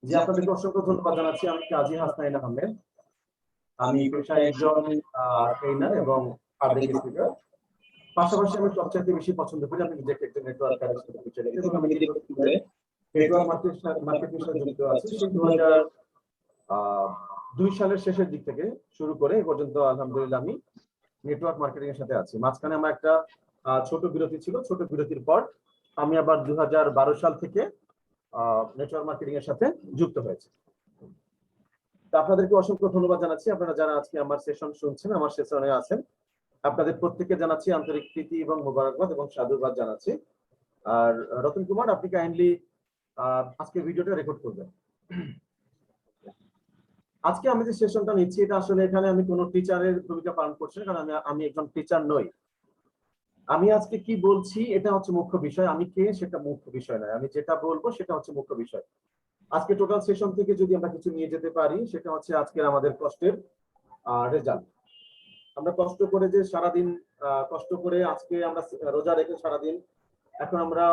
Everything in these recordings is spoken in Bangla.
জি, আপনাদেরকে অসংখ্য ধন্যবাদ জানাচ্ছি। আমি কাজী হাসনাইন আহমেদ। আমি পেশায় একজন ট্রেনার এবং পাবলিক স্পিকার। পাশাপাশি আমি সবচেয়ে বেশি পছন্দ করি আমি নিজেকে একজন নেটওয়ার্কারের সাথে পরিচয় দিতে, এবং আমি দীর্ঘদিন ধরে নেটওয়ার্ক মার্কেটিং সাথে যুক্ত আছি। সেই 2002 সালের শেষের দিক থেকে শুরু করে এ পর্যন্ত আলহামদুলিল্লাহ আমি নেটওয়ার্ক মার্কেটিং এর সাথে আছি। মাঝখানে আমার একটা ছোট বিরতি ছিল। ছোট বিরতির পর আমি আবার 2012 সাল থেকে নেটওয়ার্ক মার্কেটিং এর সাথে যুক্ত হয়েছে। তো আপনাদেরকে অসংখ্য ধন্যবাদ জানাচ্ছি। আপনারা যারা আজকে আমার সেশন শুনছেন, আমার সেশনে আছেন, আপনাদের প্রত্যেককে জানাচ্ছি আন্তরিক প্রীতি এবং মোবারকবাদ এবং সাধুবাদ জানাচ্ছি। আর রতন কুমার, আপনি কাইন্ডলি আজকে ভিডিওটা রেকর্ড করবেন। আজকে আমি যে সেশনটা নিচ্ছি এটা আসলে এখানে আমি কোনো টিচারের ভূমিকা পালন করছি না, কারণ আমি একজন টিচার নই। আমি আজকে কি বলছি এটা হচ্ছে মুখ্য বিষয়, আমি কে সেটা মুখ্য বিষয় নয়, আমি যেটা বলবো সেটা হচ্ছে মুখ্য বিষয়। আজকে টোটাল সেশন থেকে যদি আমরা কিছু নিয়ে যেতে পারি সেটা হচ্ছে আজকের আমাদের কষ্টের রেজাল্ট। আমরা কষ্ট করে যে সারাদিন কষ্ট করে আজকে আমরা রোজা রেখে সারাদিন এখন আমরা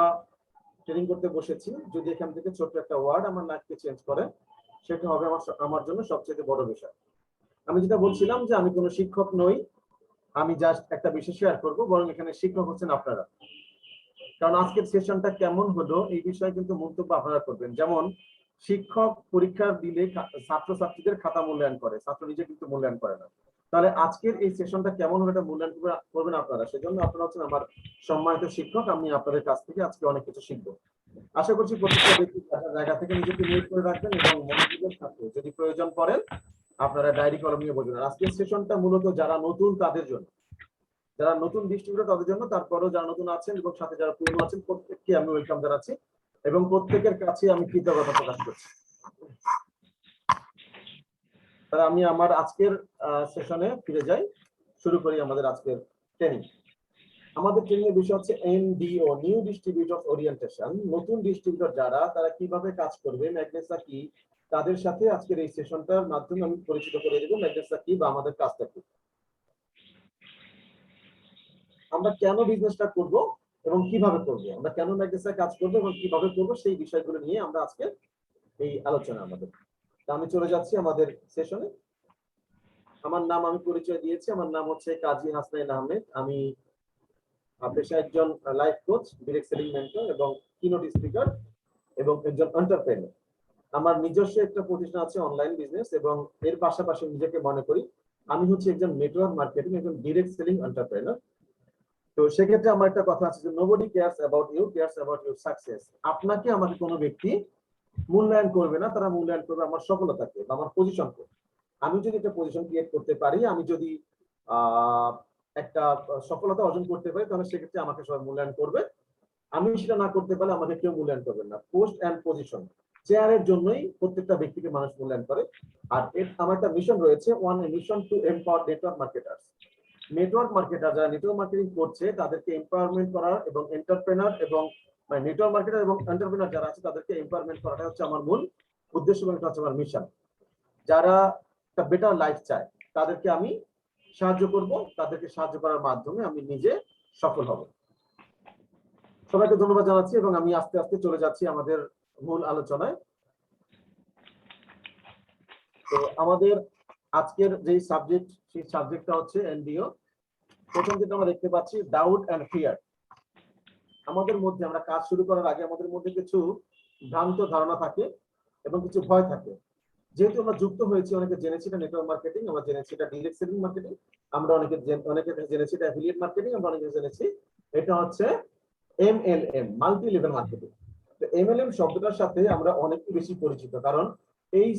ট্রেনিং করতে বসেছি, যদি এখান থেকে ছোট্ট একটা ওয়ার্ড আমার লাইফকে চেঞ্জ করে সেটা হবে আমার জন্য সবচেয়ে বড় বিষয়। আমি যেটা বলছিলাম যে আমি কোনো শিক্ষক নই, আমি জাস্ট একটা বিষয় শেয়ার করবো, বরং এখানে শিক্ষক হচ্ছেন আপনারা। কারণ আজকের সেশনটা কেমন হলো এই বিষয়ে কিন্তু মন্তব্য আপনারা করবেন। যেমন শিক্ষক পরীক্ষা দিলে ছাত্রছাত্রীদের খাতা মূল্যায়ন করে, ছাত্র নিজে কিন্তু মূল্যায়ন করে না। তাহলে আজকের এই সেশনটা কেমন হলো এটা মূল্যায়ন করবেন আপনারা। সেজন্য আপনারা হচ্ছেন আমার সম্মানিত শিক্ষক, আমি আপনাদের কাছ থেকে আজকে অনেক কিছু শিখবো। আশা করছি প্রত্যেকটা ব্যক্তি জায়গা থেকে নিজেকে মিউট করে রাখবেন এবং মনোযোগের সাথে যদি প্রয়োজন পড়েন আপনারা ডায়েরি কলম নিয়ে বসবেন। আজকের সেশনটা মূলত যারা নতুন তাদের জন্য, যারা নতুন ডিস্ট্রিবিউটর তাদের জন্য, তারপরেও যারা নতুন আছেন এবং সাথে যারা পুরনো আছেন প্রত্যেককে আমি ওয়েলকাম জানাচ্ছি এবং প্রত্যেকের কাছে আমি কৃতজ্ঞতা প্রকাশ করছি। তাহলে আমি আমার আজকের সেশনে ফিরে যাই, শুরু করি আমাদের আজকের ট্রেনিং। আমাদের ট্রেনিং এর বিষয় হচ্ছে এনডিও, নিউ ডিস্ট্রিবিউটর ওরিয়েন্টেশন। নতুন ডিস্ট্রিবিউটর যারা, তারা কিভাবে কাজ করবে, ম্যাগনেসা কি, তাদের সাথে আজকের এই সেশনটার মাধ্যমে আমি পরিচিত করে দেব ম্যাগনেসা কি বা আমাদের কাজটা কি, আমরা কেন বিজনেসটা করব এবং কিভাবে করব, আমরা কেন ম্যাগনেসিয়ায় কাজ করব এবং কিভাবে করব, সেই বিষয়গুলো নিয়ে আমরা আজকে এই আলোচনা আমাদের। আমি চলে যাচ্ছি আমাদের সেশনে। আমার নাম আমি পরিচয় দিয়েছি, আমার নাম হচ্ছে কাজী হাসনাইন আহমেদ। আমি পেশায় একজন life coach, direct selling mentor এবং কিনোট স্পিকার এবং একজন এন্টারপ্রেনার। আমার নিজস্ব একটা প্রতিষ্ঠান আছে অনলাইন বিজনেস, এবং এর পাশাপাশি নিজেকে মনে করি আমি হচ্ছে একজন নেটওয়ার্ক মার্কেটিং, একজন ডিরেক্ট সেলিং এন্টারপ্রেনার। তো সেক্ষেত্রে আমার একটা কথা আছে যে nobody cares about you, cares about your success. আপনাকে আমাকে কোনো ব্যক্তি মূল্যায়ন করবে না, তারা মূল্যায়ন করবে আমার সফলতাকে বা আমার পজিশনকে। আমি যদি একটা পজিশন ক্রিয়েট করতে পারি, আমি যদি একটা সফলতা অর্জন করতে পারি, তাহলে সেক্ষেত্রে আমাকে সবাই মূল্যায়ন করবে। আমি সেটা না করতে পারলে আমাকে কেউ মূল্যায়ন করবেন না। পোস্ট এন্ড পজিশন, চেয়ারের জন্যই প্রত্যেকটা ব্যক্তিকে মানুষ মূল্যায়ন করে। আর আমার একটা মিশন রয়েছে, one mission to empower network marketers. Network marketer যারা নেটওয়ার্ক মার্কেটিং করছে তাদেরকে এম্পাওয়ারমেন্ট করার, এবং এন্টারপ্রেনার এবং নেটওয়ার্ক মার্কেটার এবং এন্টারপ্রেনার যারা আছে তাদেরকে এম্পাওয়ারমেন্ট করাটা হচ্ছে আমার মূল উদ্দেশ্য এবং এটা হচ্ছে আমার মিশন। যারা একটা বেটার লাইফ চায় তাদেরকে আমি সাহায্য করব, তাদেরকে সাহায্য করার মাধ্যমে আমি নিজে সফল হব। সবাইকে ধন্যবাদ জানাচ্ছি এবং আমি আস্তে আস্তে চলে যাচ্ছি আমাদের মূল আলোচনায়। তো আমাদের আজকের যে সাবজেক্ট, সেই সাবজেক্টটা হচ্ছে এনডিও। প্রথম যেটা আমরা দেখতে পাচ্ছি, ডাউট এন্ড ফিয়ার। আমাদের মধ্যে, আমরা কাজ শুরু করার আগে আমাদের মধ্যে কিছু ভ্রান্ত ধারণা থাকে এবং কিছু ভয় থাকে। যেহেতু আমরা যুক্ত হয়েছি, অনেকে জেনেছি এটা নেটওয়ার্ক মার্কেটিং, আমরা জেনেছি এটা ডিরেক্ট সেলিং মার্কেটিং, আমরা অনেকে জেনেছি এটা অ্যাফিলিয়েট মার্কেটিং, আমরা অনেকে জেনেছি এটা হচ্ছে এমএলএম, মাল্টি লেভেল মার্কেটিং। তো এমএলএম শব্দটার সাথে আমরা অনেক বেশি পরিচিত, কারণ এই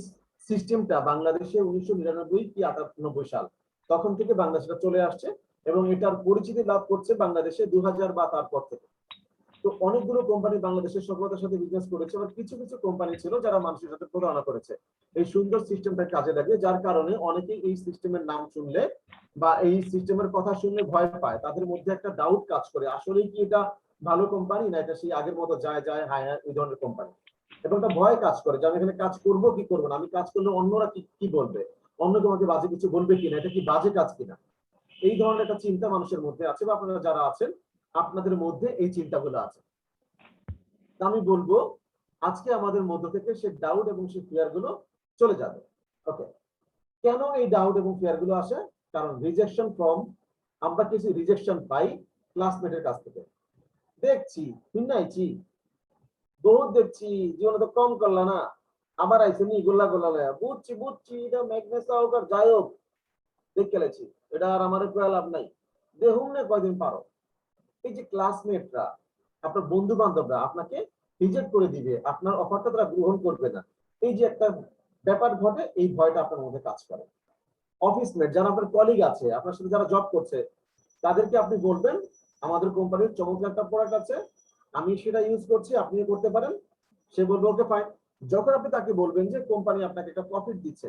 সিস্টেমটা বাংলাদেশে 1999 কি 98 সাল তখন থেকে বাংলাদেশে চলে আসছে এবং এটার পরিচিতি লাভ করছে বাংলাদেশে 2000 বা তারপর থেকে। তো অনেকগুলো কোম্পানি বাংলাদেশের সফলতার সাথে বিজনেস করেছে, আবার কিছু কিছু কোম্পানি ছিল যারা মানুষের সাথে প্রতারণা করেছে এই সুন্দর সিস্টেমটা কাজে লাগে, যার কারণে অনেকেই এই সিস্টেমের নাম শুনলে বা এই সিস্টেমের কথা শুনলে ভয় পায়। তাদের মধ্যে একটা ডাউট কাজ করে, আসলে কি এটা ভালো কোম্পানি, না এটা সেই আগের মতো যায় যায় হায় হায় এই ধরনের কোম্পানি। এবং একটা ভয় কাজ করে যে আমি এখানে কাজ করব কি করবো না, আমি কাজ করলে অন্যরা কি বলবে, অন্য তোমাকে বাজে কিছু বলবে কিনা, এটা কি বাজে কাজ কিনা, এই ধরনের একটা চিন্তা মানুষের মধ্যে আছে, বা আপনারা যারা আছেন আপনাদের মধ্যে এই চিন্তাগুলো আছে। আমি বলবো আজকে আমাদের মধ্য থেকে সে ডাউট এবং সে ফিয়ার গুলো চলে যাবে। ওকে, কেন এই ডাউট এবং ফিয়ার গুলো আসে? কারণ রিজেকশন ফ্রম, আমরা কিছু রিজেকশন পাই ক্লাসমেটের কাছ থেকে। দেখছি শুনাইছি বহুত দেখছি, জীবনে তো কম করলা না, আবার আইসে নি গোল্লা গোল্লা লয়া, বুঝছি বুঝছি এটা ম্যাগনেসা হোক আর যাই হোক দেখ খেলেছি, এটা আর আমার একটু লাভ নাই, দেখুন না কয়দিন পারো। এই যে ক্লাসমেটরা, আপনার বন্ধু বান্ধবরা আপনাকে রিজেক্ট করে দিবে, আপনার অফারটা তারা গ্রহণ করবে না, এই যে একটা ব্যাপার ঘটে, এই ভয়টা আপনার মধ্যে কাজ করে। অফিস মেট, যারা আপনার কলিগ আছে, আপনার সাথে যারা জব করছে, তাদেরকে আপনি বলবেন আমাদের কোম্পানির চমৎকার একটা প্রোডাক্ট আছে, আমি সেটা ইউজ করছি, আপনিও করতে পারেন। সে বলবে ওকে ফাইন। যখন আপনি তাকে বলবেন যে কোম্পানি আপনাকে একটা প্রফিট দিচ্ছে,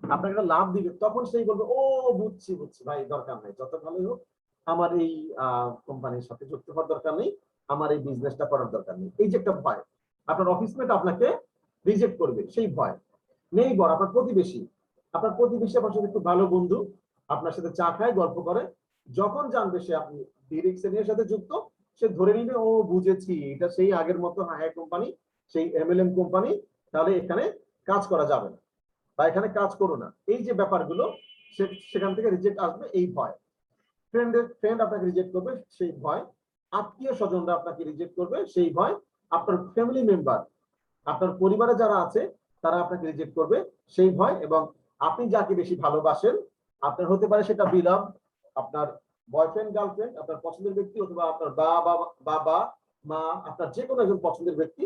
আপনাকে একটা লাভ দিবে, তখন সেই বলবে ও বুঝছি বুঝছি ভাই, দরকার নেই, যত ভালোই হোক আমার এই কোম্পানির সাথে যুক্ত হওয়ার দরকার নেই, আমার এই বিজনেসটা করার দরকার নেই। এই যে একটা ভয়, আপনার অফিসমেট আপনাকে রিজেক্ট করবে, সেই ভয় নেই। বড় আপনার প্রতিবেশী, আপনার সাথে খুব ভালো বন্ধু, আপনার সাথে চা খায়, গল্প করে, যখন জানবে সে আপনি ডিরেক্ট সেলের সাথে যুক্ত, সে ধরে নিবে ও বুঝেছি এটা সেই আগের মতো হাই কোম্পানি, সেই এমএলএম কোম্পানি, তাহলে এখানে কাজ করা যাবে না বা এখানে কাজ করো না। এই যে ব্যাপারগুলো, সেখান থেকে রিজেক্ট আসবে, এই ভয়। ফ্রেন্ড আপনাকে রিজেক্ট করবে, সেই ভয়। আত্মীয় স্বজনরা আপনাকে রিজেক্ট করবে, সেই ভয়। আপনার ফ্যামিলি মেম্বার, আপনার পরিবারে যারা আছে, তারা আপনাকে রিজেক্ট করবে, সেই ভয়। এবং আপনি যাকে বেশি ভালোবাসেন, আপনার হতে পারে সেটা বিলাভ, আপনার বয়ফ্রেন্ড গার্লফ্রেন্ড, আপনার পছন্দের ব্যক্তি, অথবা আপনার বাবা মা, আপনার যে কোনো একজন পছন্দের ব্যক্তি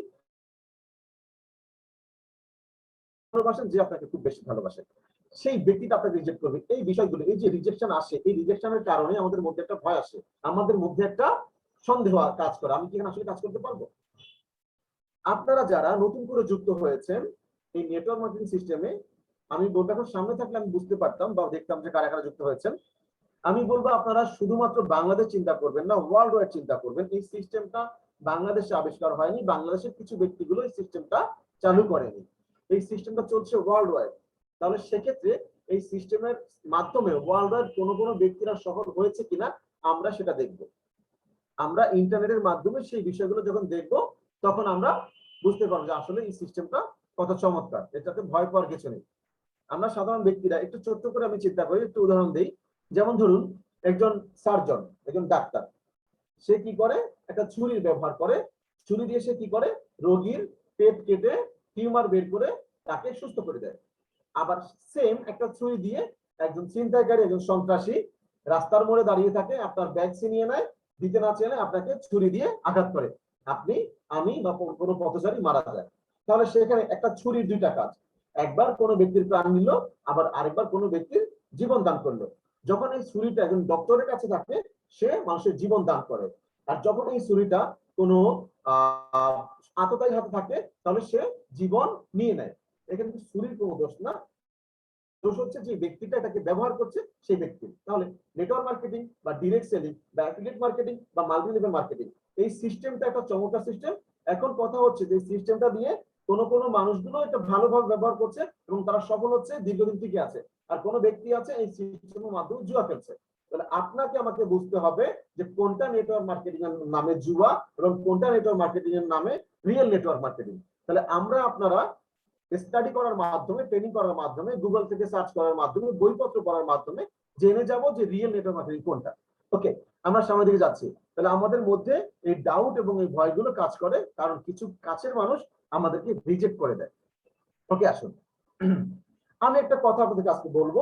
ভালোবাসেন, যে আপনাকে খুব বেশি ভালোবাসেন, সেই ব্যক্তিটা আপনাকে রিজেক্ট করবে। এই বিষয়গুলো, এই যে রিজেকশন আসে, এই রিজেকশনের কারণে আমাদের মধ্যে একটা ভয় আসে, আমাদের মধ্যে একটা সন্দেহ কাজ করে, আমি কি এখানে আসলে কাজ করতে পারবো। আপনারা যারা নতুন করে যুক্ত হয়েছেন এই নেটওয়ার্ক মার্কেটিং সিস্টেমে, আমি বলবো, এখন সামনে থাকলে আমি বুঝতে পারতাম বা দেখতাম যে কারা কারা যুক্ত হয়েছেন। আমি বলবো আপনারা শুধুমাত্র বাংলাদেশ চিন্তা করবেন না, ওয়ার্ল্ড ওয়াইড চিন্তা করবেন। এই সিস্টেমটা বাংলাদেশে আবিষ্কার হয়নি, বাংলাদেশের কিছু ব্যক্তিগুলো এই সিস্টেমটা চালু করেনি, এই সিস্টেমটা চলছে ওয়ার্ল্ড ওয়াইড। তাহলে সেক্ষেত্রে এই সিস্টেমের মাধ্যমে ওয়ার্ল্ড ওয়াইড কোনো কোনো ব্যক্তিরা সফল হয়েছে কিনা আমরা সেটা দেখব। আমরা ইন্টারনেটের মাধ্যমে সেই বিষয়গুলো যখন দেখব, তখন আমরা বুঝতে পারবো যে আসলে এই সিস্টেমটা কত চমৎকার, এটাতে ভয় পাওয়ার কিছু নেই। আমরা সাধারণ ব্যক্তিরা একটু ছোট্ট করে আমি চিন্তা করি, একটু উদাহরণ দিই। যেমন ধরুন একজন সার্জন, একজন ডাক্তার, সে কি করে, একটা ছুরির ব্যবহার করে, ছুরি দিয়ে সে কি করে, রোগীর পেট কেটে টিউমার বের করে তাকে সুস্থ করে দেয়। আবার সেম একটা ছুরি দিয়ে একজন ছিনতাইকারী, একজন সন্ত্রাসী রাস্তার মোড়ে দাঁড়িয়ে থাকে, আপনার ব্যাগ ছিনিয়ে নেয়, দিতে না চেনে আপনাকে ছুরি দিয়ে আঘাত করে, আপনি, আমি বা কোনো পথচারী মারা যায়। তাহলে সেখানে একটা ছুরির দুইটা কাজ, একবার কোনো ব্যক্তির প্রাণ নিল, আবার আরেকবার কোনো ব্যক্তির জীবন দান করলো। যখন এই ছুরিটা একজন ডক্টরের কাছে থাকে, সে মানুষের জীবন দান করে। আর যখন এই ছুরিটা কোনো আততায়ীর হাতে থাকে, তাহলে সে জীবন নিয়ে নেয়। এখানে ছুরির কোনো দোষ না, দোষ হচ্ছে যে ব্যক্তিটা এটাকে ব্যবহার করছে সেই ব্যক্তি। তাহলে নেটওয়ার্ক মার্কেটিং বা ডিরেক্ট সেলিং বা অ্যাফিলিয়েট মার্কেটিং বা মাল্টি লেভেল মার্কেটিং, এই সিস্টেমটা একটা চমৎকার সিস্টেম। এখন কথা হচ্ছে যে সিস্টেমটা দিয়ে কোন কোন মানুষগুলো এটা ভালোভাবে ব্যবহার করছে এবং তারা সফল হচ্ছে, দীর্ঘদিন টিকে আছে। আর কোন ব্যক্তি আছে এই সিস্টেমের মাধ্যমে জুয়া খেলছে। তাহলে আপনাকে আমাকে বুঝতে হবে যে কোনটা নেটওয়ার্ক মার্কেটিং এর নামে জুয়া এবং কোনটা নেটওয়ার্ক মার্কেটিং এর নামে রিয়েল নেটওয়ার্ক মার্কেটিং। তাহলে আমরা আপনারা স্টাডি করার মাধ্যমে, ট্রেনিং করার মাধ্যমে, গুগল থেকে সার্চ করার মাধ্যমে, বইপত্র পড়ার মাধ্যমে জেনে যাব যে রিয়েল নেটওয়ার্ক মার্কেটিং কোনটা। ওকে, আমরা সামনের দিকে যাচ্ছি। তাহলে আমাদের মধ্যে এই ডাউট এবং এই ভয়গুলো কাজ করে, কারণ কিছু কাছের মানুষ আমাদেরকে রিজেক্ট করে দেয়। ওকে, আসুন আমি একটা কথা আপনাদের আজকে বলবো।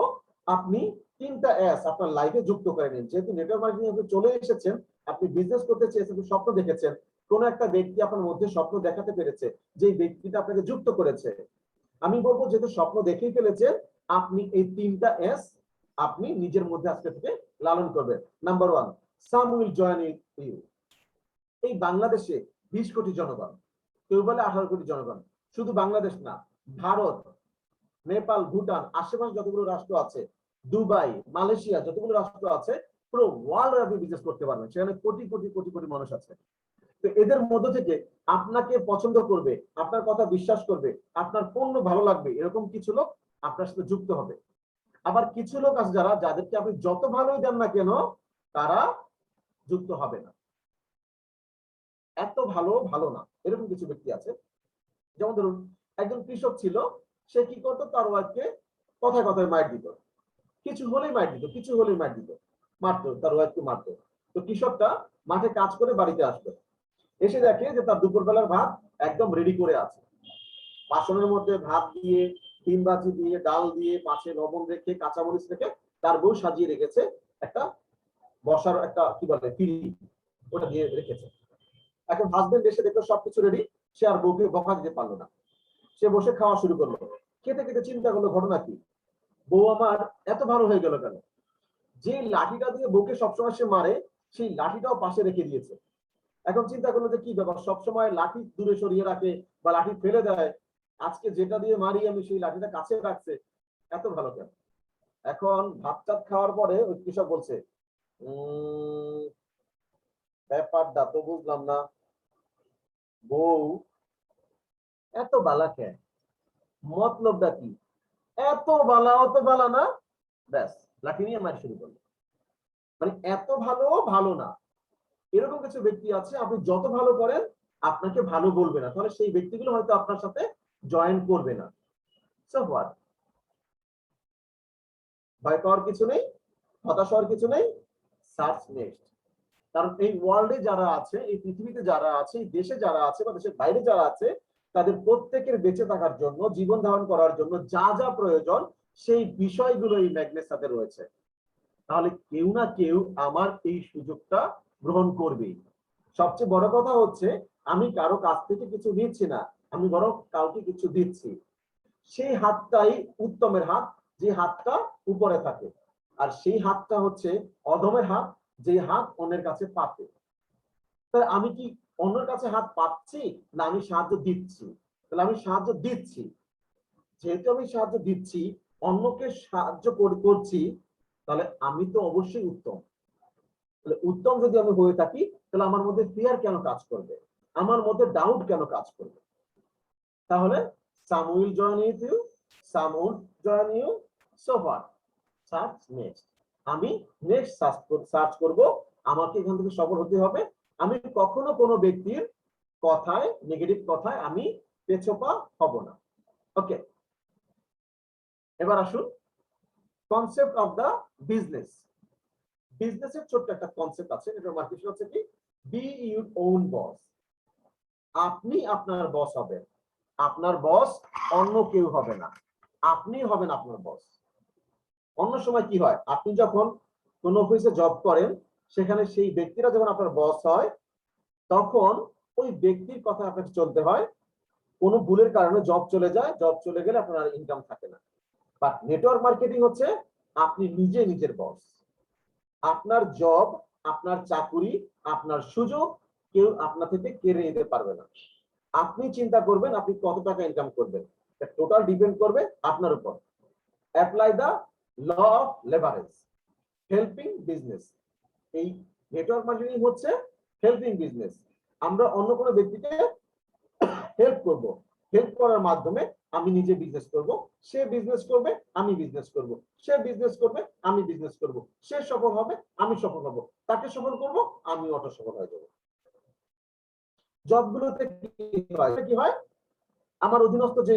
আপনি 3টা এস আপনার লাইফে যুক্ত করে নিন। যেহেতু নেটওয়ার্ক মার্কেটিং এ চলে এসেছেন, আপনি বিজনেস করতে চেয়েছেন, স্বপ্ন দেখেছেন, কোন একটা ব্যক্তি আপনার মধ্যে স্বপ্ন দেখাতে পেরেছে, যে ব্যক্তিটা আপনাকে যুক্ত করেছে। আমি বলবো যেহেতু স্বপ্ন দেখেই ফেলেছেন, আপনি এই 3টা এস আপনি নিজের মধ্যে আজকে থেকে লালন করবেন। Number 1, some will join you. এই বাংলাদেশে 20 কোটি জনগণ, কেউ বলে 18 কোটি জনগণ। শুধু বাংলাদেশ না, ভারত, নেপাল, ভুটান, আশেপাশে যতগুলো রাষ্ট্র আছে, দুবাই, মালয়েশিয়া, যতগুলো রাষ্ট্র আছে, পুরো ওয়ার্ল্ড আপনি বিজনেস করতে পারবেন। সেখানে কোটি কোটি কোটি কোটি মানুষ আছে। তো এদের মধ্য থেকে আপনাকে পছন্দ করবে, আপনার কথা বিশ্বাস করবে, আপনার পণ্য ভালো লাগবে, এরকম কিছু লোক আপনার সাথে যুক্ত হবে। আবার কিছু লোক আছে যাদেরকে আপনি যত ভালোই দেন না কেন, তারা যুক্ত হবে না, এত ভালো ভালো না, এরকম কিছু ব্যক্তি আছে। যেমন ধরুন একজন কৃষক ছিল, সে কি করতো, তার ওয়াইফকে কথায় কথায় মাইর দিত, কিছু হলেই মাইর দিত, কিছু হলেই মাইর দিত, মারতো, তার ওয়াইফকে মারতো। তো কৃষকটা মাঠে কাজ করে বাড়িতে আসতো, এসে দেখে যে তার দুপুরবেলার ভাত একদম রেডি করে আছে, বাসনের মধ্যে ভাত দিয়ে, ডিম ভাজি দিয়ে, ডাল দিয়ে, মাছে লবণ রেখে, কাঁচামরিচ রেখে তার বউ সাজিয়ে রেখেছে একটা বসার একটা কি বলে পিঁড়ি, ওটা দিয়ে রেখেছে। এখন হাজবেন্ড এসে দেখলো সবকিছু রেডি, সে আর বউকে বকা দিতে পারলো না, সে বসে খাওয়া শুরু করলো। খেতে খেতে চিন্তা করলো ঘটনা কি, বউ আমার এত ভালো হয়ে গেল কেন? যে লাঠিটা দিয়ে বউকে সবসময় সে মারে, সেই লাঠিটাও পাশে রেখে দিয়েছে। এখন চিন্তা করলো যে কি ব্যাপার, সবসময় লাঠি দূরে সরিয়ে রাখে বা লাঠি ফেলে দেয়, আজকে যেটা দিয়ে মারি আমি সেই লাঠিটা কাছে রাখছে, এত ভালো কেন? এখন ভাত টাত খাওয়ার পরে ওই কৃষক বলছে, ব্যাপারটা তো বুঝলাম না, বউ এত বালা কেন, মতলবটা কি? এত বালা অত বালা না, ব্যাস লাঠি নিয়ে মারি শুরু করলো। মানে এত ভালো ভালো না। এরকম কিছু ব্যক্তি আছে, আপনি যত ভালো করেন আপনাকে ভালো বলবে না, তাহলে সেই ব্যক্তিগুলো হয়তো আপনার সাথে জয়েন করবে না। সো হোয়াট, ভয় পাওয়ার কিছু নেই, হতাশ হওয়ার কিছু নেই, সার্চ নেক্সট। কারণ এই ওয়ার্ল্ডে যারা আছে, এই পৃথিবীতে যারা আছে, এই দেশে যারা আছে বা দেশের বাইরে যারা আছে, তাদের প্রত্যেকের বেঁচে থাকার জন্য, জীবন ধারণ করার জন্য যা যা প্রয়োজন সেই বিষয়গুলো এই ম্যাগনেস সাথে রয়েছে। তাহলে কেউ না কেউ আমার এই সুযোগটা গ্রহণ করবেই। সবচেয়ে বড় কথা হচ্ছে আমি কারো কাছ থেকে কিছু নিচ্ছি না, আমি বরং কাউকে কিছু দিচ্ছি। সেই হাতটাই উত্তমের হাত, যে হাতটা উপরে থাকে, আর সেই হাতটা হচ্ছে অধমের হাত, যে হাত অন্যের কাছে পাতে। তাহলে আমি কি অন্যের কাছে হাত পাচ্ছি না আমি সাহায্য দিচ্ছি? তাহলে আমি সাহায্য দিচ্ছি। যেহেতু আমি সাহায্য দিচ্ছি, অন্যকে সাহায্য করছি, তাহলে আমি তো অবশ্যই উত্তম। তাহলে উত্তম যদি আমি হয়ে থাকি, তাহলে আমার মধ্যে ফিয়ার কেন কাজ করবে, আমার মধ্যে ডাউট কেন কাজ করবে? তাহলে some will join with you, some won't join you, so what, search next। আমি নেক্সট সার্চ করব, আমাকে এখান থেকে সফল হতে হবে। আমি কখনো কোনো ব্যক্তির কথায়, নেগেটিভ কথায় আমি পেছোপা হব না। ওকে, এবার আসুন কনসেপ্ট অফ দা বিজনেস। বিজনেসের ছোট্ট একটা কনসেপ্ট আছে, এটার মার্কেটিং হচ্ছে কি, বি ইউর ওন বস। আপনি আপনার বস হবেন, আপনার বস অন্য কেউ হবে না, আপনি হবেন আপনার বস। অন্য সময় কি হয়, আপনি যখন কোন অফিসে জব করেন, সেখানে সেই ব্যক্তিরা যখন আপনার বস হয়, তখন ওই ব্যক্তির কথা আপনাকে চলতে হয়। কোনো ভুলের কারণে জব চলে যায়, জব চলে গেলে আপনার ইনকাম থাকে না। বাট নেটওয়ার্ক মার্কেটিং হচ্ছে আপনি নিজে নিজের বস। আপনার জব, আপনার চাকুরি, আপনার সুযোগ কেউ আপনার থেকে কেড়ে নিতে পারবে না। আপনি চিন্তা করবেন আপনি কত টাকা ইনকাম করবেন, টোটাল ডিপেন্ড করবে আপনার উপর। Apply the law of leverage, helping business. এই নেটওয়ার্ক মার্কেটিং হচ্ছে হেল্পিং বিজনেস। আমরা অন্য কোনো ব্যক্তিকে হেল্প করব, হেল্প করার মাধ্যমে আমি নিজে বিজনেস করব, সে বিজনেস করবে আমি বিজনেস করব, সে বিজনেস করবে আমি বিজনেস করব, সে সফল হবে আমি সফল হব, তাকে সফল করব আমি অটো সফল হয়ে যাব। জবগুলোতে কি হয়, আমার অধীনস্থ যে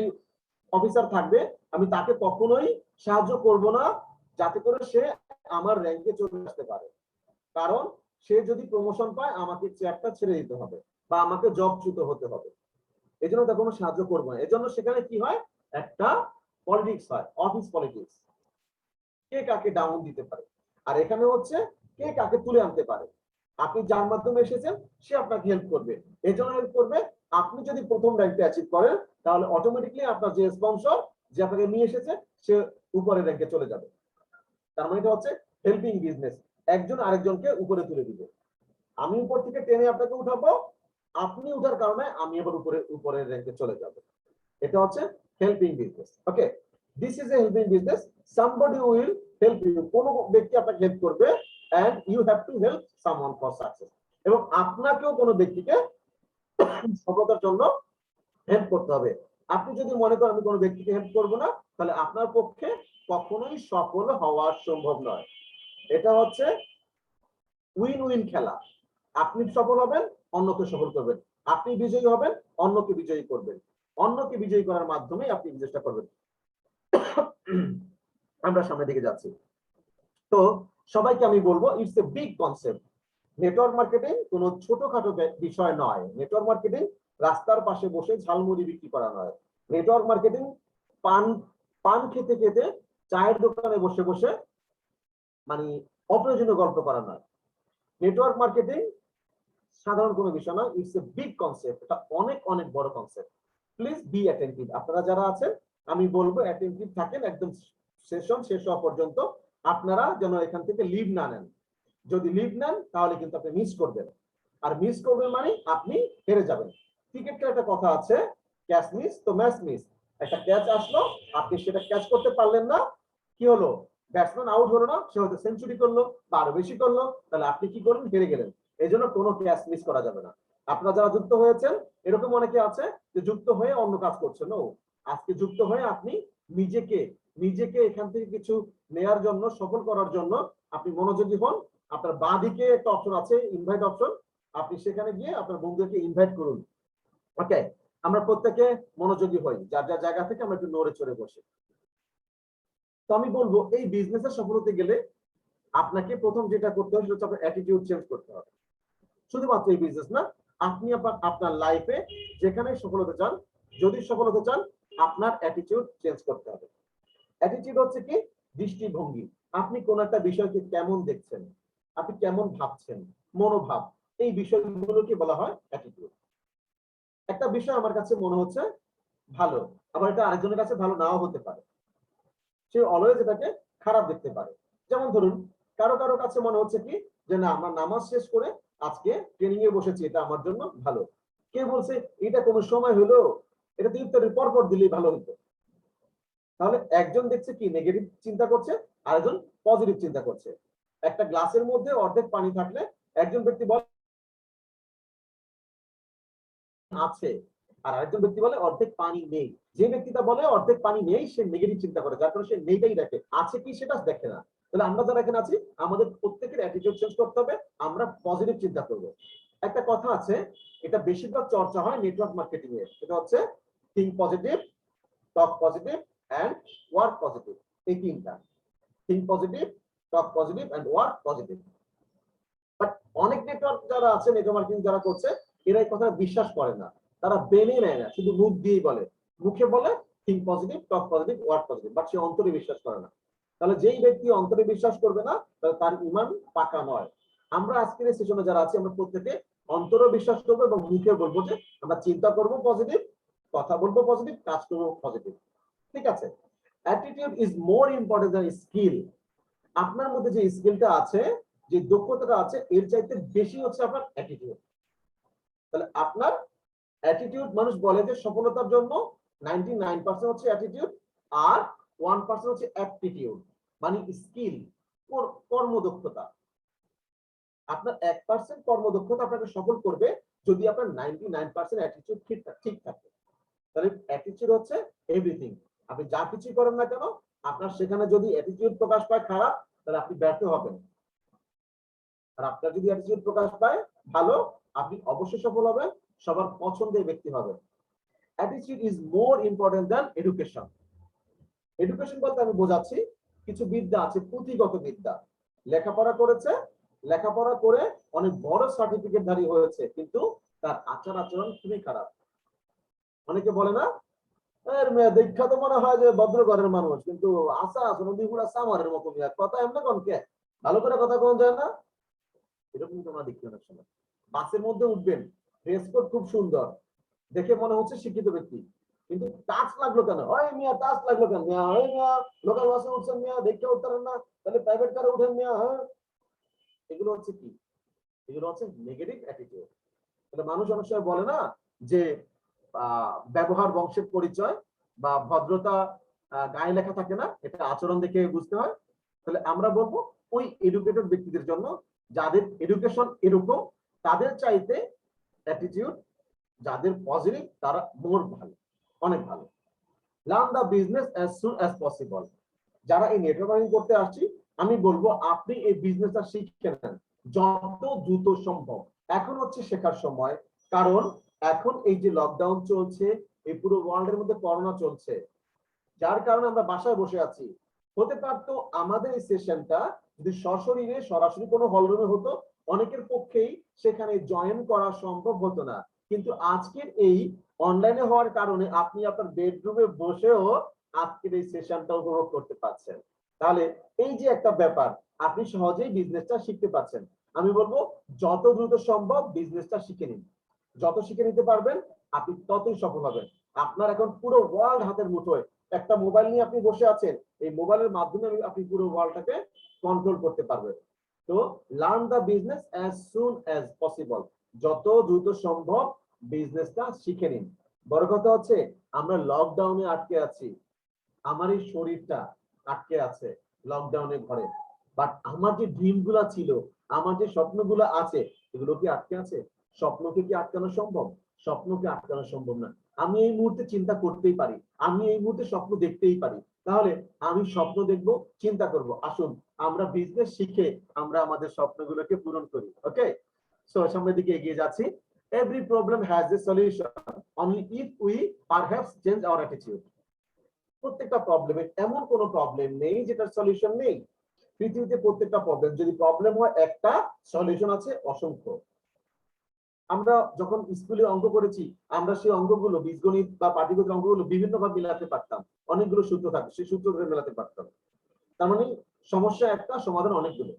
অফিসার থাকবে, আমি তাকে কখনোই সাহায্য করব না যাতে করে সে আমার র্যাঙ্কে চলে আসতে পারে। কারণ সে যদি প্রমোশন পায় আমাকে চেয়ারটা ছেড়ে দিতে হবে বা আমাকে জবচ্যুত হতে হবে, এই জন্য তাকে কোনো সাহায্য করবো না। এজন্য সেখানে কি হয়, একটা পলিটিক্স হয়, অফিস পলিটিক্স, কে কাকে ডাউন দিতে পারে। আর এখানে হচ্ছে কে কাকে তুলে আনতে পারে। আপনি যার মাধ্যমে এসেছেন সে আপনাকে হেল্প করবে, এজন্য হেল্প করবে। আপনি যদি প্রথম র্যাঙ্কটা অ্যাচিভ করেন, তাহলে অটোমেটিকলি আপনার যে স্পন্সর, যে আপনাকে নিয়ে এসেছে, সে উপরের র্যাঙ্কে চলে যাবে। তার মানে এটা হচ্ছে হেল্পিং বিজনেস, একজন আরেকজনকে উপরে তুলে দিবে। আমি উপর থেকে টেনে আপনাকে উঠাবো, আপনি উঠার কারণে আমি আবার উপরের র্যাঙ্কে চলে যাব। এটা হচ্ছে helping business. Okay, this is a helping business. Somebody will help you, কোন ব্যক্তি আপনাকে হেল্প করবে, and you have to help someone for success. এবং আপনাকেও কোনো ব্যক্তিকে সফলতার জন্য হেল্প করতে হবে। আপনি যদি মনে করেন আমি কোনো ব্যক্তিকে হেল্প করব না, তাহলে আপনার পক্ষে কখনোই সফল হওয়া সম্ভব নয়। এটা হচ্ছে উইন উইন খেলা। আপনি সফল হবেন, অন্যকে সফল করবেন, আপনি বিজয়ী হবেন, অন্যকে বিজয়ী করবেন। অন্যকে বিজয়ী করার মাধ্যমে আপনি বিজনেসটা করবেন। আমরা সামনের দিকে যাচ্ছি। তো সবাইকে আমি বলবো, it's a big concept. Network marketing কোনো ছোটখাটো বিষয় নয়। নেটওয়ার্ক মার্কেটিং রাস্তার পাশে বসে ঝালমুড়ি বিক্রি করা নয়। নেটওয়ার্ক মার্কেটিং পান পান খেতে খেতে চায়ের দোকানে বসে বসে মানে অপ্রয়োজনীয় গল্প করা নয়। নেটওয়ার্ক মার্কেটিং সাধারণ কোনো বিষয় নয়, ইটস এ বিগ কনসেপ্ট। এটা অনেক অনেক বড় কনসেপ্ট। Please be attentive. আপনারা যারা আছেন আমি বলবো অ্যাটেন্টিভ থাকেন একদম সেশন শেষ হওয়া পর্যন্ত। আপনারা যেন এখান থেকে লিভ না নেন। যদি লিভ নেন তাহলে কিন্তু আপনি মিস করবেন, আর মিস করবেন মানে আপনি হেরে যাবেন। ক্রিকেটের একটা কথা আছে, ক্যাচ মিস তো ম্যাচ মিস। একটা ক্যাচ আসলো, আপনি সেটা ক্যাচ করতে পারলেন না, কি হলো? ব্যাটসম্যান আউট হলো না, সে হয়তো সেঞ্চুরি করলো বা আরো বেশি করলো, তাহলে আপনি কি করলেন? হেরে গেলেন। এই জন্য কোনো ক্যাচ মিস করা যাবে না। আপনারা যারা যুক্ত হয়েছেন, এরকম অনেকে আছে যে যুক্ত হয়ে অন্য কাজ করছেন। ও আজকে যুক্ত হয়ে আপনি নিজেকে নিজেকে এখান থেকে কিছু নেয়ার জন্য, সফল করার জন্য আপনি মনোযোগী হন। আপনার বাঁ দিকে একটা অপশন আছে, ইনভাইট অপশন, আপনি সেখানে গিয়ে আপনার বন্ধুদেরকে ইনভাইট করুন। ওকে, আমরা প্রত্যেকে মনোযোগী হই, যার যার জায়গা থেকে আমরা একটু নড়ে চড়ে বসে। তো আমি বলবো এই বিজনেসে সফল হতে গেলে আপনাকে প্রথম যেটা করতে হবে সেটা হচ্ছে আপনার অ্যাটিটিউড চেঞ্জ করতে হবে। শুধুমাত্র এই বিজনেস না, আপনি আপনার লাইফে যেখানে সফল হতে চান, যদি সফল হতে চান, আপনার অ্যাটিটিউড চেঞ্জ করতে হবে। অ্যাটিটিউড হচ্ছে কি? দৃষ্টিভঙ্গি। আপনি কোন একটা বিষয়কে কেমন দেখছেন, আপনি কেমন ভাবছেন, মনোভাব, এই বিষয়গুলোকে বলা হয় অ্যাটিটিউড। একটা বিষয় আমার কাছে মনে হচ্ছে ভালো, আবার এটা আরেকজনের কাছে ভালো নাও হতে পারে। সে অলওয়েজ এটাকে খারাপ দেখতে পারে। যেমন ধরুন, কারো কারো কাছে মনে হচ্ছে কি যে না, আমরা নামাজ শেষ করে আজকে ট্রেনিং এ বসেছি, এটা আমার জন্য ভালো। কে বলছে এটা কোনো সময় হলো, এটা তো ইফতারের পর পর দিলেই ভালো হতো। তাহলে একজন দেখছে কি নেগেটিভ চিন্তা করছে, আরেকজন পজিটিভ চিন্তা করছে। একটা গ্লাসের মধ্যে অর্ধেক পানি থাকলে একজন ব্যক্তি বলে আছে, আর আরেকজন ব্যক্তি বলে অর্ধেক পানি নেই। যে ব্যক্তিটা বলে অর্ধেক পানি নেই, সে নেগেটিভ চিন্তা করে, যার কারণে সে নেইটাই দেখে, আছে কি সেটা দেখে না। তাহলে আমরা যারা এখানে আছি, আমাদের প্রত্যেকের অ্যাটিটিউড চেঞ্জ করতে হবে, আমরা পজিটিভ চিন্তা করব। একটা কথা আছে, এটা বেশিরভাগ চর্চা হয় নেটওয়ার্ক মার্কেটিং এ, এটা হচ্ছে think positive, talk positive and work positive. এই তিনটা, think positive, talk positive and work positive. But অনেক নেটওয়ার্ক যারা আছে, নেটওয়ার্ক মার্কেটিং যারা করছে, এরা এই কথা বিশ্বাস করে না, তারা বেনে নেয় না, শুধু মুখ দিয়েই বলে, মুখে বলে think positive, talk positive, work positive, but সে অন্তরে বিশ্বাস করে না। তাহলে যেই ব্যক্তি অন্তরে বিশ্বাস করবে না, তাহলে তার ঈমান পাকা নয়। আমরা আজকের এই সেশনে যারা আছি, আমরা প্রত্যেকে অন্তরে বিশ্বাস করবো এবং মুখে বলবো যে আমরা চিন্তা করব পজিটিভ, কথা বলবো পজিটিভ, কাজ করবো পজিটিভ। ঠিক আছে? Attitude is more important than skill. আপনার মধ্যে যে স্কিলটা আছে, যে দক্ষতাটা আছে, এর চাইতে বেশি হচ্ছে আপনার অ্যাটিটিউড। তাহলে আপনার অ্যাটিটিউড, মানুষ বলে যে সফলতার জন্য 99% হচ্ছে অ্যাটিটিউড, আর 1% হচ্ছে অ্যাপটিটিউড, মানে স্কিল, কর্মদক্ষতা। আপনার 1% কর্মদক্ষতা আপনাকে সফল করবে যদি আপনার 99% অ্যাটিটিউড ঠিক থাকে। তাহলে অ্যাটিটিউড হচ্ছে এভরিথিং। আপনি যা কিছু করেন না কেন, আপনার সেখানে যদি অ্যাটিটিউড প্রকাশ পায় খারাপ, তাহলে আপনি ব্যর্থ হবেন। আর আপনার যদি অ্যাটিটিউড প্রকাশ পায় ভালো, আপনি অবশ্যই সফল হবেন, সবার পছন্দের ব্যক্তি হবেন। Attitude is more important than education. Education বলতে আমি বোঝাচ্ছি কিছু বিদ্যা আছে, পুঁথিগত বিদ্যা, লেখাপড়া করেছে, লেখাপড়া করে অনেক বড় সার্টিফিকেটধারী হয়েছে, কিন্তু তার আচার আচরণ খুবই খারাপ। অনেকে বলে না, এর মেয়ে দীক্ষা তো মনে হয় যে ভদ্র ঘরের মানুষ, কিন্তু আশা আসলে পুরা সামারের মতো মেয়ে, কথা এমনি কোনকে ভালো করে কথা কোন যায় না। এরকম তোমরা দেখতে অনেক সময় বাসের মধ্যে উঠবেন, ড্রেস কোড খুব সুন্দর, দেখে মনে হচ্ছে শিক্ষিত ব্যক্তি, কিন্তু টাচ লাগলো কেন? ওই মিয়া টাচ লাগলো কেন মিয়া? ওই মিয়া লোকাল বাসে উঠছেন মিয়া, দেখে উঠতেন না, তাহলে প্রাইভেট কারে উঠেন মিয়া? হ্যাঁ, এগুলো হচ্ছে কি? এগুলো হচ্ছে নেগেটিভ অ্যাটিটিউড। তাহলে মানুষ অনেক সময় বলে না যে ব্যবহার বংশের পরিচয়, বা ভদ্রতা গায়ে লেখা থাকে না, এটা আচরণ দেখে বুঝতে হয়। তাহলে আমরা বলবো ওই এডুকেটেড ব্যক্তিদের জন্য, যাদের এডুকেশন এরকম, তাদের চাইতে অ্যাটিটিউড যাদের পজিটিভ, তারা মোর ভালো, অনেক ভালো। Learn the business as soon as possible. যারা এই নেটওয়ার্ক মার্কেটিং করতে আসছি, আমি বলবো আপনি এই বিজনেসটা শিখে নেন যত দ্রুত সম্ভব। এখন হচ্ছে শেখার সময়, কারণ এখন এই যে লকডাউন চলছে, এই পুরো ওয়ার্ল্ডের মধ্যে করোনা চলছে, যার কারণে আমরা বাসায় বসে আছি। হতে পারতো আমাদের এই সেশনটা যদি সশরীরে সরাসরি কোনো হলরুমে হতো, অনেকের পক্ষেই সেখানে জয়েন করা সম্ভব হতো না। কিন্তু আজকের এই অনলাইনে হওয়ার কারণে আপনি আপনার বেডরুমে বসেও আজকের এই সেশনটা উপভোগ করতে পারছেন। তাহলে এই যে একটা ব্যাপার, আপনি সহজেই বিজনেসটা শিখতে পারছেন। আমি বলবো যত দ্রুত সম্ভব বিজনেসটা শিখে নিন। যত শিখে নিতে পারবেন আপনি ততই সফল হবেন। আপনার এখন পুরো ওয়ার্ল্ড হাতের মুঠোয়। একটা মোবাইল নিয়ে আপনি বসে আছেন, এই মোবাইলের মাধ্যমে আপনি পুরো ওয়ার্ল্ডটাকে কন্ট্রোল করতে পারবেন। তো learn the business as soon as possible, যত দ্রুত সম্ভব বিজনেসটা শিখে নিন। বড় কথা হচ্ছে আমরা লকডাউনে আটকে আছি, আমার এই শরীরটা আটকে আছে লকডাউনের ঘরে, বাট আমার যে ড্রিম গুলা ছিল, আমার যে স্বপ্নগুলো আছে, এগুলো কি আটকে আছে? স্বপ্নকে কি আটকানো সম্ভব? স্বপ্নকে আটকানো সম্ভব না। আমি এই মুহূর্তে চিন্তা করতেই পারি, আমি এই মুহূর্তে স্বপ্ন দেখতেই পারি। তাহলে আমি স্বপ্ন দেখব, চিন্তা করব। আসুন আমরা বিজনেস শিখে আমরা আমাদের স্বপ্নগুলোকে পূরণ করি। ওকে, সো সামনের দিকে এগিয়ে যাচ্ছি। Every problem has a solution only if we perhaps change our attitude. প্রত্যেকটা প্রবলেমের এমন কোনো প্রবলেম নেই যেটার সলিউশন নেই। পৃথিবীতে প্রত্যেকটা প্রবলেম, যদি প্রবলেম হয় একটা, সলিউশন আছে অসংখ্য। আমরা যখন স্কুলে অঙ্ক করেছি, আমরা সেই অঙ্কগুলো বীজগণিত বা পাটিগণিত অঙ্কগুলো বিভিন্ন ভাবে মিলাতে পারতাম, অনেকগুলো সূত্র থাকে, সেই সূত্র ধরে মেলাতে পারতাম। তার মানে সমস্যা একটা, সমাধান অনেকগুলো।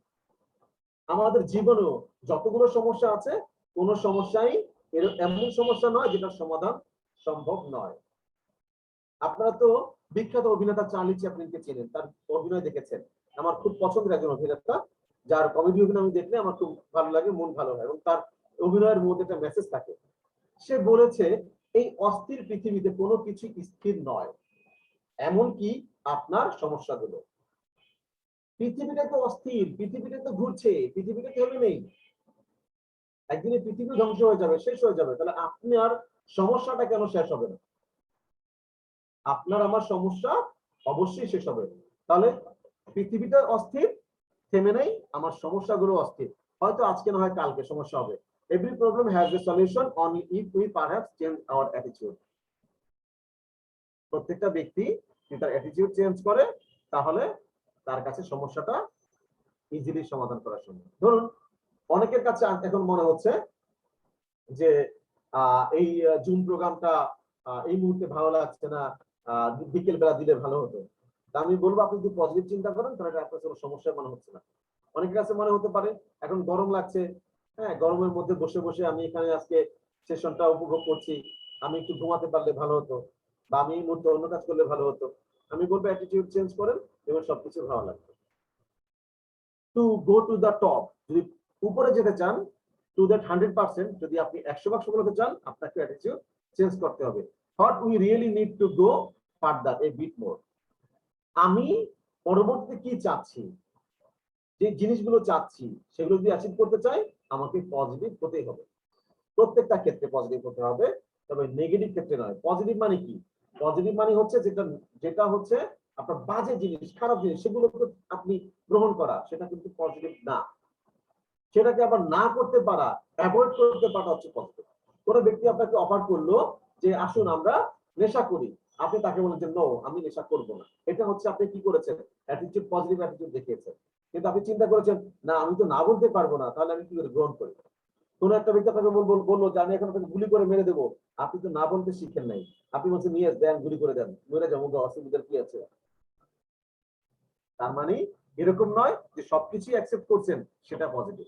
আমাদের জীবনেও যতগুলো সমস্যা আছে, কোনো সমস্যাই এমন সমস্যা নয় যেটার সমাধান সম্ভব নয়। আপনারা তো বিখ্যাত অভিনেতা চার্লি চ্যাপলিনকে চেনেন, তার অভিনয় দেখেছেন। আমার খুব পছন্দের একজন অভিনেতা, যার কমেডি অভিনয় আমি দেখলে আমার খুব ভালো লাগে, মন ভালো হয়, এবং তার অভিনয়ের মধ্যে একটা মেসেজ থাকে। সে বলেছে এই অস্থির পৃথিবীতে কোনো কিছু স্থির নয়, এমনকি আপনার সমস্যাগুলো। পৃথিবীটা তো অস্থির, পৃথিবীটা তো ঘুরছে, পৃথিবীটা থেমে নেই। একদিনে পৃথিবী ধ্বংস হয়ে যাবে, শেষ হয়ে যাবে। তাহলে আপনার সমস্যাটা কেন শেষ হবে না? আপনার আমার সমস্যা অবশ্যই শেষ হবে। তাহলে পৃথিবীটা অস্থির, থেমে নেই, আমার সমস্যাগুলো অস্থির। হয়তো আজকে না হয় কালকে সমস্যা হবে। Every problem has a solution only if we perhaps change our attitude. প্রত্যেকটা ব্যক্তি যদি তার অ্যাটিটিউড চেঞ্জ করে, তাহলে তার কাছে সমস্যাটা ইজিলি সমাধান করা সম্ভব। ধরুন অনেকের কাছে এখন মনে হচ্ছে যে এই জুম প্রোগ্রামটা এই মুহূর্তে ভালো লাগছে না, বিকেল বেলা দিলে ভালো হতো। আমি বলবো আপনি যদি পজিটিভ চিন্তা করেন তাহলে আপনার কোনো সমস্যা মনে হচ্ছে না। অনেকের কাছে মনে হতে পারে এখন গরম লাগছে, হ্যাঁ গরমের মধ্যে বসে বসে আমি এখানে আজকে সেশনটা উপভোগ করছি, আমি একটু ঘুমাতে পারলে ভালো হতো, বা আমি এই মুহূর্তে অন্য কাজ করলে ভালো হতো। আমি বলবো অ্যাটিটিউড চেঞ্জ করেন এবং সবকিছু ভালো লাগবে। To go to the top, যদি উপরে যেতে চান, টু দ্যাট 100%, যদি আপনি 100% সফল হতে চান, আপনাকে অ্যাটিটিউড চেঞ্জ করতে হবে। What we really need to go further a bit more. আমি পরবর্তীতে কি চাচ্ছি, যে জিনিসগুলো চাচ্ছি সেগুলো যদি অ্যাচিভ করতে চাই, আমাকে পজিটিভ হতেই হবে। প্রত্যেকটা ক্ষেত্রে পজিটিভ হতে হবে, তবে নেগেটিভ ক্ষেত্রে নয়। পজিটিভ মানে কি? পজিটিভ মানে হচ্ছে যেটা যেটা হচ্ছে আপনার বাজে জিনিস, খারাপ জিনিস, সেগুলো আপনি গ্রহণ করা, সেটা কিন্তু পজিটিভ না। সেটাকে আবার না করতে পারা, অ্যাভয়েড করতে পারা হচ্ছে পজিটিভ। কোন ব্যক্তি আপনাকে অফার করলো যে আসুন আমরা নেশা করি, আপনি তাকে বলেন যে নো আমি নেশা করব না, এটা হচ্ছে আপনি কি করেছেন? অ্যাটিটিউড, পজিটিভ অ্যাটিটিউড দেখিয়েছেন। কিন্তু আপনি চিন্তা করেছেন না আমি তো না বলতে পারবো না, তাহলে আমি কি করে গ্রহণ করি? কোন একটা ব্যক্তি আপনাকে বললো যে আমি এখন আপনাকে গুলি করে মেরে দেবো, আপনি তো না বলতে শিখেন নাই, আপনি বলছেন নিয়ে দেন, গুলি করে দেন, মেরে যাবো, অসুবিধার কি আছে? তার মানে এরকম নয় যে সবকিছু অ্যাকসেপ্ট করছেন সেটা পজিটিভ।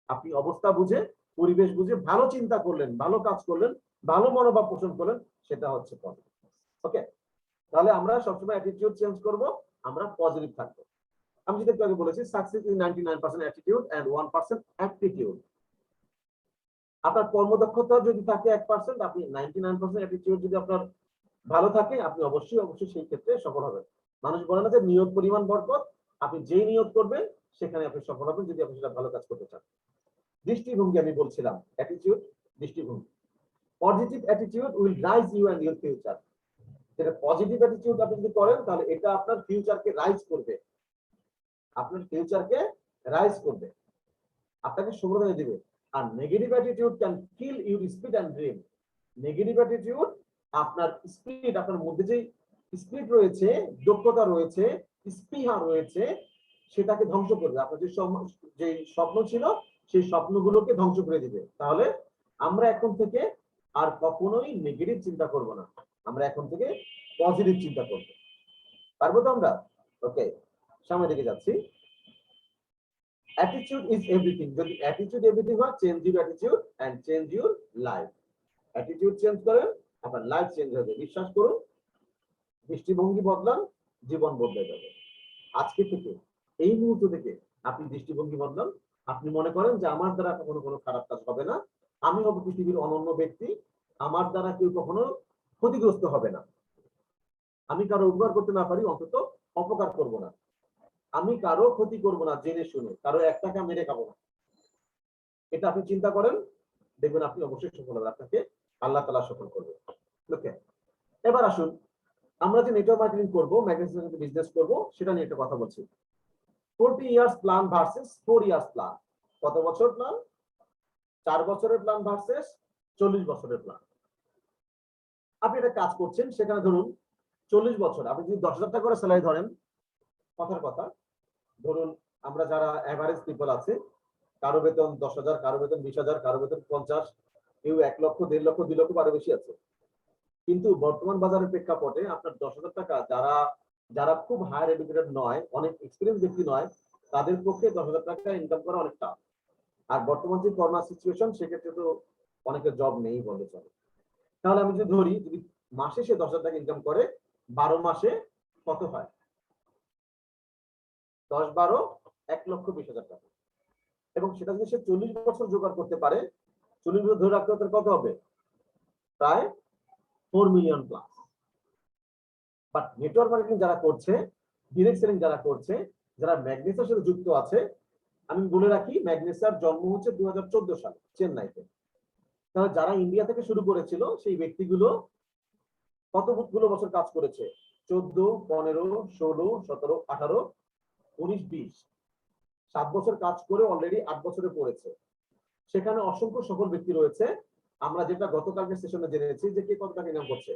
আপনি অবস্থা বুঝে, পরিবেশ বুঝে ভালো চিন্তা করলেন, ভালো কাজ করলেন, ভালো মনোভাব পোষণ করলেন, সেটা হচ্ছে পজিটিভ। ওকে, তাহলে আমরা সবসময় অ্যাটিটিউড চেঞ্জ করব, আমরা পজিটিভ থাকবো। আমি যেটা একটু আগে বলেছি, success is 99% attitude and 1% aptitude. আপনার কর্মদক্ষতা যদি থাকে 1%, আপনি 99% অ্যাটিটিউড যদি আপনার ভালো থাকে, আপনি অবশ্যই অবশ্যই সেই ক্ষেত্রে সফল হবেন। মানুষ বলে না যে নিয়ত পরিমাণ বরকত, আপনি যেই নিয়ত করবেন সেখানে আপনি সফল হবেন, যদি আপনি সেটা ভালো কাজ করতে চান। দৃষ্টিভঙ্গি আমি বলছিলাম, অ্যাটিটিউড, দৃষ্টিভঙ্গি। Positive attitude will rise you and your future. যেটা পজিটিভ অ্যাটিটিউড আপনি যদি করেন, তাহলে এটা আপনার ফিউচারকে রাইজ করবে, আপনার ফিউচারকে রাইজ করবে, আপনাকে সুবিধা দিবে। আর negative attitude can kill your speed and dream. Negative attitude আপনার স্পিরিট, আপনার মধ্যে যে স্পিরিট রয়েছে, দক্ষতা রয়েছে, স্পৃহা রয়েছে, সেটাকে ধ্বংস করবে। আপনার যে স্বপ্ন ছিল সেই স্বপ্নগুলোকে ধ্বংস করে দিবে। তাহলে আমরা এখন থেকে আর কখনোই নেগেটিভ চিন্তা করব না, আমরা এখন থেকে পজিটিভ চিন্তা করব। পারবো তো আমরা? ওকে, সামনে দিকে যাচ্ছি। Attitude is everything. যদি অ্যাটিটিউড এভরিথিং হয়, change your attitude and change your life. Attitude change করেন, আপনার লাইফ চেঞ্জ হবে। বিশ্বাস করুন, দৃষ্টিভঙ্গি বদলান, জীবন বদলে যাবে। আজকে থেকে, এই মুহূর্ত থেকে আপনি দৃষ্টিভঙ্গি বদলান। আপনি মনে করেন যে আমার দ্বারা কখনো কোনো খারাপ কাজ হবে না, আমি হব পৃথিবীর অনন্য ব্যক্তি, আমার দ্বারা কেউ কখনো ক্ষতিগ্রস্ত হবে না। আমি কারো উপকার করতে না পারি, অন্তত অপকার করব না। আমি কারো ক্ষতি করব না জেনে শুনে, কারো এক টাকা মেরে খাবো না। এটা আপনি চিন্তা করেন, দেখবেন আপনি অবশ্যই সফল হবেন, আপনাকে আল্লাহ তাআলা সফল করবে। ওকে, এবার আসুন আমরা যে নেটওয়ার্ক মার্কেটিং করবো, ম্যাগনেসিয়াম বিজনেস করবো, সেটা নিয়ে একটা কথা বলছি। 40 years plan versus 4 years plan. কত বছর প্ল্যান? 4 বছরের প্ল্যান ভার্সেস 40 বছরের প্ল্যান। আপনি একটা কাজ করছেন, সেখানে ধরুন 40 বছর, আপনি যদি 10,000 টাকা করে স্যালারি ধরেন, কথার কথা, ধরুন আমরা যারা এভারেজ পিপল আছে, কারো বেতন 10,000, কারো বেতন 20,000, কারো বেতন 50, কেউ 1 লক্ষ, 1.5 লক্ষ, 2 লক্ষ, আরো বেশি আছে। কিন্তু বর্তমান বাজারের প্রেক্ষাপটে আপনার 10,000 টাকা, যারা খুব হায়ার এডুকেটেড নয়, অনেক এক্সপিরিয়েন্স ব্যক্তি নয়, তাদের পক্ষে 10,000 টাকা ইনকাম করা অনেক টাফ। আর বর্তমান যে করোনা সিচুয়েশন, সেক্ষেত্রে তো অনেকের জব নেই বলতে চলে। তাহলে আমি যদি ধরি, যদি মাসে সে 10,000 টাকা ইনকাম করে, 12 মাসে কত হয়? 10, 12, 1,20,000 টাকা। এবং সেটা যদি সে 40 বছর জোগাড় করতে পারে, 40 বছর ধরে রাখতে হলে কত হবে? প্রায় 4 million plus. But network marketing যারা করছে, ডিরেক্ট সেলিং যারা করছে, যারা ম্যাগনেসিয়ার সাথে যুক্ত আছে, আমি বলে রাখি, ম্যাগনেসিয়ার জন্ম হচ্ছে 2014 সালে চেন্নাইতে। তাহলে যারা ইন্ডিয়া থেকে শুরু করেছিল, সেই ব্যক্তিগুলো কতগুলো বছর কাজ করেছে? 14, 15, 16, 17, 18, 19, 20, 7 বছর কাজ করে অলরেডি 8 বছরে পড়েছে। সেখানে অসংখ্য সফল ব্যক্তি রয়েছে। আমরা যেটা গতকালকে সেশনে জেনেছি যে কে কত টাকা ইনকাম করছে।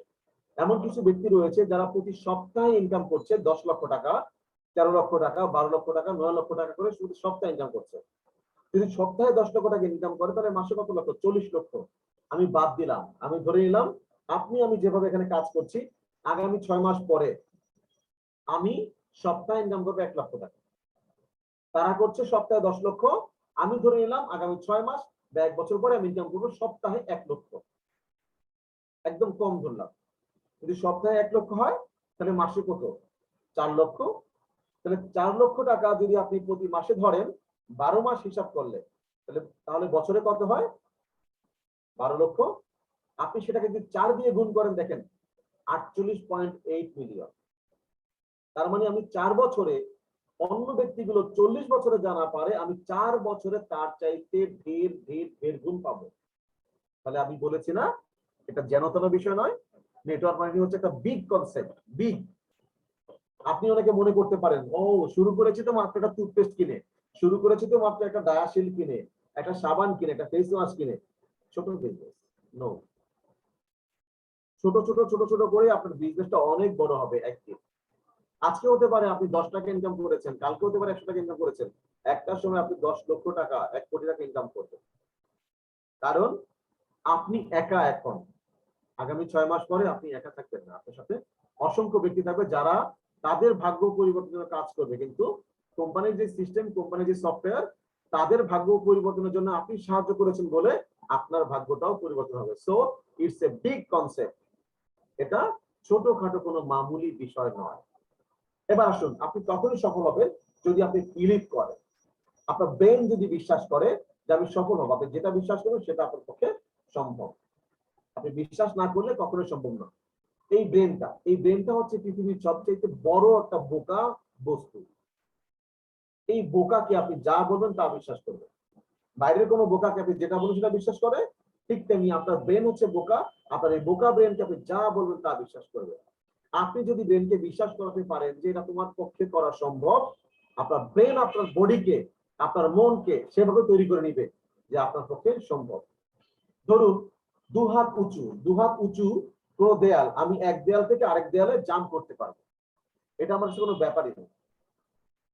এমন কিছু ব্যক্তি রয়েছে যারা প্রতি সপ্তাহে ইনকাম করছে 10 লক্ষ টাকা, 13 লক্ষ টাকা, 12 লক্ষ টাকা, 9 লক্ষ টাকা করে শুধু সপ্তাহে ইনকাম করছে। যদি সপ্তাহে 10 লক্ষ টাকা ইনকাম করে, তাহলে মাসে কত লক্ষ? 40 লক্ষ। আমি বাদ দিলাম, আমি ধরে নিলাম আমি যেভাবে এখানে কাজ করছি, আগামী 6 মাস পরে আমি সপ্তাহে ইনকাম করবো 1 লক্ষ টাকা। তারা করছে সপ্তাহে 10 লক্ষ, আমি ধরে নিলাম আগামী 6 মাস বা 1 বছর পরে আমি ইনকাম করবো সপ্তাহে 1 লক্ষ। একদম কম ধরলাম। যদি সপ্তাহে 1 লক্ষ হয়, তাহলে মাসে কত? 4 লক্ষ। তাহলে 4 লক্ষ টাকা যদি আপনি প্রতি মাসে ধরেন, 12 মাস হিসাব করলে, তাহলে বছরে কত হয়? 12 লক্ষ। আপনি সেটাকে যদি 4 দিয়ে গুণ করেন, দেখেন 48.8 মিলিয়ন। তার মানে আমি 4 বছরে, অন্য ব্যক্তিগুলো 40 বছরে জানা পারে, আমি 4 বছরে তার চাইতে ঢের গুণ পাবো। তাহলে আমি বলেছি না, এটা যেনতেন বিষয় নয়। নেটওয়ার্ক মার্কেটিং হচ্ছে একটা বিগ কনসেপ্ট, বিগ। আপনি অনেকে মনে করতে পারেন, ও শুরু করেছি তো মাত্র একটা টুথপেস্ট কিনে, শুরু করেছি তো মাত্র একটা ডায়াশিল কিনে, একটা সাবান কিনে, একটা ফেস ওয়াশ কিনে। ছোট বিজনেস নো। ছোট ছোট ছোট ছোট করে আপনার বিজনেসটা অনেক বড় হবে একদিন। আজকে হতে পারে আপনি 10 টাকা ইনকাম করেছেন, কালকে হতে পারে 100 টাকা ইনকাম করেছেন, একটা সময় আপনি 10 লক্ষ টাকা, 1 কোটি টাকা ইনকাম করবেন। কারণ আপনি একা। এখন আগামী 6 মাস পরে আপনি একা থাকবেন না, আপনার সাথে অসংখ্য ব্যক্তি থাকবে যারা তাদের ভাগ্য পরিবর্তনের কাজ করবে। কিন্তু কোম্পানির যে সিস্টেম, কোম্পানির যে সফটওয়্যার, তাদের ভাগ্য পরিবর্তনের জন্য আপনি সাহায্য করেছেন বলে আপনার ভাগ্যটাও পরিবর্তন হবে। So it's a big concept. এটা ছোটখাটো কোনো মামুলি বিষয় নয়। এবার আসুন, আপনি তখনই সফল হবেন যদি আপনি বিলিভ করেন, আপনার ব্রেন যদি বিশ্বাস করে যে আমি সফল হব। আপনি যেটা বিশ্বাস করবেন সেটা আপনার পক্ষে সম্ভব। আপনি বিশ্বাস না করলে কখনোই সম্ভব না। এই ব্রেনটা হচ্ছে পৃথিবীর সবচেয়ে বড় একটা বোকা বস্তু। এই বোকাকে আপনি যা বলবেন তা বিশ্বাস করবেন। বাইরের কোনো বোকাকে আপনি যেটা বলবেন সেটা বিশ্বাস করে, ঠিক তেমনি আপনার ব্রেন হচ্ছে বোকা। আপনার এই বোকা ব্রেনকে আপনি যা বলবেন তা বিশ্বাস করবে। আপনি যদি ব্রেনকে বিশ্বাস করাতে পারেন যে এটা তোমার পক্ষে করা সম্ভব, আপনার ব্রেন আপনার বডিকে, আপনার মনকে সেভাবে তৈরি করে নিবে যে আপনার পক্ষে সম্ভব। ধরুন 2 হাত উঁচু, 2 হাত উঁচু কোনো দেয়াল, আমি এক দেয়াল থেকে আরেক দেয়ালে জাম্প করতে পারবো, এটা আমার কাছে কোনো ব্যাপারই নেই।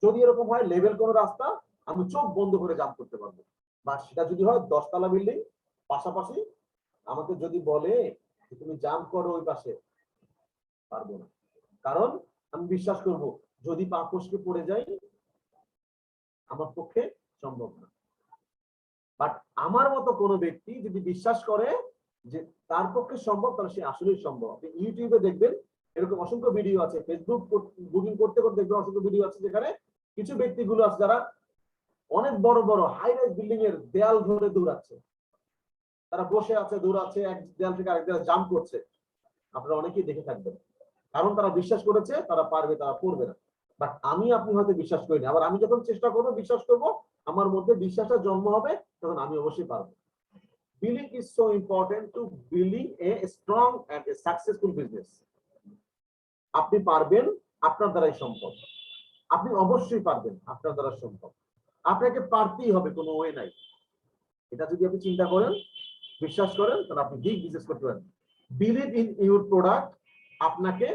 যদি এরকম হয় লেভেল কোনো রাস্তা, আমি চোখ বন্ধ করে জাম্প করতে পারবো। বা সেটা যদি হয় 10 তলা বিল্ডিং পাশাপাশি, আমাকে যদি বলে যে তুমি জাম্প করো ওই পাশে, পারবো না। কারণ আমি বিশ্বাস করব যদি পা ফসকে পড়ে যাই আমার পক্ষে সম্ভব না। বাট আমার মতো কোনো ব্যক্তি যদি বিশ্বাস করে যে তার পক্ষে সম্ভব, তাহলে সে আসলেই সম্ভব। আপনি ইউটিউবে দেখবেন এরকম অসংখ্য ভিডিও আছে, ফেসবুক বুকিং করতে করতে দেখবেন অসংখ্য ভিডিও আছে যেখানে কিছু ব্যক্তিগুলো আছে যারা অনেক বড় বড় হাই রাইজ বিল্ডিং এর দেয়াল ধরে দৌড়াচ্ছে, তারা বসে আছে দৌড়াচ্ছে, এক দেয়াল থেকে আরেক দেয়াল জাম্প করছে, আপনারা অনেকেই দেখে থাকবেন। কারণ তারা বিশ্বাস করেছে তারা পারবে, তারা করবে না। বাট আমি আপনি হয়তো বিশ্বাস করি না। আবার আমি যখন চেষ্টা করবো, বিশ্বাস করব, আমার মধ্যে বিশ্বাসের জন্ম হবে, তখন আমি অবশ্যই পারবো। Billing is so important to building a strong and a successful business. আপনি পারবেন, আপনার দ্বারাই সম্ভব। আপনি অবশ্যই পারবেন, আপনার দ্বারা সম্ভব। আপনাকে পারতেই হবে, কোনো ওয়ে নাই। এটা যদি আপনি চিন্তা করেন, বিশ্বাস করেন, তাহলে আপনি বিগ বিজনেস করতে পারেন। বিলিভ ইন ইউর প্রোডাক্ট, আপনাকে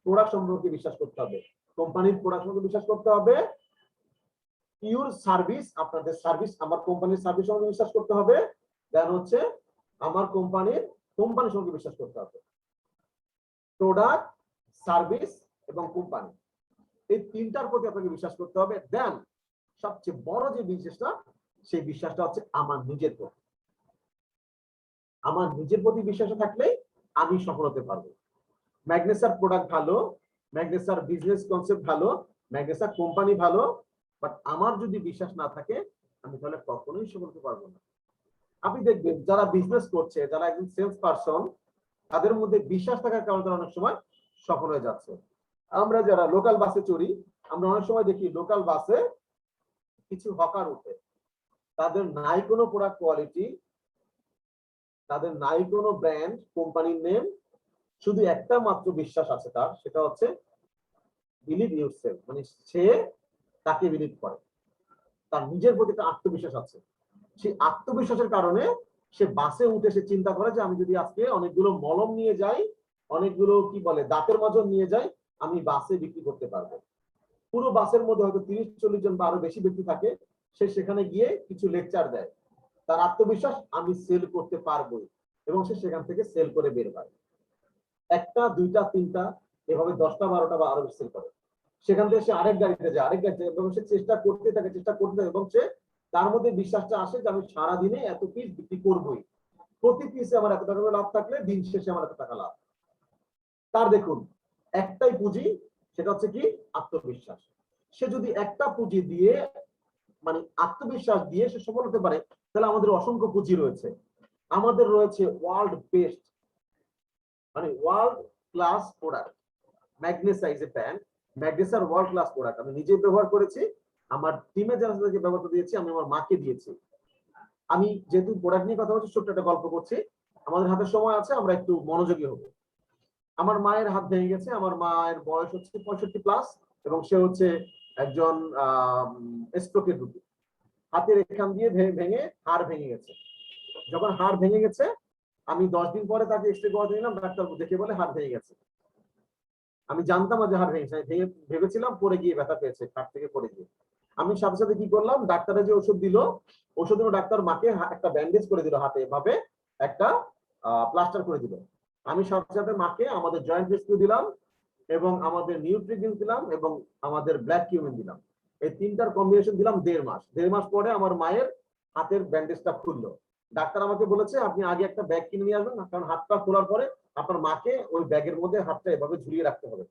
প্রোডাক্ট সম্পর্কে বিশ্বাস করতে হবে, কোম্পানির প্রোডাক্ট সম্পর্কে বিশ্বাস করতে হবে। ইউর সার্ভিস, আপনাদের সার্ভিস, আমার কোম্পানির সার্ভিস সম্পর্কে বিশ্বাস করতে হবে। দেন হচ্ছে আমার কোম্পানি সম্পর্কে বিশ্বাস করতে হবে। প্রোডাক্ট, সার্ভিস এবং কোম্পানি, এই তিনটার প্রতি আপনাকে বিশ্বাস করতে হবে। দেন সবচেয়ে বড় যে বিশ্বাসটা, সেই বিশ্বাসটা হচ্ছে আমার নিজের প্রতি। আমার নিজের প্রতি বিশ্বাস থাকলেই আমি সফল হতে পারবো। ম্যাগনেসার প্রোডাক্ট ভালো, ম্যাগনেসার বিজনেস কনসেপ্ট ভালো, ম্যাগনেসার কোম্পানি ভালো, বাট আমার যদি বিশ্বাস না থাকে আমি তাহলে কখনোই সফল হতে পারবো না। আপনি দেখবেন যারা বিজনেস করছে, যারা একজন সেলস পারসন, তাদের মধ্যে বিশ্বাস থাকার কারণে তারা অনেক সময় সফল হয়ে যাচ্ছে। আমরা যারা লোকাল বাসে চড়ি, আমরা অনেক সময় দেখি লোকাল বাসে কিছু হকার উঠে, তাদের নাই কোনো প্রোডাক্ট কোয়ালিটি, তাদের নাই কোনো ব্র্যান্ড, কোম্পানির নেম, শুধু একটা মাত্র বিশ্বাস আছে তার, সেটা হচ্ছে বিলিভ ইউরসেলফ। মানে সে তাকে বিলিভ করে, তার নিজের প্রতি একটা আত্মবিশ্বাস আছে। সেই আত্মবিশ্বাসের কারণে সে বাসে উঠে সে চিন্তা করে যে আমি যদি আজকে অনেকগুলো মলম নিয়ে যাই, অনেকগুলো কি বলে দাঁতের মাজন নিয়ে যাই, আমি বাসে বিক্রি করতে পারবো। পুরো বাসের মধ্যে হয়তো 30-40 জন বা আরো বেশি ব্যক্তি থাকে, সে সেখানে গিয়ে কিছু লেকচার দেয়। তার আত্মবিশ্বাস আমি সেল করতে পারবো, এবং সে সেখান থেকে সেল করে বের হয়। একটা, দুইটা, তিনটা, এভাবে 10টা 12টা বা আরো বেশি সেল করে। সেখান থেকে সে আরেক গাড়িতে যায়, আরেক গাড়িতে, এবং সে চেষ্টা করতে থাকে, এবং সে তার মধ্যে বিশ্বাসটা আসে যে আমি সারাদিনে এত পিস বিক্রি করবোই, প্রতি পিসে আমার এত টাকা লাভ থাকলে দিন শেষে আমার এত টাকা লাভ। তার দেখুন একটাই পুঁজি, সেটা হচ্ছে কি আত্মবিশ্বাস। সে যদি একটা পুঁজি দিয়ে, মানে আত্মবিশ্বাস দিয়ে সে সফল হতে পারে, তাহলে আমাদের অসংখ্য পুঁজি রয়েছে। আমাদের রয়েছে ওয়ার্ল্ড বেস্ট, মানে world class product. Magnessa is a brand, ম্যাগনেসার ওয়ার্ল্ড ক্লাস প্রোডাক্ট আমি নিজে ব্যবহার করেছি, আমার টিমে যারা ব্যবহার দিয়েছি, আমি আমার মাকে দিয়েছি। আমি যেহেতু প্রোডাক্ট নিয়ে কথা বলছি, ছোট্ট একটা গল্প করছি, আমাদের হাতে সময় আছে, আমরা একটু মনোযোগী হব। আমার মায়ের হাত ভেঙে গেছে, আমার মায়ের বয়স হচ্ছে 65+, এবং সে হচ্ছে একজন স্ট্রোকের রোগী। হাতের এখান দিয়ে ভেঙে হাড় ভেঙে গেছে। যখন হাড় ভেঙে গেছে, আমি 10 দিন পরে তাকে এক্সরে করাতে নিলাম, ডাক্তার দেখে বলে হাড় ভেঙে গেছে। আমি জানতাম যে হাড় ভেঙেছে, ভেবেছিলাম পড়ে গিয়ে ব্যথা পেয়েছে, খাট থেকে পড়ে গিয়ে। আমি সাথে সাথে কি করলাম, ডাক্তারে যে ওষুধ দিল, ওষুধ দিল, ডাক্তার মাকে একটা ব্যান্ডেজ করে দিল, হাতে এভাবে একটা প্লাস্টার করে দিল। আমি সাথে সাথে মাকে আমাদের জয়েন্ট রেস্কিউ দিলাম, এবং আমাদের নিউট্রিজিন দিলাম, এবং আমাদের ব্ল্যাক কিউমিন দিলাম। এই তিনটার কম্বিনেশন দিলাম 1.5 মাস। 1.5 মাস পরে আমার মায়ের হাতের ব্যান্ডেজটা খুললো। ডাক্তার আমাকে বলেছে আপনি আগে একটা ব্যাগ কিনে নিয়ে আসবেন, কারণ হাতটা খোলার পরে আপনার মাকে ওই ব্যাগের মধ্যে হাতটা এভাবে ঝুলিয়ে রাখতে হবে।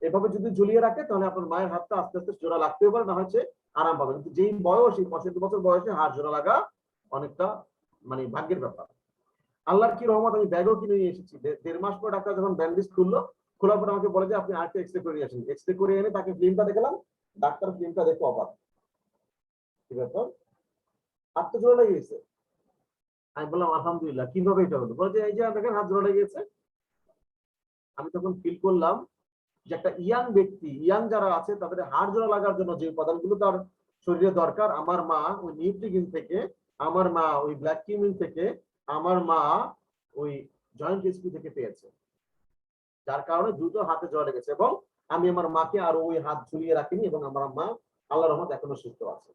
এভাবে যদি ঝুলিয়ে রাখে তাহলে আপনার মায়ের হাতটা আস্তে আস্তে জোড়া লাগতেও পারে, না হচ্ছে আরাম পাবে। কিন্তু যেই বয়স, এই 65 বছর বয়সে হাত জোড়া লাগা অনেকটা মানে ভাগ্যের ব্যাপার। আল্লাহর কি রহমত, আমি ব্যাগও কিনে নিয়ে এসেছি। 1.5 মাস পর ডাক্তার যখন ব্যান্ডেজ খুললো, খোলার পর আমাকে বলে যে আপনি আরেকটা এক্সরে করে নিয়ে আসেন। এক্সরে করে এনে তাকে ফিল্মটা দেখালাম, ডাক্তার ফিল্মটা দেখে অবাক, কি ব্যাপার, হাত তো জোড়া লেগে গেছে। আমি বললাম আলহামদুলিল্লাহ, কিভাবে এটা হলো? বলে যে এই যে দেখেন হাত জোড়া লেগে গেছে। আমি তখন ফিল করলাম যে একটা ইয়াং ব্যক্তি, ইয়াং যারা আছে তাদের হাড় জোড়া লাগার জন্য যে উপাদানগুলো তার শরীরে দরকার, আমার মা ওই নিউট্রিজিন থেকে, আমার মা ওই ব্ল্যাক কিউমিন থেকে, আমার মা ওই জয়েন্ট রেস্কিউ থেকে পেয়েছে। যার কারণে দ্রুত হাতে জ্বর লেগেছে, এবং আমি আমার মাকে আরো ওই হাত ঝুলিয়ে রাখিনি, এবং আমার মা আল্লাহর রহমত এখনো সুস্থ আছে।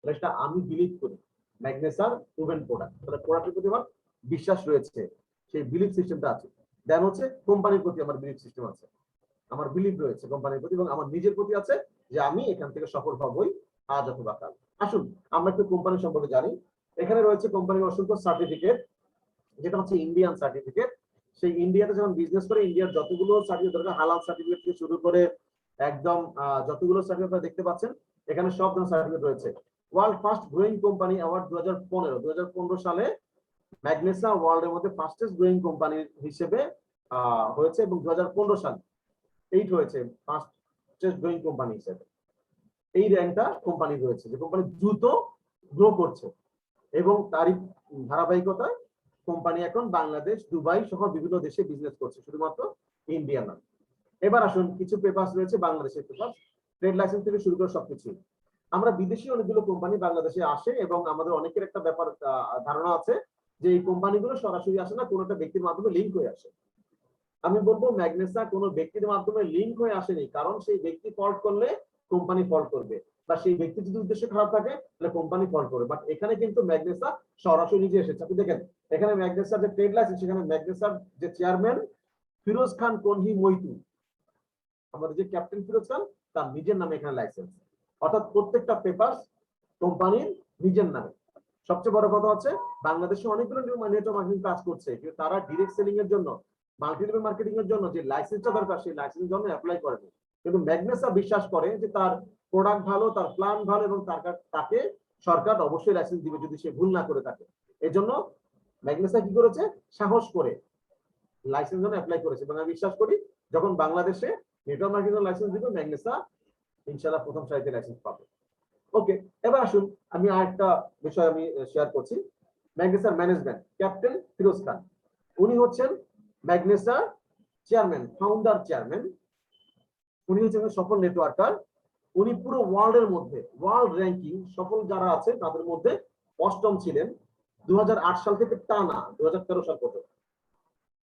এটা আমি বিলিভ করি ম্যাগনেসার প্রুভেন প্রোডাক্ট, তাহলে প্রোডাক্টের প্রতি আমার বিশ্বাস রয়েছে, সেই বিলিভ সিস্টেমটা আছে। দেন হচ্ছে কোম্পানির প্রতি আমার বিলিভ সিস্টেম আছে, আমার বিলিভ রয়েছে কোম্পানির প্রতি, এবং আমার নিজের প্রতি আছে যে আমি এখান থেকে সফল হবই আজ অথবা কাল। আসুন আমরা একটু কোম্পানি সম্পর্কে জানি। এখানে রয়েছে কোম্পানির অসংখ্য সার্টিফিকেট, যেটা হচ্ছে ইন্ডিয়ান সার্টিফিকেট। সেই ইন্ডিয়াতে যখন বিজনেস করে ইন্ডিয়ার যতগুলো সার্টিফিকেট দরকার, হালাল সার্টিফিকেট থেকে শুরু করে একদম যতগুলো সার্টিফিকেট দেখতে পাচ্ছেন এখানে সব ধরনের সার্টিফিকেট রয়েছে। World first growing company award 2015 সালে ম্যাগনেসা ওয়ার্ল্ডের মধ্যে ফাস্টেস্ট গ্রোয়িং কোম্পানি হিসেবে হয়েছে, এবং 2015 সালে 8 হয়েছে ফাস্টেস্ট গ্রোয়িং কোম্পানি হিসেবে। এই র্যাঙ্কটা কোম্পানি রয়েছে, যে কোম্পানি দ্রুত গ্রো করছে, এবং তারই ধারাবাহিকতায় কোম্পানি এখন বাংলাদেশ, দুবাই সহ বিভিন্ন দেশে বিজনেস করছে, শুধুমাত্র ইন্ডিয়া না। এবার আসুন কিছু পেপারস রয়েছে বাংলাদেশের পেপার, ট্রেড লাইসেন্স থেকে শুরু করে সবকিছু। আমরা বিদেশি অনেকগুলো কোম্পানি বাংলাদেশে আসে, এবং আমাদের অনেকের একটা ব্যাপার ধারণা আছে যে এই কোম্পানিগুলো সরাসরি আসে না, কোনো একটা ব্যক্তির মাধ্যমে লিঙ্ক হয়ে আসে। আমি বলবো ম্যাগনেসা কোনো ব্যক্তির মাধ্যমে লিঙ্ক হয়ে আসেনি, কারণ সেই ব্যক্তি ফল্ট করলে কোম্পানি ফল্ট করবে, বা সেই ব্যক্তি যদি উদ্দেশ্য খারাপ থাকে তাহলে কোম্পানি ফল্ট করবে। বাট এখানে কিন্তু ম্যাগনেসা সরাসরি নিজে এসেছে। আপনি দেখেন এখানে ম্যাগনেসার যে ট্রেড লাইসেন্স, সেখানে ম্যাগনেসার যে চেয়ারম্যান ফিরোজ খান কনহি মৈতু, আমাদের যে ক্যাপ্টেন ফিরোজ খান, তার নিজের নামে এখানে লাইসেন্স, অর্থাৎ প্রত্যেকটা পেপার কোম্পানির নিজের নামে। সবচেয়ে বড় কথা হচ্ছে বাংলাদেশে অনেকগুলো নেটওয়ার্ক মার্কেটিং কাজ করছে, কিন্তু তারা ডিরেক্ট সেলিং এর জন্য, মাল্টি লেভেল মার্কেটিং এর জন্য যে লাইসেন্সটা দরকার সেই লাইসেন্সের জন্য অ্যাপ্লাই করেনি। কিন্তু ম্যাগনেসা বিশ্বাস করে যে তার প্রোডাক্ট ভালো, তার প্ল্যান ভালো, এবং তাকে সরকার অবশ্যই লাইসেন্স দিবে যদি সে ভুল না করে থাকে। এই জন্য ম্যাগনেসা কি করেছে, সাহস করে লাইসেন্স জন্য অ্যাপ্লাই করেছে, এবং আমি বিশ্বাস করি যখন বাংলাদেশে নেটওয়ার্ক মার্কেটিং লাইসেন্স দিবে ম্যাগনেসা ইনশাআল্লাহ প্রথম সারিতে লাইসেন্স পাবে। ওকে, এবার আসুন আমি আরেকটা বিষয় আমি শেয়ার করছি। ম্যাগনেসার ম্যানেজমেন্ট, ক্যাপ্টেন ফিরোজ খান, উনি হচ্ছেন ম্যাগনেসার চেয়ারম্যান, ফাউন্ডার চেয়ারম্যান। উনি হচ্ছেন সফল নেটওয়ার্কার। উনি পুরো ওয়ার্ল্ডের মধ্যে, ওয়ার্ল্ড র্যাঙ্কিং সফল যারা আছে তাদের মধ্যে অষ্টম ছিলেন 2008 সাল থেকে টানা 2013 সাল পর্যন্ত।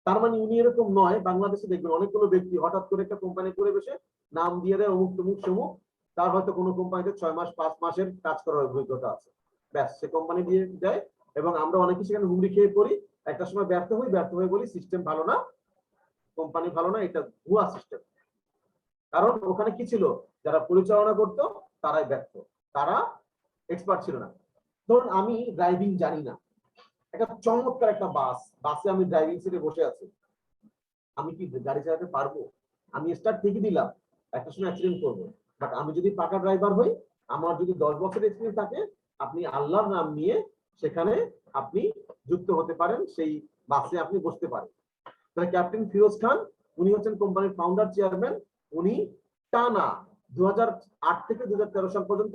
তার মানে উনি এরকম নয়, বাংলাদেশে দেখবেন অনেকগুলো ব্যক্তি হঠাৎ করে একটা কোম্পানি করে বসে নাম দিয়ে দেয় অমুক তমুক সমুক, তার হয়তো কোনো কোম্পানিতে 6 মাস 5 মাসের কাজ করার অভিজ্ঞতা আছে, ব্যাস সে কোম্পানি দিয়ে দেয়, এবং আমরা অনেকে সেখানে হুমড়ি খেয়ে পড়ি। একটা সময় ব্যর্থ হয়ে বলি সিস্টেম ভালো না, কোম্পানি ভালো না, এটা ভুয়া সিস্টেম। কারণ ওখানে কি ছিল, যারা পরিচালনা করতো তারাই ব্যর্থ, তারা এক্সপার্ট ছিল না। ধরুন আমি ড্রাইভিং জানি না, একটা চমৎকার একটা বাসে আমি ড্রাইভিং সিটে বসে আছি, আমি কি গাড়ি চালাতে পারবো? আমি স্টার্ট থেকে দিলাম, একটা সময় অ্যাক্সিডেন্ট করবো। বাট আমি যদি পাকা ড্রাইভার হই, আমার যদি 10 বছরের এক্সপিরিয়েন্স থাকে, আপনি আল্লাহর নাম নিয়ে সেখানে আপনি যুক্ত হতে পারেন, সেই বাসে আপনি বসতে পারেন। তাহলে ক্যাপ্টেন ফিরোজ খান উনি হচ্ছেন কোম্পানির ফাউন্ডার চেয়ারম্যান। উনি টানা 2008 থেকে 2013 সাল পর্যন্ত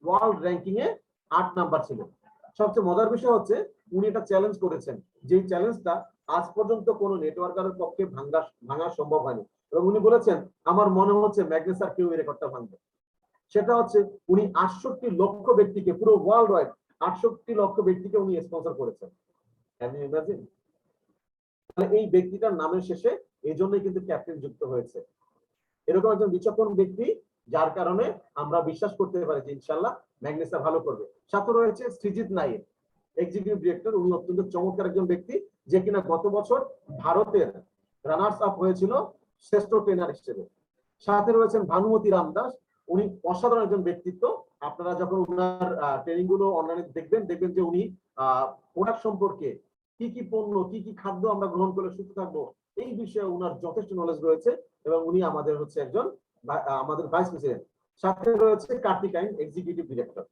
ওয়ার্ল্ড র্যাঙ্কিং এ 8 নাম্বার ছিলেন। সবচেয়ে মজার বিষয় হচ্ছে উনি এটা চ্যালেঞ্জ করেছেন, যেই চ্যালেঞ্জটা আজ পর্যন্ত কোনো নেটওয়ার্কারের পক্ষে ভাঙা সম্ভব হয়নি, এবং উনি বলেছেন আমার মনে হচ্ছে ম্যাগনেসার কেউ এই রেকর্ডটা ভাঙবে। সেটা হচ্ছে উনি 68 লক্ষ ব্যক্তিকে, পুরো ওয়ার্ল্ড ওয়াইড 68 লক্ষ ব্যক্তিকে উনি স্পন্সর করেছেন। তাহলে এই ব্যক্তিটার নামের শেষে এই জন্যই কিন্তু ক্যাপ্টেন যুক্ত হয়েছে। এরকম একজন বিচক্ষণ ব্যক্তি, যার কারণে আমরা বিশ্বাস করতে পারি যে ইনশাআল্লাহ ম্যাগনেসা ভালো করবে। সাথে রয়েছে সৃজিত নাইর, এক্সিকিউটিভ ডিরেক্টর। উনি অত্যন্ত চমৎকার একজন ব্যক্তি, যে কিনা গত বছর ভারতের রানার্স আপ হয়েছিল শ্রেষ্ঠ ট্রেনার হিসেবে। সাথে রয়েছেন ভানুমতি রামদাস, উনি অসাধারণ একজন ব্যক্তিত্ব। আপনারা যখন ওনার ট্রেনিং গুলো অনলাইনে দেখবেন যে উনি প্রোডাক্ট সম্পর্কে, কি কি পণ্য, কি কি খাদ্য আমরা গ্রহণ করলে সুস্থ থাকবো, এই বিষয়ে ওনার যথেষ্ট নলেজ রয়েছে, এবং উনি আমাদের হচ্ছে একজন আমাদের ভাইস প্রেসিডেন্ট। সাথে রয়েছে কার্তিক আইন, এক্সিকিউটিভ ডিরেক্টর।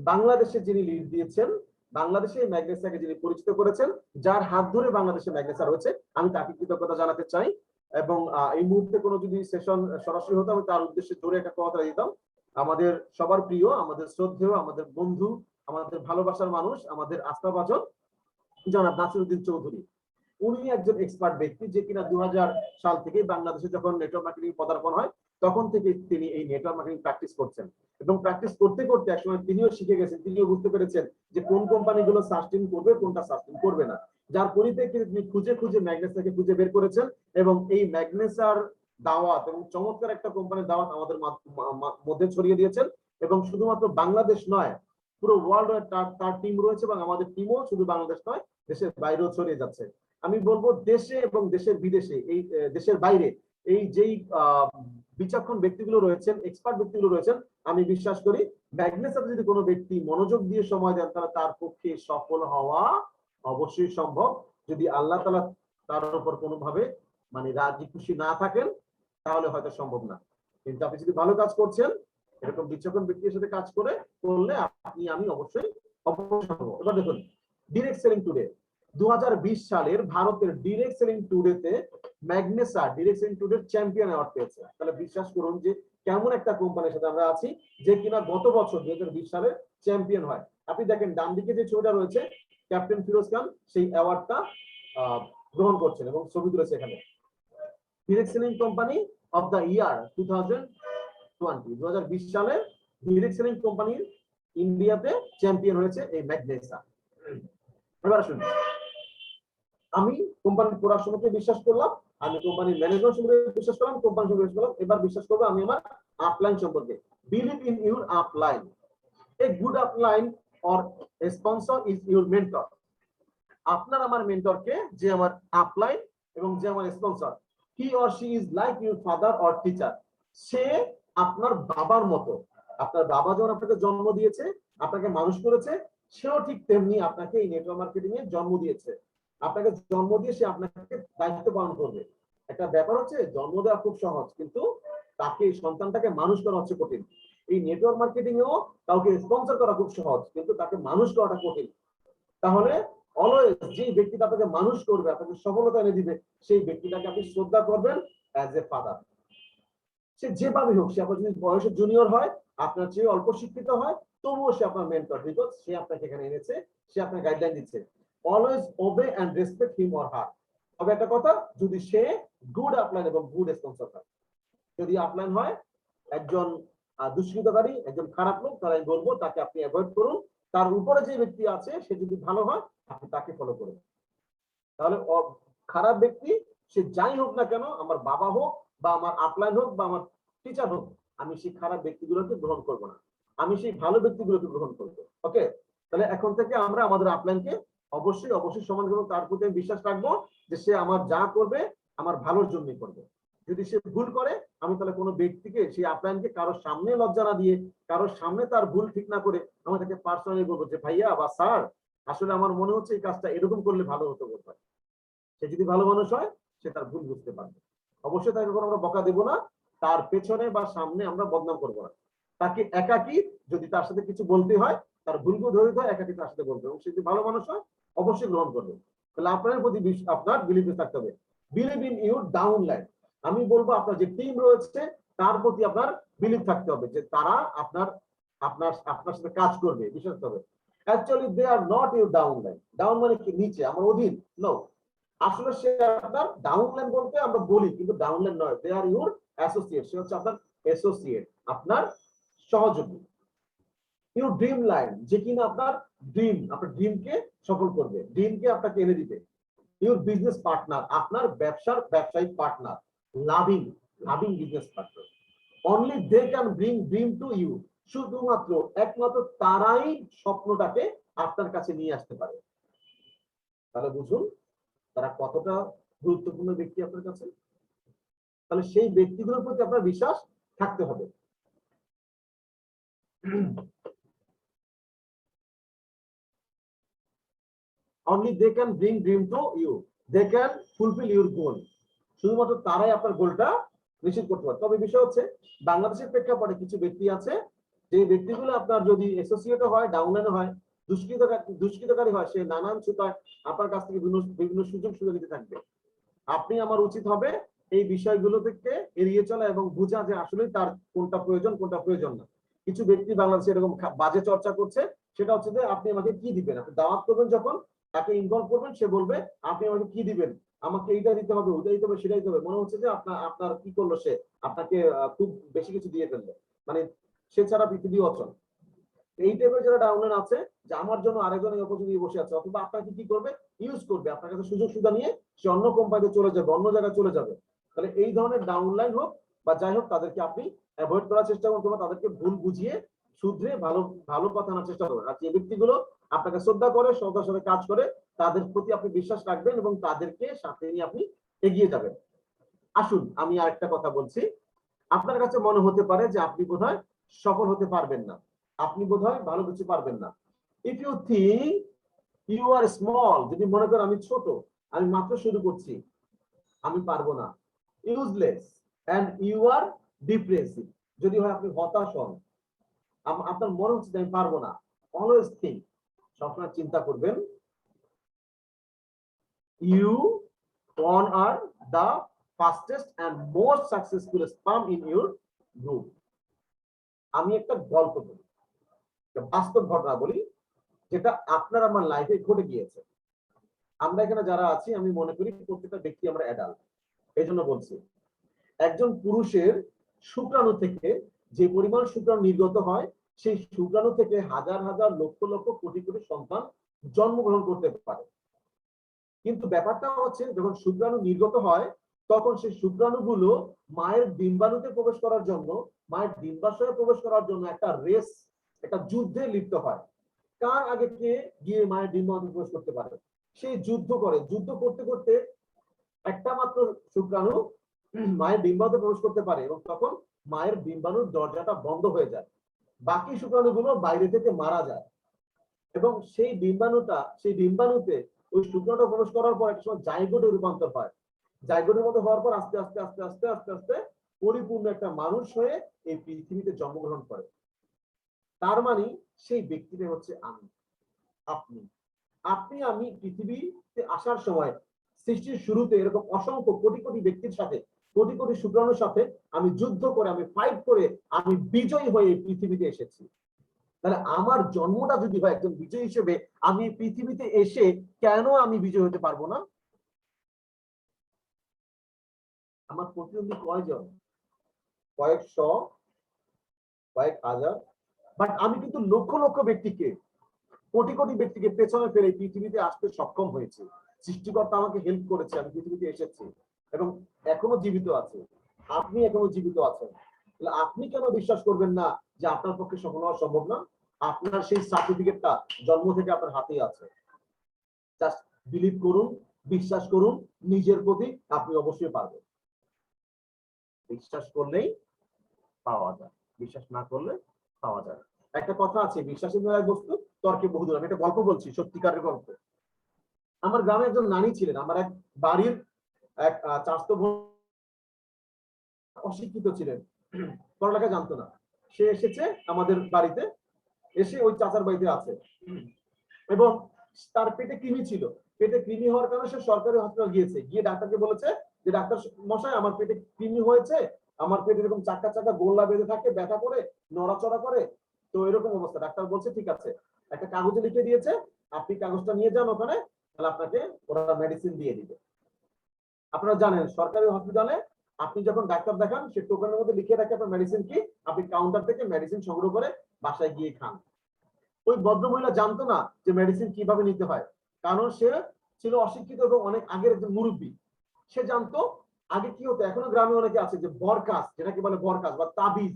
বাংলাদেশে যিনি লিড দিয়েছেন, বাংলাদেশে ম্যাগনেসাকে যিনি পরিচিত করেছেন, যার হাত ধরে বাংলাদেশে ম্যাগনেসা রয়েছে, আমি তাকে কৃতজ্ঞতা জানাতে চাই। এবং এই মুহূর্তে কোনো যদি সেশন সরাসরি হতো, আমি তার উদ্দেশ্যে জোরে একটা কথা দিতাম। আমাদের সবার প্রিয়, আমাদের শ্রদ্ধেয়, আমাদের বন্ধু, আমাদের ভালোবাসার মানুষ, আমাদের আস্থাভাজন জনাব নাসিরউদ্দিন চৌধুরী, উনি একজন এক্সপার্ট ব্যক্তি, যে কিনা 2000 সাল থেকে বাংলাদেশে যখন নেটওয়ার্ক মার্কেটিং পদার্পণ হয় তখন থেকে তিনি এই নেটওয়ার্ক মার্কেটিং প্র্যাকটিস করছেন, এবং প্র্যাকটিস করতে করতে একসময় তিনিও শিখে গেছেন, তিনিও বুঝতে পেরেছেন যে কোন কোম্পানিগুলো সাস্টেইন করবে, কোনটা সাস্টেইন করবে না। যার পরিপ্রেক্ষিতে তিনি খুঁজে খুঁজে ম্যাগনেসাকে খুঁজে বের করেছেন এবং এই ম্যাগনেসার দাওয়াত এবং চমৎকার একটা কোম্পানির দাওয়াত আমাদের মধ্যে ছড়িয়ে দিয়েছেন। এবং শুধুমাত্র বাংলাদেশ নয়, পুরো ওয়ার্ল্ড ওয়াইড তার টিম রয়েছে এবং আমাদের টিমও শুধু বাংলাদেশ নয়, দেশের বাইরেও ছড়িয়ে যাচ্ছে। আমি বলবো দেশে এবং দেশের বিদেশে, এই দেশের বাইরে এই যেই বিচক্ষণ ব্যক্তিগুলো রয়েছেন, এক্সপার্ট ব্যক্তিগুলো রয়েছেন, আমি বিশ্বাস করি ম্যাগনেসাতে যদি কোনো ব্যক্তি মনোযোগ দিয়ে সময় দেন তাহলে তার পক্ষে সফল হওয়া অবশ্যই সম্ভব, যদি আল্লাহ তাআলা তার উপর কোনোভাবে মানে রাজি খুশি না থাকেন তাহলে হয়তো সম্ভব না। কিন্তু আপনি যদি ভালো কাজ করছেন, এরকম বিচক্ষণ ব্যক্তির সাথে কাজ করলে আপনি আমি অবশ্যই সম্ভব। এবার দেখুন ডিরেক্ট সেলিং টুডে 2020 সালের ভারতের ডিরেক্ট সেলিং টুডেতে ম্যাগনেসা ডিরেক্ট সেলিং টুডের চ্যাম্পিয়ন অ্যাওয়ার্ড পেয়েছে। তাহলে বিশ্বাস করুন যে কেমন একটা কোম্পানির সাথে আমরা আছি যে কিনা গত বছর 2020 সালে চ্যাম্পিয়ন হয়। আপনি দেখেন ডান দিকে যে ছবিটা রয়েছে, ক্যাপ্টেন ফিরোজ খান সেই অ্যাওয়ার্ডটা গ্রহণ করছেন এবং ছবি তুলেছে এখানে। Direct selling company of the year 2020 সালে ডিরেক্ট সেলিং কোম্পানির ইন্ডিয়াতে চ্যাম্পিয়ন হয়েছে এই ম্যাগনেসা। এবার আসুন, আমি কোম্পানির পড়াশোনাকে বিশ্বাস করলাম, আমি কোম্পানির ম্যানেজমেন্ট সম্পর্কে বিশ্বাস করলাম, কোম্পানি সম্পর্কে বিশ্বাস করলাম। এবার বিশ্বাস করবো আমি আমার আপলাইন সম্পর্কে। Believe in your upline. A good upline or a sponsor is your mentor. আপনার আমার মেন্টরকে, যে আমার আপলাইন এবং যে আমার sponsor, he or she is like your father or teacher. সে আপনার বাবার মতো। আপনার বাবা যখন আপনাকে জন্ম দিয়েছে, আপনাকে মানুষ করেছে, সেও ঠিক তেমনি আপনাকে এই নেটওয়ার্ক মার্কেটিং এ জন্ম দিয়েছে। আপনাকে জন্ম দিয়ে সে আপনাকে দায়িত্ব পালন করবে। একটা ব্যাপার হচ্ছে, জন্ম দেওয়া খুব সহজ, কিন্তু তাকে সন্তানটাকে মানুষ করা হচ্ছে কঠিন। এই নেটওয়ার্ক মার্কেটিং এও কাউকে স্পন্সর করা খুব সহজ, কিন্তু তাকে মানুষ করাটা কঠিন। তাহলে অলওয়েজ যে ব্যক্তিটা আপনাকে মানুষ করবে, আপনাকে সফলতা এনে দিবে, সেই ব্যক্তিটাকে আপনি শ্রদ্ধা করবেন অ্যাজ এ ফাদার। সে যেভাবে হোক, সে আপনার যদি বয়সে জুনিয়র হয়, আপনার চেয়ে অল্প শিক্ষিত হয়, তবুও সে আপনার মেন্টর, বিকজ সে আপনাকে এখানে এনেছে, সে আপনার গাইডলাইন দিচ্ছে। Always obey and respect him or her. তবে একটা কথা, যদি সে গুড আপলাইন এবং গুড স্পন্সর হয়। যদি আপলাইন হয় একজন দুষ্কৃতকারী, একজন খারাপ লোক, তাহলে আমি বলবো তাকে আপনি অ্যাভয়েড করুন। তার উপরে যে ব্যক্তি আছে সে যদি ভালো হয়, আপনি তাকে ফলো করুন। তাহলে খারাপ ব্যক্তি সে যাই হোক না কেন, আমার বাবা হোক বা আমার আপলাইন হোক বা আমার টিচার হোক, আমি সেই খারাপ ব্যক্তিগুলোকে গ্রহণ করব না, আমি সেই ভালো ব্যক্তিগুলোকে গ্রহণ করব। ওকে, তাহলে এখন থেকে আমরা আমাদের আপলাইনকে অবশ্যই অবশ্যই সম্মান করব, তার প্রতি বিশ্বাস রাখবো যে সে আমার যা করবে আমার ভালোর জন্যই করবে। যদি সে ভুল করে, আমি তাহলে কোনো ব্যক্তিকে, সেই আপলাইনকে কারোর সামনে লজ্জা না দিয়ে, কারোর সামনে তার ভুল ঠিক না করে, আমি তাকে পার্সোনালি বলবো যে ভাইয়া বা স্যার, আসলে আমার মনে হচ্ছে এই কাজটা এরকম করলে ভালো হতো বোধহয়। সে যদি ভালো মানুষ হয়, সে তার ভুল বুঝতে পারবে। অবশ্যই তাকে কোনো আমরা বকা দেব না, তার পেছনে বা সামনে আমরা বদনাম করব না। তাকে একাকী, যদি তার সাথে কিছু বলতে হয়, তার ভুলগুলো ধরে হয়, একাকী তার সাথে বলবে, এবং সে যদি ভালো মানুষ হয় অবশ্যই গ্রহণ করবে। তাহলে আপনার প্রতি আপনার বিলিভ থাকতে হবে। Believe in your downline. আমি বলবো আপনার যে টিম রয়েছে তার প্রতি আপনার বিলিভ থাকতে হবে, যে তারা আপনার আপনার আপনার সাথে কাজ করবে, বিশ্বাস করবে। Actually they are not your downline. Down মানে কি নিচে, আমার অধীন, নো। আসলে সে আপনার ডাউনলাইন বলতে আমরা বলি, কিন্তু ডাউনলাইন নয়, দে আর ইউর অ্যাসোসিয়েট। সে হচ্ছে আপনার অ্যাসোসিয়েট, আপনার সহযোগী। ইউর ড্রিম লাইন, যে কিনা আপনার ড্রিম, আপনার ড্রিমকে সফল করবে, ড্রিমকে আপনাকে এনে দিবে। ইউর বিজনেস পার্টনার, আপনার ব্যবসার ব্যবসায়িক partner, loving loving business partner. Only they can bring dream to you. শুধুমাত্র একমাত্র তারাই স্বপ্নটাকে আপনার কাছে নিয়ে আসতে পারে। তাহলে বুঝুন তারা কতটা গুরুত্বপূর্ণ ব্যক্তি আপনার কাছে। তাহলে সেই ব্যক্তিগুলোর প্রতি আপনার বিশ্বাস থাকতে হবে। Only they can bring dream to you. They can fulfill your goal. শুধুমাত্র তারাই আপনার গোলটা নিশ্চিত করতে পারে। তবে বিষয় হচ্ছে, বাংলাদেশের প্রেক্ষাপটে কিছু ব্যক্তি আছে, যে ব্যক্তিগুলো আপনার যদি অ্যাসোসিয়েট হয়, ডাউনলাইনে হয়, দুষ্কৃতকারী হয়, সে নানান সুতায় আপনার কাছ থেকে বিভিন্ন সুযোগ সুবিধা দিতে থাকবে। আপনি আমার উচিত হবে এই বিষয়গুলো থেকে এড়িয়ে চলা এবং বোঝা যে আসলে তার কোনটা প্রয়োজন কোনটা প্রয়োজন না। কিছু ব্যক্তি বাংলাদেশে এরকম বাজে চর্চা করছে, সেটা হচ্ছে যে আপনি আমাকে কি দিবেন। আপনি দাওয়াত করবেন, যখন তাকে ইনভলভ করবেন, সে বলবে আপনি আমাকে কি দিবেন, আমাকে এইটা দিতে হবে, ওইটা দিতে হবে, সেটা দিতে হবে। মনে হচ্ছে যে আপনার কি করলো, সে আপনাকে খুব বেশি কিছু দিয়ে ফেললো, মানে সে ছাড়া পৃথিবী অচল। এই টাইপের যারা ডাউনলাইন আছে যে আমার জন্য আরেকজন এই অপরচুনিটি বসে আছে, অথবা আপনাকে কি করবে, ইউজ করবে, আপনার কাছে সুযোগ সুবিধা নিয়ে সে অন্য কোম্পানিতে চলে যাবে, অন্য জায়গায় চলে যাবে। তাহলে এই ধরনের ডাউনলাইন হোক বা যাই হোক, তাদেরকে আপনি অ্যাভয়েড করার চেষ্টা করতে হবে, তাদেরকে ভুল বুঝিয়ে শুধরে ভালো ভালো কথা আনার চেষ্টা করবেন। আর যে ব্যক্তিগুলো আপনাকে শ্রদ্ধা করে, শ্রদ্ধার সাথে কাজ করে, তাদের প্রতি আপনি বিশ্বাস রাখবেন এবং তাদেরকে সাথে নিয়ে আপনি এগিয়ে যাবেন। আসুন আমি আরেকটা কথা বলছি। আপনার কাছে মনে হতে পারে যে আপনি বোধহয় সফল হতে পারবেন না, আপনি বোধহয় ভালো কিছু পারবেন না। If you think you are small, যদি মনে করেন আমি ছোট, আমি মাত্র শুরু করছি, আমি পারবো না, useless and you are depressive, যদি হয় আপনি হতাশ হন, আপনার মনে হচ্ছে আমি পারবো না, অলওয়েজ থিঙ্ক, সবসময় চিন্তা করবেন, you one are the fastest and most successful sperm in your group. আমি একটা গল্প বলি, একটা বাস্তব ঘটনা বলি, যেটা আপনার আমার লাইফে ঘটে গিয়েছে। আমরা এখানে যারা আছি আমি মনে করি প্রত্যেকটা ব্যক্তি আমরা অ্যাডাল্ট, এই জন্য বলছি। একজন পুরুষের শুক্রাণু থেকে যে পরিমাণ শুক্রাণু নির্গত হয়, সেই শুক্রাণু থেকে হাজার হাজার লক্ষ লক্ষ কোটি কোটি সন্তান জন্মগ্রহণ করতে পারে। কিন্তু ব্যাপারটা হচ্ছে যখন শুক্রাণু নির্গত হয়, তখন সেই শুক্রাণুগুলো মায়ের ডিম্বাণুতে প্রবেশ করার জন্য, মায়ের ডিম্বাশয়ে প্রবেশ করার জন্য একটা রেস, একটা যুদ্ধে লিপ্ত হয়। কার আগে কে গিয়ে মায়ের ডিম্বাণুতে প্রবেশ করতে পারে, সেই যুদ্ধ করে। যুদ্ধ করতে করতে একটা মাত্র শুক্রাণু মায়ের ডিম্বাণুতে প্রবেশ করতে পারে এবং তখন মায়ের ডিম্বাণুর দরজাটা বন্ধ হয়ে যায়, বাকি শুক্রাণুগুলো বাইরে থেকে মারা যায়। এবং সেই ডিম্বাণুতে ওই শুক্রাণুটা প্রবেশ করার পর একটা সময় জাইগোটে রূপান্তর হয়। জাইগোটের মধ্যে হওয়ার পর আস্তে আস্তে আস্তে আস্তে আস্তে আস্তে পরিপূর্ণ একটা মানুষ হয়ে এই পৃথিবীতে জন্মগ্রহণ করে। তার মানে সেই ব্যক্তিটা হচ্ছে আমি, আপনি। আপনি আমি পৃথিবীতে আসার সময় সৃষ্টির শুরুতে এরকম অসংখ্য কোটি কোটি ব্যক্তির সাথে, কোটি কোটি শুক্রাণুর সাথে আমি যুদ্ধ করে, আমি ফাইট করে, আমি বিজয়ী হয়ে পৃথিবীতে এসেছি। তাহলে আমার জন্মটা যদি হয় একজন বিজয়ী হিসেবে, আমি পৃথিবীতে এসে কেন আমি বিজয় হতে পারবো না? আমার প্রতিদ্বন্দ্বী কয়জন? কয়েকশ, কয়েক হাজার, বাট আমি কিন্তু লক্ষ লক্ষ ব্যক্তিকে, কোটি কোটি ব্যক্তিকে পেছনে ফেলে পৃথিবীতে আসতে সক্ষম হয়েছে। সৃষ্টিকর্তা আমাকে হেল্প করেছে, আমি পৃথিবীতে এসেছি এবং এখনো জীবিত আছে। আপনি এখনো জীবিত আছেন। তাহলে আপনি কেন বিশ্বাস করবেন না যে আপনার পক্ষে সফল হওয়া সম্ভব না? আপনার সেই সার্টিফিকেটটা জন্ম থেকে আপনার হাতেই আছে। জাস্ট বিলিভ করুন, বিশ্বাস করুন নিজের প্রতি, আপনি অবশ্যই পারবেন। বিশ্বাস করলেই পাওয়া যায়, বিশ্বাস না করলে পাওয়া যায়। একটা কথা আছে, বিশ্বাসের মেলায় বস্তু, তর্কে বহুদূর। আমি একটা গল্প বলছি, সত্যিকারের গল্প। আমার গ্রামে একজন নানি ছিলেন, আমার এক বাড়ির এক চাচাতো বোন, অশিক্ষিত ছিলেন, পড়ালেখা জানতো না। সে এসেছে আমাদের বাড়িতে, এসে ওই চাচার বাড়িতে আছে এবং তার পেটে কৃমি ছিল। পেটে কৃমি হওয়ার কারণে সে সরকারি হসপিটাল গিয়েছে, গিয়ে ডাক্তারকে বলেছে যে ডাক্তার মশাই আমার পেটে কৃমি হয়েছে, আমার পেটে এরকম চাকা চাকা গোল্লা বেঁধে থাকে, ব্যথা করে, নড়াচড়া করে, তো এরকম অবস্থা। ডাক্তার বলছে ঠিক আছে, একটা কাগজে লিখে দিয়েছে, আপনি কাগজটা নিয়ে যান ওখানে, তাহলে আপনাকে ওরা মেডিসিন দিয়ে দিবে। আপনারা জানেন সরকারি হসপিটালে আপনি যখন ডাক্তার দেখান, সে টোকেনের মধ্যে লিখে রাখে আপনার মেডিসিন কি, আপনি কাউন্টার থেকে মেডিসিন সংগ্রহ করে বাসায় গিয়ে খান। ওই ভদ্রমহিলা জানতো না যে মেডিসিন কিভাবে নিতে হয়, কারণ সে ছিল অশিক্ষিত এবং অনেক আগের একজন মুরব্বী। সে জানতো আগে কি হতো, এখনো গ্রামে অনেকে আছে যে বরকাস, যেটাকে বলে বরকাস বা তাবিজ,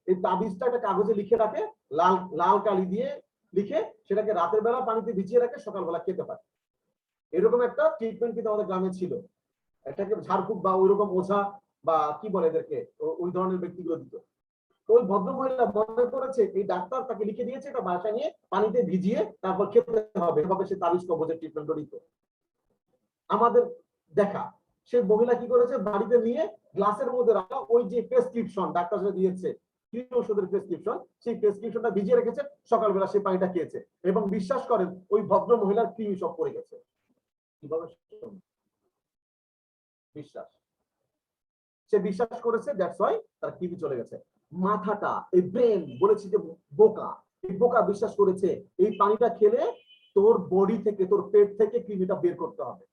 এই তাবিজটা একটা কাগজে লিখে রাখে, লাল লাল কালি দিয়ে লিখে, সেটাকে রাতের বেলা পানিতে ভিজিয়ে রাখে, সকালবেলা খেতে পারে। এরকম একটা ট্রিটমেন্ট কিন্তু আমাদের গ্রামে ছিল। এটাকে ঝাড়ফুঁক বা ওইরকম ওঝা বা কি বলে এদেরকে, ওই ধরনের ব্যক্তিগুলো দিত। ওই ভদ্রমহিলা মনে করেছে এই ডাক্তার তাকে লিখে দিয়েছে এটা বাসায় নিয়ে পানিতে ভিজিয়ে তারপর খেতে হবে, এভাবে সে তাবিজ কবজের ট্রিটমেন্ট দিত। আমাদের দেখা সেই মহিলা কি করেছে, বাড়িতে নিয়ে গ্লাসের মধ্যে রাখা ওই যে প্রেসক্রিপশন ডাক্তার দিয়েছে, ওষুধের প্রেসক্রিপশন, সেই প্রেসক্রিপশনটা ভিজিয়ে রেখেছে, সকালবেলা সে পানিটা খেয়েছে এবং বিশ্বাস করেন ওই ভদ্র মহিলার কৃমি সব পড়ে গেছে। কিভাবে? বিশ্বাস। সে বিশ্বাস করেছে, দ্যাটস ওয়াই তার কৃমি চলে গেছে। মাথাটা, এই ব্রেন, বলেছি যে বোকা, এই বোকা বিশ্বাস করেছে এই পানিটা খেলে তোর বডি থেকে, তোর পেট থেকে কৃমিটা বের করতে হবে।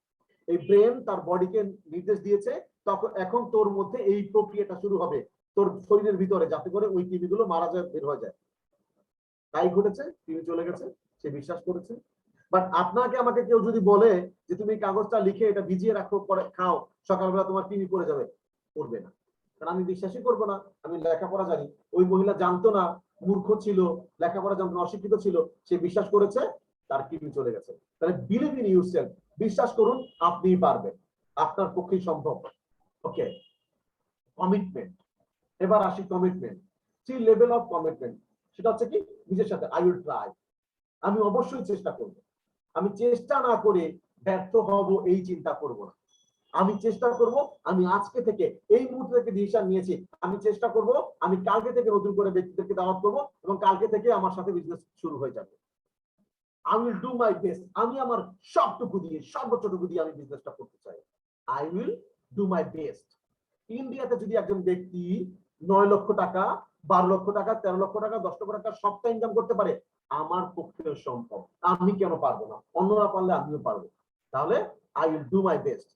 এই ব্রেন তার বডিকে নির্দেশ দিয়েছে, তখন এখন তোর মধ্যে এই প্রক্রিয়াটা শুরু হবে তোর শরীরের ভিতরে, যাতে করে ওই কৃমিগুলো মারা যায়, বের হয়ে যায়। তাই ঘটেছে, তিনি চলে গেছে, সে বিশ্বাস করেছে। বাট আপনাকে আমাকে কেউ যদি বলে যে তুমি কাগজটা লিখে এটা ভিজিয়ে রাখো, পরে খাও, সকালবেলা তোমার টিভি পড়ে যাবে, করবে না, কারণ আমি বিশ্বাসই করবো না। আমি লেখাপড়া জানি, ওই মহিলা জানতো না, মূর্খ ছিল, লেখাপড়া জানতো না, অশিক্ষিত ছিল, সে বিশ্বাস করেছে, তার টিভি চলে গেছে। তাহলে বিলিভ ইন ইউরসেলফ, বিশ্বাস করুন আপনি পারবেন, আপনার পক্ষেই সম্ভব। ওকে, কমিটমেন্ট। এবার আসি কমিটমেন্ট, 3 লেভেল অফ কমিটমেন্ট। সেটা হচ্ছে কি, নিজের সাথে আই উইল ট্রাই, আমি অবশ্যই চেষ্টা করব। আমি চেষ্টা না করে ব্যর্থ হব এই চিন্তা করব না। আমি চেষ্টা করব, আমি আজকে থেকে এই মুহূর্তে থেকে ডিসিশন নিয়েছি, আমি চেষ্টা করব, আমি কালকে থেকে নতুন করে ব্যক্তিদেরকে দাওয়াত করব এবং কালকে থেকে আমার সাথে বিজনেস শুরু হয়ে যাবে। I will do my best, আমি আমার সবটুকু দিয়ে, সর্বোচ্চটুকু দিয়ে আমি বিজনেসটা করতে চাই। I will do my best. ইন্ডিয়াতে যদি একজন ব্যক্তি 9 লক্ষ টাকা, 12 লক্ষ টাকা, 13 লক্ষ টাকা, 10 লক্ষ টাকা সবটা ইনকাম করতে পারে, আমার পক্ষে সম্ভব, আমি কেন পারবো না? অন্যরা পারলে আমিও পারবো। তাহলে I will do my best,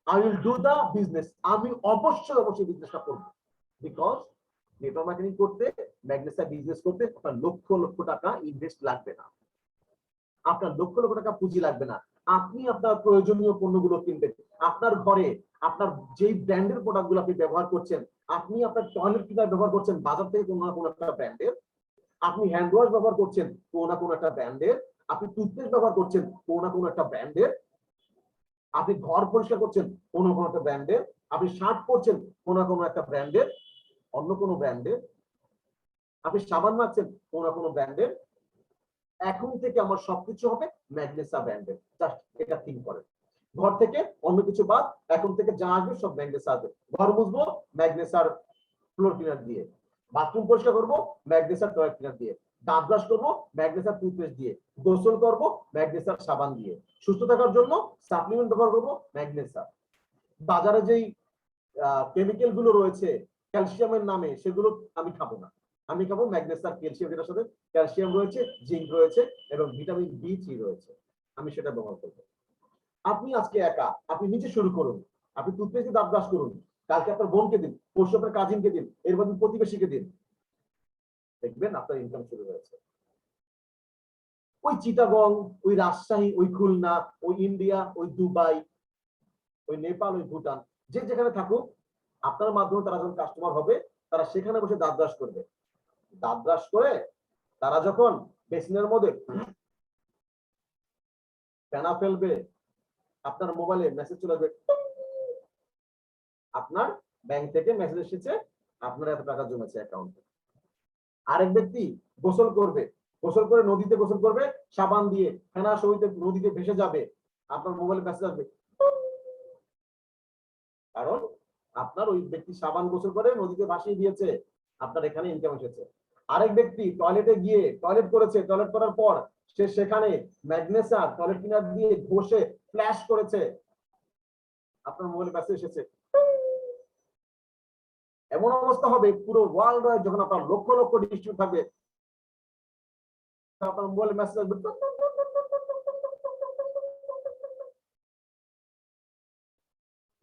I will do the business, আমি অবশ্যই বিজনেসটা করবো। বিকজ নেটওয়ার্ক মার্কেটিং করতে, ম্যাগনেসা বিজনেস করতে আপনার লক্ষ লক্ষ টাকা ইনভেস্ট লাগবে না, আপনার লক্ষ লক্ষ টাকা পুঁজি লাগবে না। আপনি আপনার প্রয়োজনীয় পণ্যগুলো কিনবেন, আপনার ঘরে আপনার যেই ব্র্যান্ডের প্রোডাক্টগুলো আপনি ব্যবহার করছেন, আপনি আপনার টয়লেট ক্লিনার ব্যবহার করছেন বাজার থেকে কোনো না কোনো একটা ব্র্যান্ডের, আপনি হ্যান্ড ওয়াশ ব্যবহার করছেন কোনো না কোনো একটা ব্র্যান্ডের, আপনি টুথপেস্ট ব্যবহার করছেন কোনো না কোনো একটা ব্র্যান্ডের, আপনি ঘর পরিষ্কার করছেন কোনো কোনো একটা ব্র্যান্ডের, আপনি শার্ট পরছেন কোনো না কোনো একটা ব্র্যান্ডের, অন্য কোনো ব্র্যান্ডের, আপনি সাবান মাখছেন কোনো না কোনো ব্র্যান্ডের। এখন থেকে আমার সবকিছু হবে ম্যাগনেসা ব্র্যান্ডের, জাস্ট এটা থিঙ্ক করেন। ঘর থেকে অন্য কিছু বাদ, এখন থেকে যা আসবে সব ম্যাগনেসা আসবে। ঘর মুছবো ম্যাগনেসার ফ্লোর ক্লিনার দিয়ে, বাথরুম পরিষ্কার করবো ম্যাগনেসার টয়লেট ক্লিনার দিয়ে, দাঁত ব্রাশ করবো ম্যাগনেসার টুথপেস্ট দিয়ে, গোসল করবো ম্যাগনেসার সাবান দিয়ে, সুস্থ থাকার জন্য সাপ্লিমেন্ট ব্যবহার করবো ম্যাগনেসা। বাজারে যেই কেমিক্যাল গুলো রয়েছে ক্যালসিয়ামের নামে, সেগুলো আমি খাবো না, আমি খাবো ম্যাগনেসার ক্যালসিয়াম, যেটার সাথে ক্যালসিয়াম রয়েছে, জিঙ্ক রয়েছে এবং ভিটামিন B3 রয়েছে, আমি সেটা ব্যবহার করবো। আপনি আজকে একা, আপনি নিজে শুরু করুন, আপনি টুথপেস্ট দাঁত ব্রাশ করুন, কালকে আপনার বোনকে দিন, পরশু আপনার কাজিনকে দিন, এরপর প্রতিবেশীকে দিন, দেখবেন আপনার ইনকাম শুরু হয়েছে। ওই চিটাগং, ওই রাজশাহী, ওই খুলনা, ওই ইন্ডিয়া, ওই দুবাই, ওই নেপাল, ওই ভুটান, যে যেখানে থাকুক, আপনার মাধ্যমে তারা যখন কাস্টমার হবে, তারা সেখানে বসে দাঁত ব্রাশ করবে। দাঁত ব্রাশ করে তারা যখন বেসিনের মধ্যে ফেনা ফেলবে, আপনার মোবাইলে মেসেজ চলে আসবে, আপনার ব্যাংক থেকে মেসেজ এসেছে আপনার এত টাকা জমেছে অ্যাকাউন্টে। আরেক ব্যক্তি গোসল করবে, গোসল করে নদীতে গোসল করবে সাবান দিয়ে, ফেনা সহিত নদীতে ভেসে যাবে, আপনার মোবাইলে মেসেজ আসবে, কারণ আপনার ওই ব্যক্তি সাবান গোসল করে নদীতে ভাসিয়ে দিয়েছে, আপনার এখানে ইনকাম এসেছে। আরেক ব্যক্তি টয়লেটে গিয়ে টয়লেট করেছে, টয়লেট করার পর সে সেখানে ম্যাগনেসা টয়লেট ক্লিনার দিয়ে ঘষে ফ্ল্যাশ করেছে, আপনার মোবাইলে মেসেজ এসেছে। এমন অবস্থা হবে পুরো ওয়ার্ল্ড ওয়াইড, যখন আপনার লক্ষ লক্ষ ডিস্ট্রিবিউট থাকবে, আপনার মোবাইলে মেসেজ আসবে,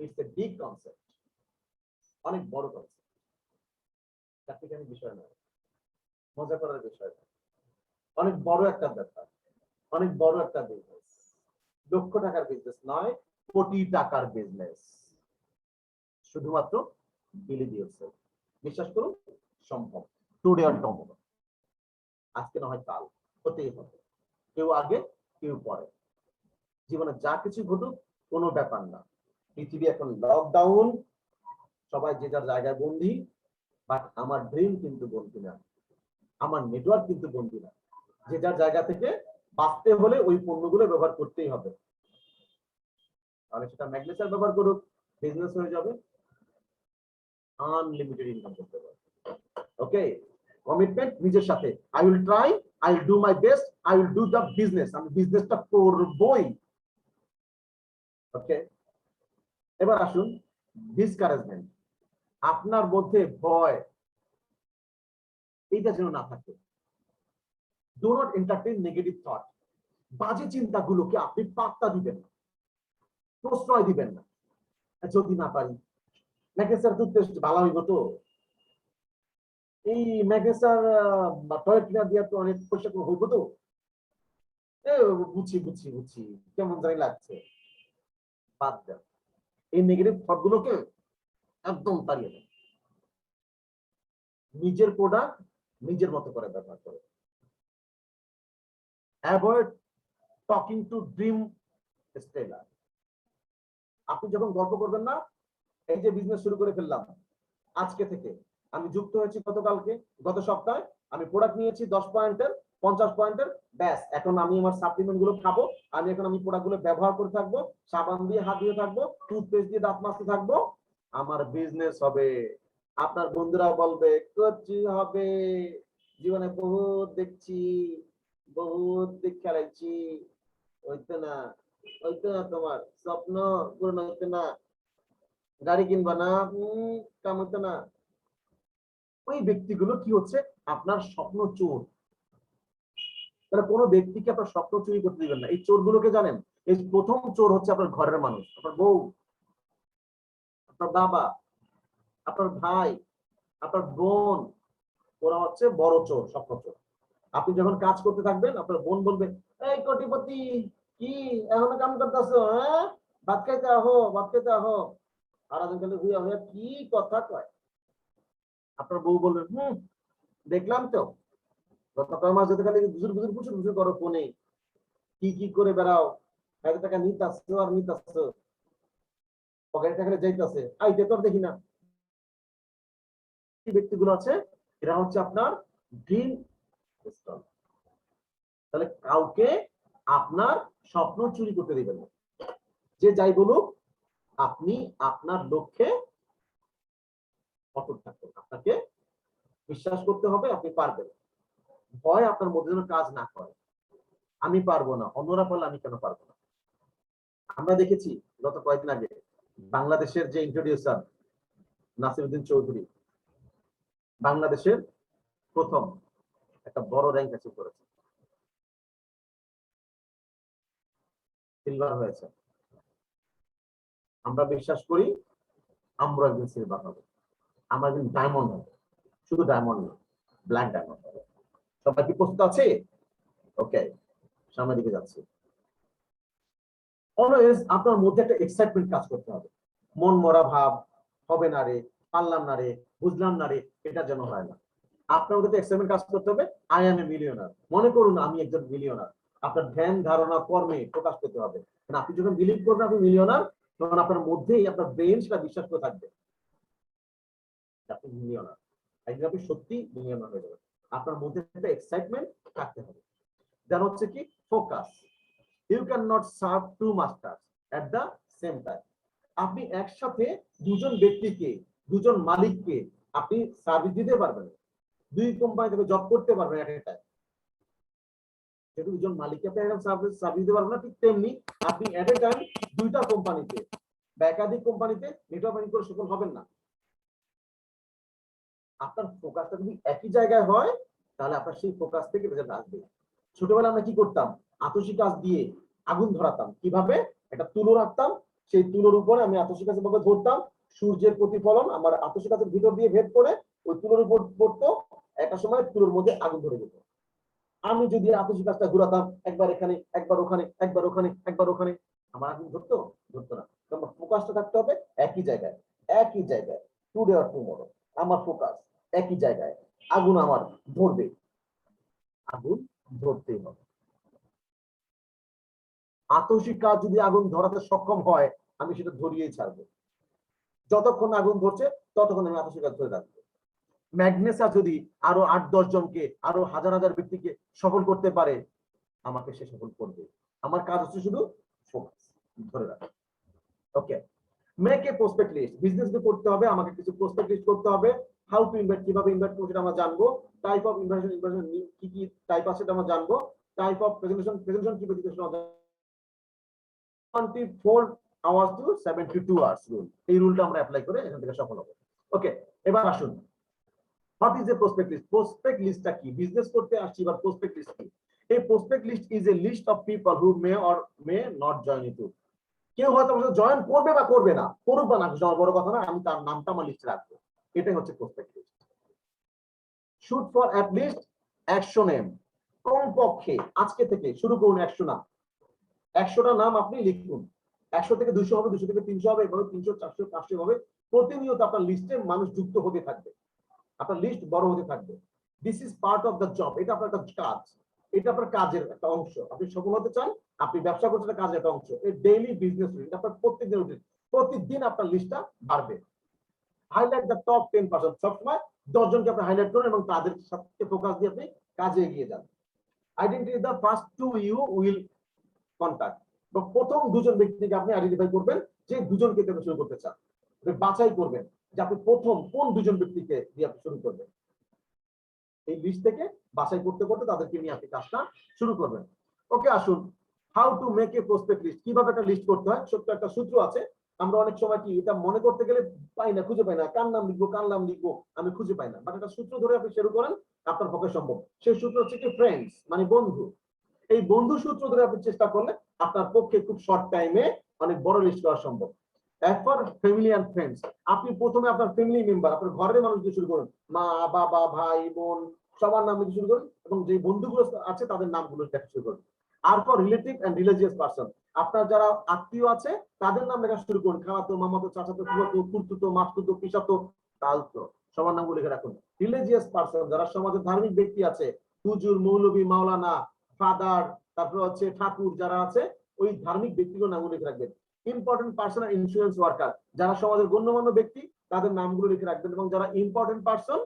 ইটস এ বিগ কনসেপ্ট, অনেক বড় কনসেপ্ট, প্র্যাকটিক্যালি বিষয় নয়, মজা করার বিষয় নয়, অনেক বড় একটা ব্যাপার, অনেক বড় একটা বিজনেস, লক্ষ টাকার বিজনেস নয়, কোটি টাকার বিজনেস। শুধুমাত্র বিলিভ ইয়োরসেলফ, বিশ্বাস করুন সম্ভব, টুডে অর টুমরো, আজকে না হয় কাল, হতেই হবে, কেউ আগে কেউ পরে, জীবনে যা কিছু ঘটুক কোনো ব্যাপার না। পৃথিবী এখন লকডাউন, সবাই যে যার জায়গায় বন্দী, বাট আমার ড্রিম কিন্তু বন্দী না, আমার নেটওয়ার্ক কিন্তু বন্দী না। যে যার জায়গা থেকে বাঁচতে হলে ওই পণ্যগুলো ব্যবহার করতেই হবে, তাহলে সেটা ম্যাগনেসার ব্যবহার করুক, বিজনেস হয়ে যাবে, আনলিমিটেড ইনকাম করতে পারবে। ওকে, কমিটমেন্ট নিজের সাথে, I will try, I will do my best, I will do the business, আমি বিজনেসটা করবই। ওকে, এবার আসুন ডিসকারেজমেন্ট, আপনার মধ্যে ভয় এইটা যেন না থাকে। Do not entertain negative thought, বাজে চিন্তাগুলোকে আপনি পাত্তা দিবেন না, প্রশ্রয় দিবেন না। যদি না পারি, নাকি স্যার টুথপেস্ট ভালো হইব তো, এই ম্যাগনেসার বা টয়লেট ক্লিনার দিয়ে তো অনেক পয়সা হইব তো। বুঝছি বুঝছি বুঝছি, কেমন জানি লাগছে। বাদ দেন, এই নেগেটিভ থট গুলোকে একদম তাড়িয়ে দেন। নিজের প্রোডাক্ট নিজের মতো করে ব্যবহার করে। Avoid talking to dream stellar. আপনি যখন গল্প করবেন না, এই যে বিজনেস শুরু করে ফেললাম আজকে থেকে, আমি যুক্ত হয়েছি গত সপ্তাহে, আমি প্রোডাক্ট নিয়েছি 10 পয়েন্টের 50 পয়েন্টের, ব্যাস এখন আমি আমার সাপ্লিমেন্ট গুলো খাবো, আমি প্রোডাক্ট গুলো ব্যবহার করে থাকবো, সাবান দিয়ে হাত ধুয়ে থাকবো, টুথপেস্ট দিয়ে দাঁত মাজতে থাকবো, আমার বিজনেস হবে। আপনার বন্ধুরা বলবে কচি হবে, জীবনে বহুত দেখছি, বহুত দিক খেলাইছি, হইতো না, হইতো না, তোমার স্বপ্ন পূরণ হইতো না, গাড়ি কিনবা না, কাম হইতো না। ওই ব্যক্তিগুলো কি হচ্ছে, আপনার স্বপ্ন চোর। তাহলে কোনো ব্যক্তিকে আপনার স্বপ্ন চুরি করতে দিবেন না। এই চোরগুলোকে জানেন, এই প্রথম চোর হচ্ছে আপনার ঘরের মানুষ, আপনার বউ, আপনার বাবা, আপনার ভাই, আপনার বোন। ওরা হচ্ছে বড় চোর, স্বপ্ন চোর। আপনি যখন কাজ করতে থাকবেন, আপনার বোন বলবে, এই কোটিপতি, কি এখনো কাম করতেছো? হ্যাঁ, ভাত খাইতে আহো, ভাত খাইতে আহো। আর খালি হুইয়া হুইয়া কি কথা কয়। আপনার বউ বলবে, দেখলাম তো, গত কয় মাস যেতে খালি বুঝুর বুঝুর বুঝুর বুঝুর করো ফোনে, কি কি করে বেড়াও, 1,000 টাকা নিতাছো আর নিতাছো, পকেটে টাকা যাইতাছে, আইতে তো দেখি না। এই ব্যক্তিগুলো আছে, এরা হচ্ছে আপনার ড্রিম স্টল। তাহলে কাউকে আপনার স্বপ্ন চুরি করতে দিবেন না। যে যাই বলুক, আপনি আপনার লক্ষ্যে অটুট থাকবেন। আপনাকে বিশ্বাস করতে হবে, আপনি পারবেন। ভয় আপনার মধ্যে যেন কাজ না করে। আমি পারবো না, অন্যরা পারলে আমি কেন পারবো না। আমরা দেখেছি গত কয়েকদিন আগে বাংলাদেশের যে ইন্ট্রোডিউসার নাসিরউদ্দিন চৌধুরী, বাংলাদেশের প্রথম একটা বড় র্যাঙ্ক অ্যাচিভ করেছে, সিলভার হয়েছে। আমরা বিশ্বাস করি আমরা একদিন সিলভার হবে, আমরা একদিন ডায়মন্ড হবে। শুধু ডায়মন্ড না, ব্ল্যাক ডায়মন্ড হবে। সবাই কি প্রস্তুত আছে? ওকে, সামনের দিকে যাচ্ছি। অলওয়েজ আপনার মধ্যে একটা এক্সাইটমেন্ট কাজ করতে হবে। মন মরা ভাব হবে না রে, পারলাম না রে, বুঝলাম না রে, এটা যেন হয় না। আপনার মধ্যে এক্সাইটমেন্ট কাজ করতে হবে। আই এম এ মিলিয়নার, মনে করুন আমি একজন মিলিয়নার। আপনার ধ্যান ধারণা কর্মে প্রকাশ পেতে হবে। কারণ আপনি যখন বিলিভ করবেন আপনি মিলিয়নার, তখন আপনার মধ্যেই আপনার ব্রেন সেটা বিশ্বাস করে থাকবে আপনি মিলিয়নার। একদিন আপনি সত্যি মিলিয়নার হয়ে যাবেন। আপনার মধ্যে একটা এক্সাইটমেন্ট থাকতে হবে। যেন হচ্ছে কি focus. You can not serve two masters at the same time. আপনি একসাথে দুজন ব্যক্তিকে, দুজন মালিককে আপনি সার্ভিস দিতে পারবেন, দুই কোম্পানি থেকে জব করতে পারবেন এক একটা। যেহেতু দুজন মালিককে আপনি একটা সার্ভিস দিতে পারবেন না, ঠিক তেমনি আপনি এট এ টাইম দুইটা কোম্পানিতে বা একাধিক কোম্পানিতে নেটওয়ার্কিং করে সফল হবেন না। আপনার ফোকাসটা যদি একই জায়গায় হয়, তাহলে আপনার সেই ফোকাস থেকে রেজাল্ট আসবে। ছোটবেলায় আমরা কি করতাম, আতসী কাঁচ দিয়ে আগুন ধরাতাম। কিভাবে? একটা তুলো রাখতাম, সেই তুলোর উপরে আমি আতসী কাঁচের ভাবে ধরতাম, সূর্যের প্রতিফলন আমার আতসী কাঁচের ভিতর দিয়ে ভেদ করে ওই তুলোর উপর পড়তো। একটা সময় তুলোর মধ্যে আগুন ধরে যেত। আমি যদি আতসী কাঁচটা ঘুরাতাম, একবার এখানে একবার ওখানে একবার ওখানে একবার ওখানে, আমার আগুন ধরতো? ধরতো না। তোমার ফোকাসটা থাকতে হবে একই জায়গায়, একই জায়গায়, টুডে অর টুমরো। আমার ফোকাস একই জায়গায়, আগুন আমার ধরবে, আগুন ধরতেই হবে। আতসী কাঁচ যদি আগুন ধরাতে সক্ষম হয়, আমি সেটা ধরিয়েই ছাড়বো। যতক্ষণ আগুন ধরছে ততক্ষণ আমি আতসী কাঁচ ধরে রাখবো। ম্যাগনেসা যদি আরো 8-10 জনকে, আরো হাজার হাজার ব্যক্তিকে সফল করতে পারে, আমাকে সে সফল করবে। আমার কাজ হচ্ছে শুধু ফোকাস ধরে রাখা। Okay, make a prospect list. Business করতে হবে, আমাকে কিছু প্রসপেক্ট লিস্ট করতে হবে। হাউ টু ইনভেস্ট, কিভাবে ইনভেস্ট করব সেটা আমরা জানবো। টাইপ অফ ইনভেস্টমেন্ট কি কি টাইপ আছে সেটা আমরা জানবো। টাইপ অফ প্রেজেন্টেশন কি presentation 24 hours to 72 hours rule, এই রুলটা আমরা অ্যাপ্লাই করে এখান থেকে সফল হবো। ওকে, এবার আসুন, what is a prospect list? Prospect লিস্টটা কি? বিজনেস করতে আসছি, এবার প্রসপেক্ট লিস্ট কি? এই prospect list is a list of people who may or may not join you. কেউ হয়তো জয়েন করবে বা করবে না, করুক বা না, বড় কথা না, আমি তার নামটা আমার লিস্টে রাখবো। এটাই হচ্ছে prospect list. Shoot for at least 100 name, কমপক্ষে আজকে থেকে শুরু করুন 100 নাম। 100টা নাম আপনি লিখুন। 100 থেকে 200 হবে, 200 থেকে 300 হবে, এভাবে 300, 400, 500 হবে। প্রতিনিয়ত আপনার লিস্টে মানুষ যুক্ত হতে থাকবে, আপনার লিস্ট বড় হতে থাকবে। This is part of the job, এটা আপনার একটা কাজ, এটা আপনার কাজের একটা অংশ। আপনি সফল হতে চান, আপনি ব্যবসা করছেন, এটা কাজের একটা অংশ। এই ডেইলি বিজনেস রুটিন, এটা আপনার প্রত্যেকদিন রুটিন। প্রতিদিন আপনার লিস্টটা বাড়বে। হাইলাইট দ্য টপ 10%, সবসময় 10 জনকে আপনি হাইলাইট করুন এবং তাদের সাথে ফোকাস দিয়ে আপনি কাজে এগিয়ে যান। Identify the first two you will contact, প্রথম দুজন ব্যক্তিকে আপনি আইডেন্টিফাই করবেন যে দুজনকে আপনি শুরু করতে চান। বাছাই করবেন যে আপনি প্রথম কোন দুজন ব্যক্তিকে দিয়ে আপনি শুরু করবেন। এই লিস্ট থেকে বাছাই করতে করতে তাদেরকে নিয়ে আপনি কাজটা শুরু করবেন। ওকে, আসুন how to make a prospect list, কিভাবে একটা লিস্ট করতে হয়। ছোট্ট একটা সূত্র আছে, আমরা অনেক সময় কি এটা মনে করতে গেলে পাই না, খুঁজে পাই না, কার নাম লিখবো কার নাম লিখবো আমি খুঁজে পাই না। বাট একটা সূত্র ধরে আপনি শুরু করেন, আপনার পক্ষে সম্ভব। সেই সূত্র হচ্ছে কি ফ্রেন্ডস, মানে বন্ধু। এই বন্ধু সূত্র ধরে আপনি চেষ্টা করলে আপনার পক্ষে খুব শর্ট টাইমে অনেক বড় লিস্ট করা সম্ভব। এরপর ফ্যামিলি এন্ড ফ্রেন্ডস, আপনি প্রথমে আপনার ফ্যামিলি মেম্বার, আপনার ঘরের মানুষ দিয়ে শুরু করুন, মা বাবা ভাই বোন সবার নাম দিয়ে শুরু করুন এবং যে বন্ধুগুলো আছে তাদের নামগুলো লেখা শুরু করুন। তারপর রিলেটিভ এন্ড রিলিজিয়াস পারসন, আপনার যারা আত্মীয় আছে তাদের নাম লেখা শুরু করুন, খালাতো মামাতো চাচাতো ফুফাতো খুড়তুতো মাসতুতো পিসাতো তালতো সবার নামগুলো লিখে রাখুন। রিলিজিয়াস পারসন, যারা সমাজের ধার্মিক ব্যক্তি আছে, হুজুর মৌলভী মাওলানা ফাদার, তারপর হচ্ছে ঠাকুর যারা আছে, ওই ধার্মিক ব্যক্তিগুলোর নামগুলো লিখে রাখবেন। ইম্পর্টেন্ট পার্সন আর ইন্স্যুরেন্স ওয়ার্কার, যারা সমাজের গণ্যমান্য ব্যক্তি তাদের নামগুলো লিখে রাখবেন। এবং যারা ইম্পর্টেন্ট পার্সন,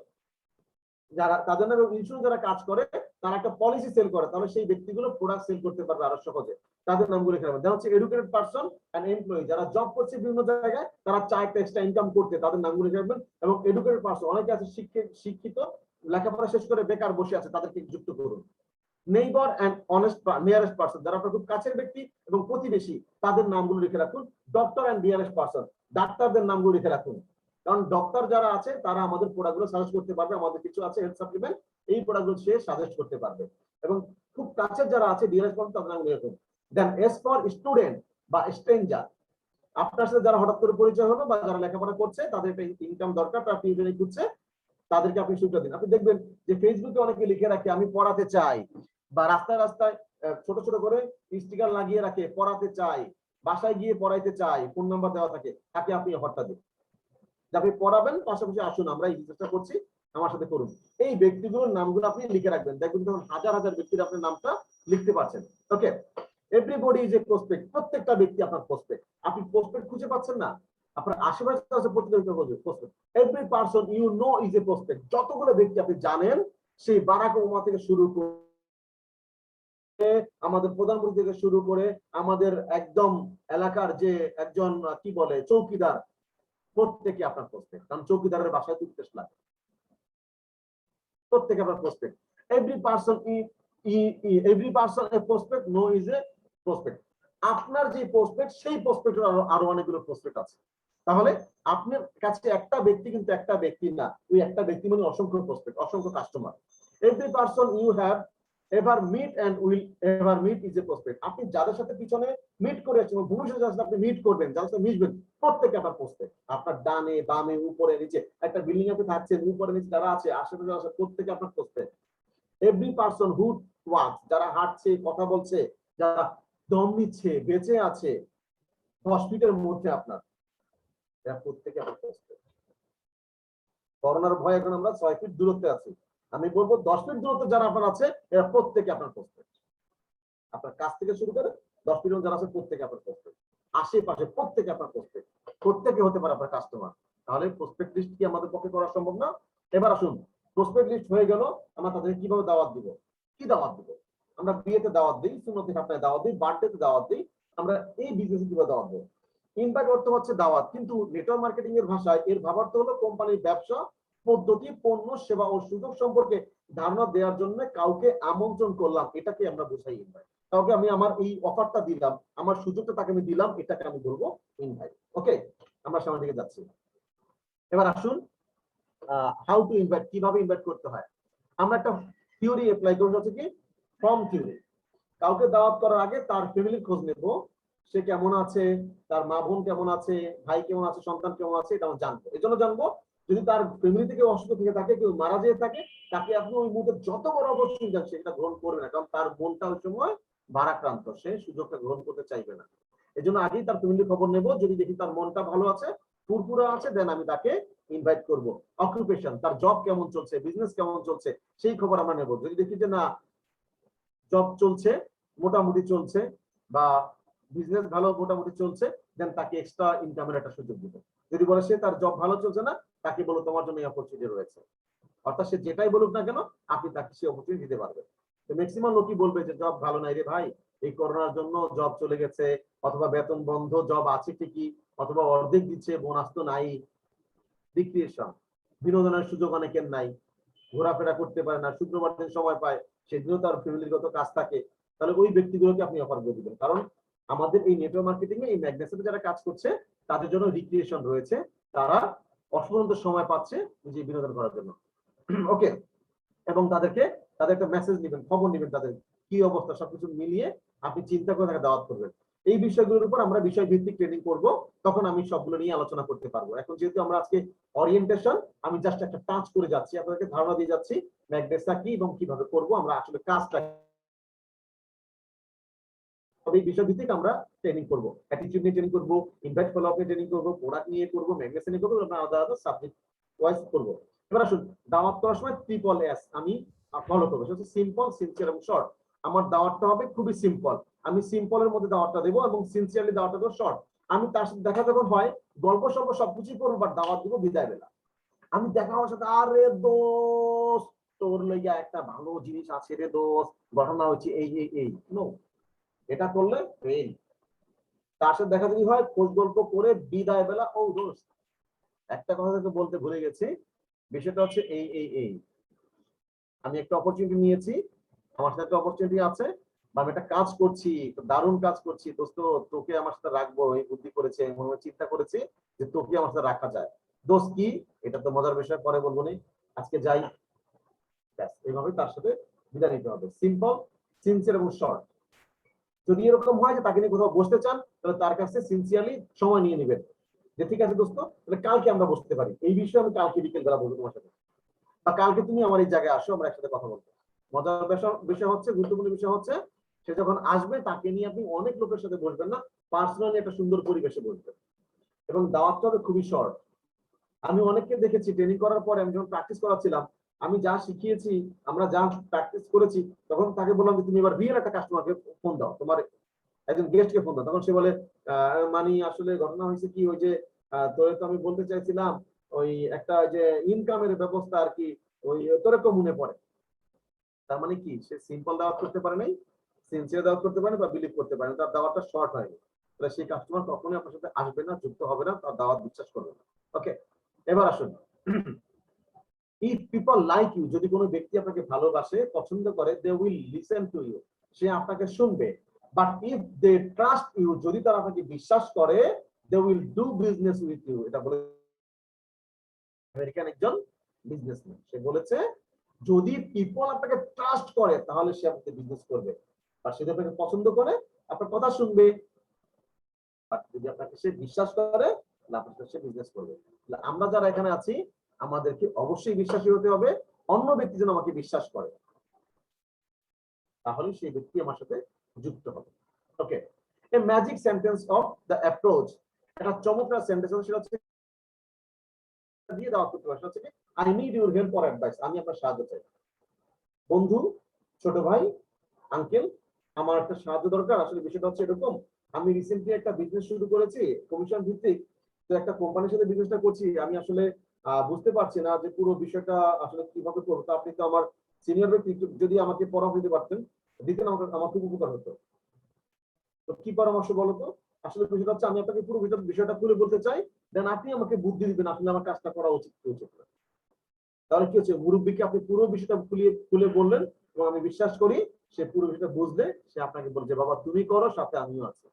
যারা তাদের নামে ইন্স্যুরেন্স যারা কাজ করে, তারা একটা পলিসি সেল করে, তাহলে সেই ব্যক্তিগুলো প্রোডাক্ট সেল করতে পারবে আরো সহজে, তাদের নামগুলো লিখে রাখবেন। হচ্ছে এডুকেটেড পার্সন এন্ড এমপ্লয়ি, যারা জব করছে বিভিন্ন জায়গায়, তারা চায় একটা এক্সট্রা ইনকাম করতে, তাদের নামগুলো লিখে রাখবেন। এবং এডুকেটেড পার্সন, অনেকে আছে শিক্ষিত লেখাপড়া শেষ করে বেকার বসে আছে, তাদেরকে যুক্ত করুন। Neighbour and honest nearest person, যারা আপনার খুব কাছের ব্যক্তি এবং প্রতিবেশী, তাদের নামগুলো লিখে রাখুন। ডক্টর এন্ড নিয়ারেস্ট পার্সন, ডাক্তারদের নামগুলো লিখে রাখুন। কারণ ডক্টর যারা আছে তারা আমাদের প্রোডাক্টগুলো সাজেস্ট করতে পারবে, আমাদের কিছু আছে হেলথ সাপ্লিমেন্ট, এই প্রোডাক্টগুলো সে সাজেস্ট করতে পারবে। এবং খুব কাছের যারা আছে ডিয়ারেস্ট পার্সন, তাদের নামগুলো লিখুন। দেন এস ফর স্টুডেন্ট বা স্ট্রেঞ্জার, আপনার সাথে যারা হঠাৎ করে পরিচয় হলো বা যারা লেখাপড়া করছে, তাদের একটা ইনকাম দরকার, তারা টিউশনি করছে, তাদেরকে আপনি সুযোগ দিন। আপনি দেখবেন যে ফেসবুকে অনেকে লিখে রাখে আমি পড়াতে চাই, বা রাস্তায় রাস্তায় ছোট ছোট করে স্টিকার লাগিয়ে রাখে পড়াতে চাই, বাসায় গিয়ে পড়াইতে চাই, ফোন নাম্বার দেওয়া থাকে, তাকে আপনি অফারটা দিন যে আপনি পড়াবেন, পাশাপাশি আসুন আমরা এই চেষ্টা করছি, আমার সাথে করুন। এই ব্যক্তিগুলোর নামগুলো আপনি লিখে রাখবেন, দেখবেন তখন হাজার হাজার ব্যক্তির আপনার নামটা লিখতে পারছেন। ওকে, এভরিবডি ইজ এ প্রসপেক্ট, প্রত্যেকটা ব্যক্তি আপনার প্রসপেক্ট। আপনি প্রসপেক্ট খুঁজে পাচ্ছেন না, আপনার আশেপাশে আছে প্রত্যেকটা prospect. Every person you know is a prospect, যতগুলো ব্যক্তি আপনি জানেন, সেই বারাক ওবামা থেকে শুরু করে আমাদের প্রধানমন্ত্রী থেকে শুরু করে আমাদের একদম এলাকার যে একজন কি বলে চৌকিদার, প্রত্যেকে আপনার প্রসপেক্ট। কারণ চৌকিদারের বাসায় টুথপেস্ট লাগে, প্রত্যেকে আপনার prospect. Every person a prospect, know is a prospect. আপনার যে প্রসপেক্ট, সেই প্রসপেক্টের আরো অনেকগুলো প্রসপেক্ট আছে। তাহলে আপনার কাছে একটা ব্যক্তি কিন্তু একটা ব্যক্তি না, ওই একটা ব্যক্তি মানে অসংখ্য প্রসপেক্ট, অসংখ্য customer. Every person you have ever meet and will ever meet is a prospect. আপনি যাদের সাথে পিছনে মিট করে আসছেন, ভবিষ্যতে যাদের সাথে আপনি মিট করবেন, যাদের সাথে মিশবেন, প্রত্যেকে আপনার প্রসপেক্ট। আপনার ডানে বামে উপরে নিচে, একটা বিল্ডিং এ আপনি থাকছেন, উপরে নিচে যারা আছে, আশেপাশে আছে, প্রত্যেকে আপনার prospect. Every person who wax, যারা হাঁটছে, কথা বলছে, যারা দম নিচ্ছে, বেঁচে আছে 10 ফিটের মধ্যে, আপনার এরা প্রত্যেকে আপনার প্রসপেক্ট। করোনার ভয় এখন আমরা 6 ফিট দূরত্বে আছি, আমি বলবো 10 ফিট দূরত্বে যারা আপনার আছে, এরা প্রত্যেকে আপনার প্রসপেক্ট। আপনার কাছ থেকে শুরু করে 10 ফিট যারা আছে, প্রত্যেকে আপনার প্রসপেক্ট। আশেপাশে প্রত্যেকে আপনার প্রসপেক্ট, প্রত্যেকে হতে পারে আপনার কাস্টমার। তাহলে প্রসপেক্ট লিস্ট কি আমাদের পক্ষে করা সম্ভব না? এবার আসুন, প্রসপেক্ট লিস্ট হয়ে গেল, আমরা তাদেরকে কিভাবে দাওয়াত দিব? কি দাওয়াত দিব? আমরা বিয়েতে দাওয়াত দিই, সুন্নতে খাতনায় দাওয়াত দিই, বার্থডেতে দাওয়াত দিই, আমরা এই বিজনেসে কিভাবে দাওয়াত দেব? ইনভাইট অর্থ হচ্ছে দাওয়াত, কিন্তু নেটওয়ার্ক মার্কেটিং এর ভাষায় এর ভাবার্থ হলো কোম্পানির ব্যবসা পদ্ধতি, পণ্য, সেবা ও সুযোগ সম্পর্কে ধারণা দেওয়ার জন্য কাউকে আমন্ত্রণ করলাম, এটাকে আমরা বোঝাই ইনভাইট। কাউকে আমি আমার এই অফারটা দিলাম, আমার সুযোগটা তাকে আমি দিলাম, এটাকে আমি বলবো ইনভাইট। ওকে, আমরা সামনের দিকে যাচ্ছি। এবার আসুন হাউ টু ইনভাইট, কিভাবে ইনভাইট করতে হয়। আমরা একটা থিওরি অ্যাপ্লাই করব, হচ্ছে কি ফর্ম থিওরি। কাউকে দাওয়াত করার আগে তার ফ্যামিলির খোঁজ নেব, সে কেমন আছে, তার মা বোন কেমন আছে, ভাই কেমন আছে, সন্তান কেমন আছে, এটা আমরা জানবো। এজন্য জানবো যদি তার ফ্যামিলি থেকে অসুস্থ থেকে থাকে, কেউ মারা যেয়ে থাকে, তাকে আপনি ওই মুহূর্তে যত বড় অপরচুনিটি আছে সেটা গ্রহণ করবে না, কারণ তার মনটা ওই সময় ভারাক্রান্ত, সে সুযোগটা গ্রহণ করতে চাইবে না। এই জন্য আগেই তার ফ্যামিলির খবর নেব, যদি দেখি তার মনটা ভালো আছে, ফুরফুরা আছে, দেন আমি তাকে ইনভাইট করব। অকুপেশন, তার জব কেমন চলছে, বিজনেস কেমন চলছে, সেই খবর আমরা নেব। যদি দেখি যে না, জব চলছে, মোটামুটি চলছে, বা বিজনেস ভালো মোটামুটি চলছে, দেন তাকে এক্সট্রা ইনকামের একটা সুযোগ দিব। যদি বলে সে তার জব ভালো চলছে না, তাকে বলো তোমার জন্য এই অপরচুনিটি রয়েছে। অর্থাৎ সে যেটাই বলুক না কেন, আপনি তাকে সেই অপরচুনিটি দিতে পারবেন। তো ম্যাক্সিমাম লোকই বলবে যে জব ভালো নাই রে ভাই, এই করোনার জন্য জব চলে গেছে, অথবা বেতন বন্ধ, জব আছে ঠিকই, অথবা অর্ধেক দিচ্ছে, বোনাস তো নাই। রিক্রিয়েশন, বিনোদনের সুযোগ অনেকের নাই, ঘোরাফেরা করতে পারে না, শুক্রবার দিন সময় পায়, সেদিনও তার ফ্যামিলিগত কাজ থাকে, তাহলে ওই ব্যক্তিগুলোকে আপনি অফার করে দিবেন। কারণ আমাদের এই নেটওয়ার্ক মার্কেটিং এ, এই ম্যাগনেসে যারা কাজ করছে, তাদের জন্য রিক্রিয়েশন রয়েছে, তারা অসংখ্য সময় পাচ্ছে নিজে বিনোদন করার জন্য। ওকে, এবং তাদেরকে তাদের একটা মেসেজ নেবেন, খবর নেবেন, তাদের কি অবস্থা, সবকিছু মিলিয়ে আপনি চিন্তা করে তাকে দাওয়াত করবেন। এই বিষয়গুলোর উপর আমরা বিষয় ভিত্তিক ট্রেনিং করব, তখন আমি সবগুলো নিয়ে আলোচনা করতে পারবো। এখন যেহেতু আমরা আজকে ওরিয়েন্টেশন, আমি জাস্ট একটা টাচ করে যাচ্ছি, আপনাদেরকে ধারণা দিয়ে যাচ্ছি ম্যাগনেসটা কি এবং কিভাবে করব, আমরা আসলে কাজটা। তবে এই বিষয় ভিত্তিক আমরা ট্রেনিং করব, অ্যাটিটিউড নিয়ে ট্রেনিং করব, ইনভাইট ফলো আপ নিয়ে ট্রেনিং করব, প্রোডাক্ট নিয়ে করব, ম্যাগনেস নিয়ে করব, আমরা আলাদা আলাদা সাবজেক্ট ওয়াইজ করব। এবার আসুন, দাওয়াত করার সময় ট্রিপল এস আমি ফলো করবো, সেটা হচ্ছে সিম্পল, সিনসিয়ার এবং শর্ট। আমার দাওয়াতটা হবে খুবই সিম্পল, আমি সিম্পলের মধ্যে দাওয়াতটা দেবো, এবং সিনসিয়ারলি দাওয়াতটা দেবো শর্ট। আমি তার সাথে দেখা যখন হয়, গল্প সল্প সবকিছুই করবো, বাট দাওয়াত দিব বিদায় বেলা। আমি দেখা হওয়ার সাথে, আরে দোস্ত, তোর লইয়া একটা ভালো জিনিস আছে রে দোস্ত, ঘটনা হচ্ছে এই এই এই, নো, এটা করলে ফেল। তার সাথে দেখা যদি হয়, খোঁজ গল্প করে বিদায় বেলা, ও দোস্ত, একটা কথা তো বলতে ভুলে গেছি, বিষয়টা হচ্ছে এই এই এই, আমি একটা অপরচুনিটি নিয়েছি, আমার সাথে একটা অপরচুনিটি আছে, বা আমি একটা কাজ করছি, দারুণ কাজ করছি দোস্ত, তোকে আমার সাথে রাখবো, এই বুদ্ধি করেছে, মনে মনে চিন্তা করেছি যে তোকে আমার সাথে রাখা যায়। দোস্ত কি, এটা তো মজার বিষয়, পরে বলবো নি, আজকে যাই। ব্যাস, এইভাবে তার সাথে বিদায় নিতে হবে, সিম্পল, সিনসিয়ার এবং শর্ট। যদি এরকম হয় যে তাকে নিয়ে কোথাও বসতে চান, তাহলে তার কাছে সিনসিয়ারলি সময় নিয়ে নেবেন, যে ঠিক আছে দোস্ত, তাহলে কালকে আমরা বসতে পারি, এই বিষয়ে আমি কালকে বিকেল বেলা বলবো তোমার সাথে, বা কালকে তুমি আমার এই জায়গায় আসো, আমরা একসাথে কথা বলবো। মজার বিষয় হচ্ছে, গুরুত্বপূর্ণ বিষয় হচ্ছে, সে যখন আসবে তাকে নিয়ে আপনি অনেক লোকের সাথে বসবেন না, পার্সোনালি একটা সুন্দর পরিবেশে বসবেন। এবং দাওয়াতটা হবে খুবই শর্ট। আমি অনেককে দেখেছি ট্রেনিং করার পরে, আমি যখন প্র্যাকটিস করাচ্ছিলাম, আমি যা শিখিয়েছি, আমরা যা প্র্যাকটিস করেছি, তখন তাকে বললাম যে তুমি এবার রিয়েল একটা কাস্টমারকে ফোন দাও, তোমার একজন গেস্টকে ফোন দাও। তখন সে বলে, মানে আসলে ঘটনা হয়েছে কি, ওই যে তোরে তো আমি বলতে চাইছিলাম, ওই একটা যে ইনকামের ব্যবস্থা আর কি, ওই তোরে তো মনে পড়ে। তার মানে কি, সে সিম্পল দাওয়াত করতে পারে নাই, সিনসিয়ার দাওয়াত করতে পারে বা বিলিভ করতে পারে, তার দাওয়াতটা শর্ট হয়নি। তাহলে সেই কাস্টমার কখনোই আপনার সাথে আসবে না, যুক্ত হবে না, তার দাওয়াত বিশ্বাস করবে না। ওকে, এবার আসুন, ইফ পিপল লাইক ইউ, যদি কোনো ব্যক্তি আপনাকে ভালোবাসে, পছন্দ করে, they will listen to you, সে আপনাকে শুনবে। But if they trust you, যদি তারা আপনাকে বিশ্বাস করে, they will do business with you. এটা বলে আমেরিকান একজন বিজনেসম্যান, সে বলেছে যদি পিপল আপনাকে ট্রাস্ট করে, তাহলে সে আপনাকে বিজনেস করবে, আর সে যদি আপনাকে পছন্দ করে, আপনার কথা শুনবে। বাট যদি আপনাকে সে বিশ্বাস করে, তাহলে আপনার সাথে সে বিজনেস করবে। আমরা যারা এখানে আছি, আমাদেরকে অবশ্যই বিশ্বাসী হতে হবে, অন্য ব্যক্তি যেন আমাকে বিশ্বাস করে, তাহলে সেই ব্যক্তি আমার সাথে যুক্ত হবে। Okay, a magic sentence of the approach, একটা চমৎকার সেন্টেন্স, সেটা হচ্ছে দিয়ে দেওয়া করতে পারে, সেটা হচ্ছে I need your help or advice, আমি আপনার সাহায্য চাই। বন্ধু, ছোট ভাই, আঙ্কেল, আমার একটা সাহায্য দরকার। আসলে বিষয়টা হচ্ছে এরকম, আমি রিসেন্টলি একটা বিজনেস শুরু করেছি কমিশন ভিত্তিক, তো একটা কোম্পানির সাথে বিজনেসটা করছি, আমি আসলে বুঝতে পারছি না যে পুরো বিষয়টা আসলে কিভাবে করবো। তো আপনি তো আমার সিনিয়র ব্যক্তি, যদি আমাকে পরামর্শ দিতে পারতেন, দিতেন, আমার খুব উপকার হতো। তো কি পরামর্শ বলো তো? আসলে বিষয়টা হচ্ছে, আমি আপনাকে পুরো বিষয়টা খুলে বলতে চাই, দেন আপনি আমাকে বুদ্ধি দিবেন আসলে আমার কাজটা করা উচিত কি উচিত না। তাহলে কি হচ্ছে, মুরব্বীকে আপনি পুরো বিষয়টা খুলে বললেন, এবং আমি বিশ্বাস করি সে পুরো বিষয়টা বুঝলে সে আপনাকে বলছে বাবা তুমি করো, সাথে আমিও আছি।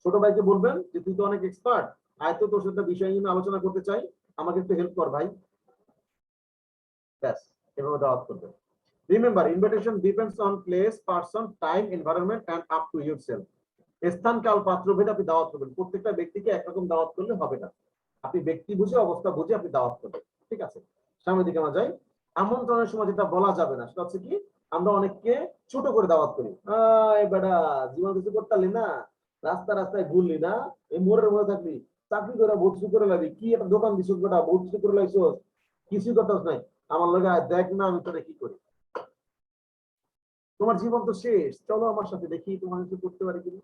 ছোট ভাইকে বলবেন যে তুই তো অনেক এক্সপার্ট, আয় তো তোর সাথে বিষয় নিয়ে আলোচনা করতে চাই, আমাকে একটু হেল্প কর ভাই। ব্যাস, এভাবে দাওয়াত করবেন। Remember, invitation depends on place, person, time, environment end up to yourself. স্থান, কাল, পাত্র ভেদে আপনি দাওয়াত করবেন, প্রত্যেকটা ব্যক্তিকে একরকম দাওয়াত করলে হবে না। আপনি ব্যক্তি বুঝে অবস্থা বুঝে আপনি দাওয়াত করবেন। ঠিক আছে, সামনের দিকে আমরা যাই। আমন্ত্রণের সময় যেটা বলা যাবে না সেটা হচ্ছে কি, আমরা অনেককে ছোট করে দাওয়াত করি। বেটা, জীবন কিছু করতে পারলি না, রাস্তায় ঘুরলি না, এই মোড়ের মধ্যে থাকলি, চাকরি করে ভর্তি করে লাগবি, কি একটা দোকান দিছিস বেটা, ভর্তি করে লাগছিস, কিছুই করতেছ নাই, আমার লগে দেখ না আমি তোরে কি করি, তোমার জীবন তো শেষ, চলো আমার সাথে দেখি তোমার কিছু করতে পারি কিনা।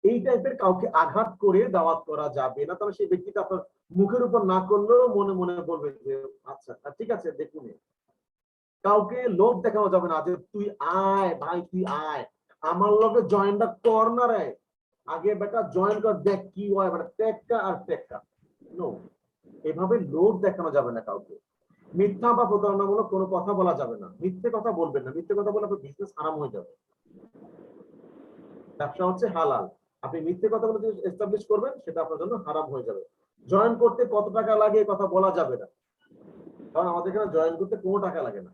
এই টাইপের কাউকে আঘাত করে দাওয়াত করা যাবে না। তাহলে সেই ব্যক্তিটা আপনার মুখের উপর না করলেও মনে মনে বলবে যে আচ্ছা ঠিক আছে দেখুন। কাউকে লোভ দেখানো যাবে না যে তুই আয় ভাই, তুই আয় আমার লগে জয়েনটা কর না রে, আগে বেটা জয়েন কর, দেখ কি হয় বেটা, টেক্কা আর টেক্কা। নো, এভাবে লোভ দেখানো যাবে না কাউকে। মিথ্যা বা প্রতারণামূলক কোনো কথা বলা যাবে না। মিথ্যে কথা বলবেন না, মিথ্যে কথা বলে আপনার বিজনেস হারাম হয়ে যাবে। ব্যবসা হচ্ছে হালাল, আপনি মিথ্যে কথা বলে এস্টাবলিশ করবেন সেটা আপনার জন্য হারাম হয়ে যাবে। জয়েন করতে কত টাকা লাগে কথা বলা যাবে না, কারণ আমাদের এখানে জয়েন করতে কোনো টাকা লাগে না।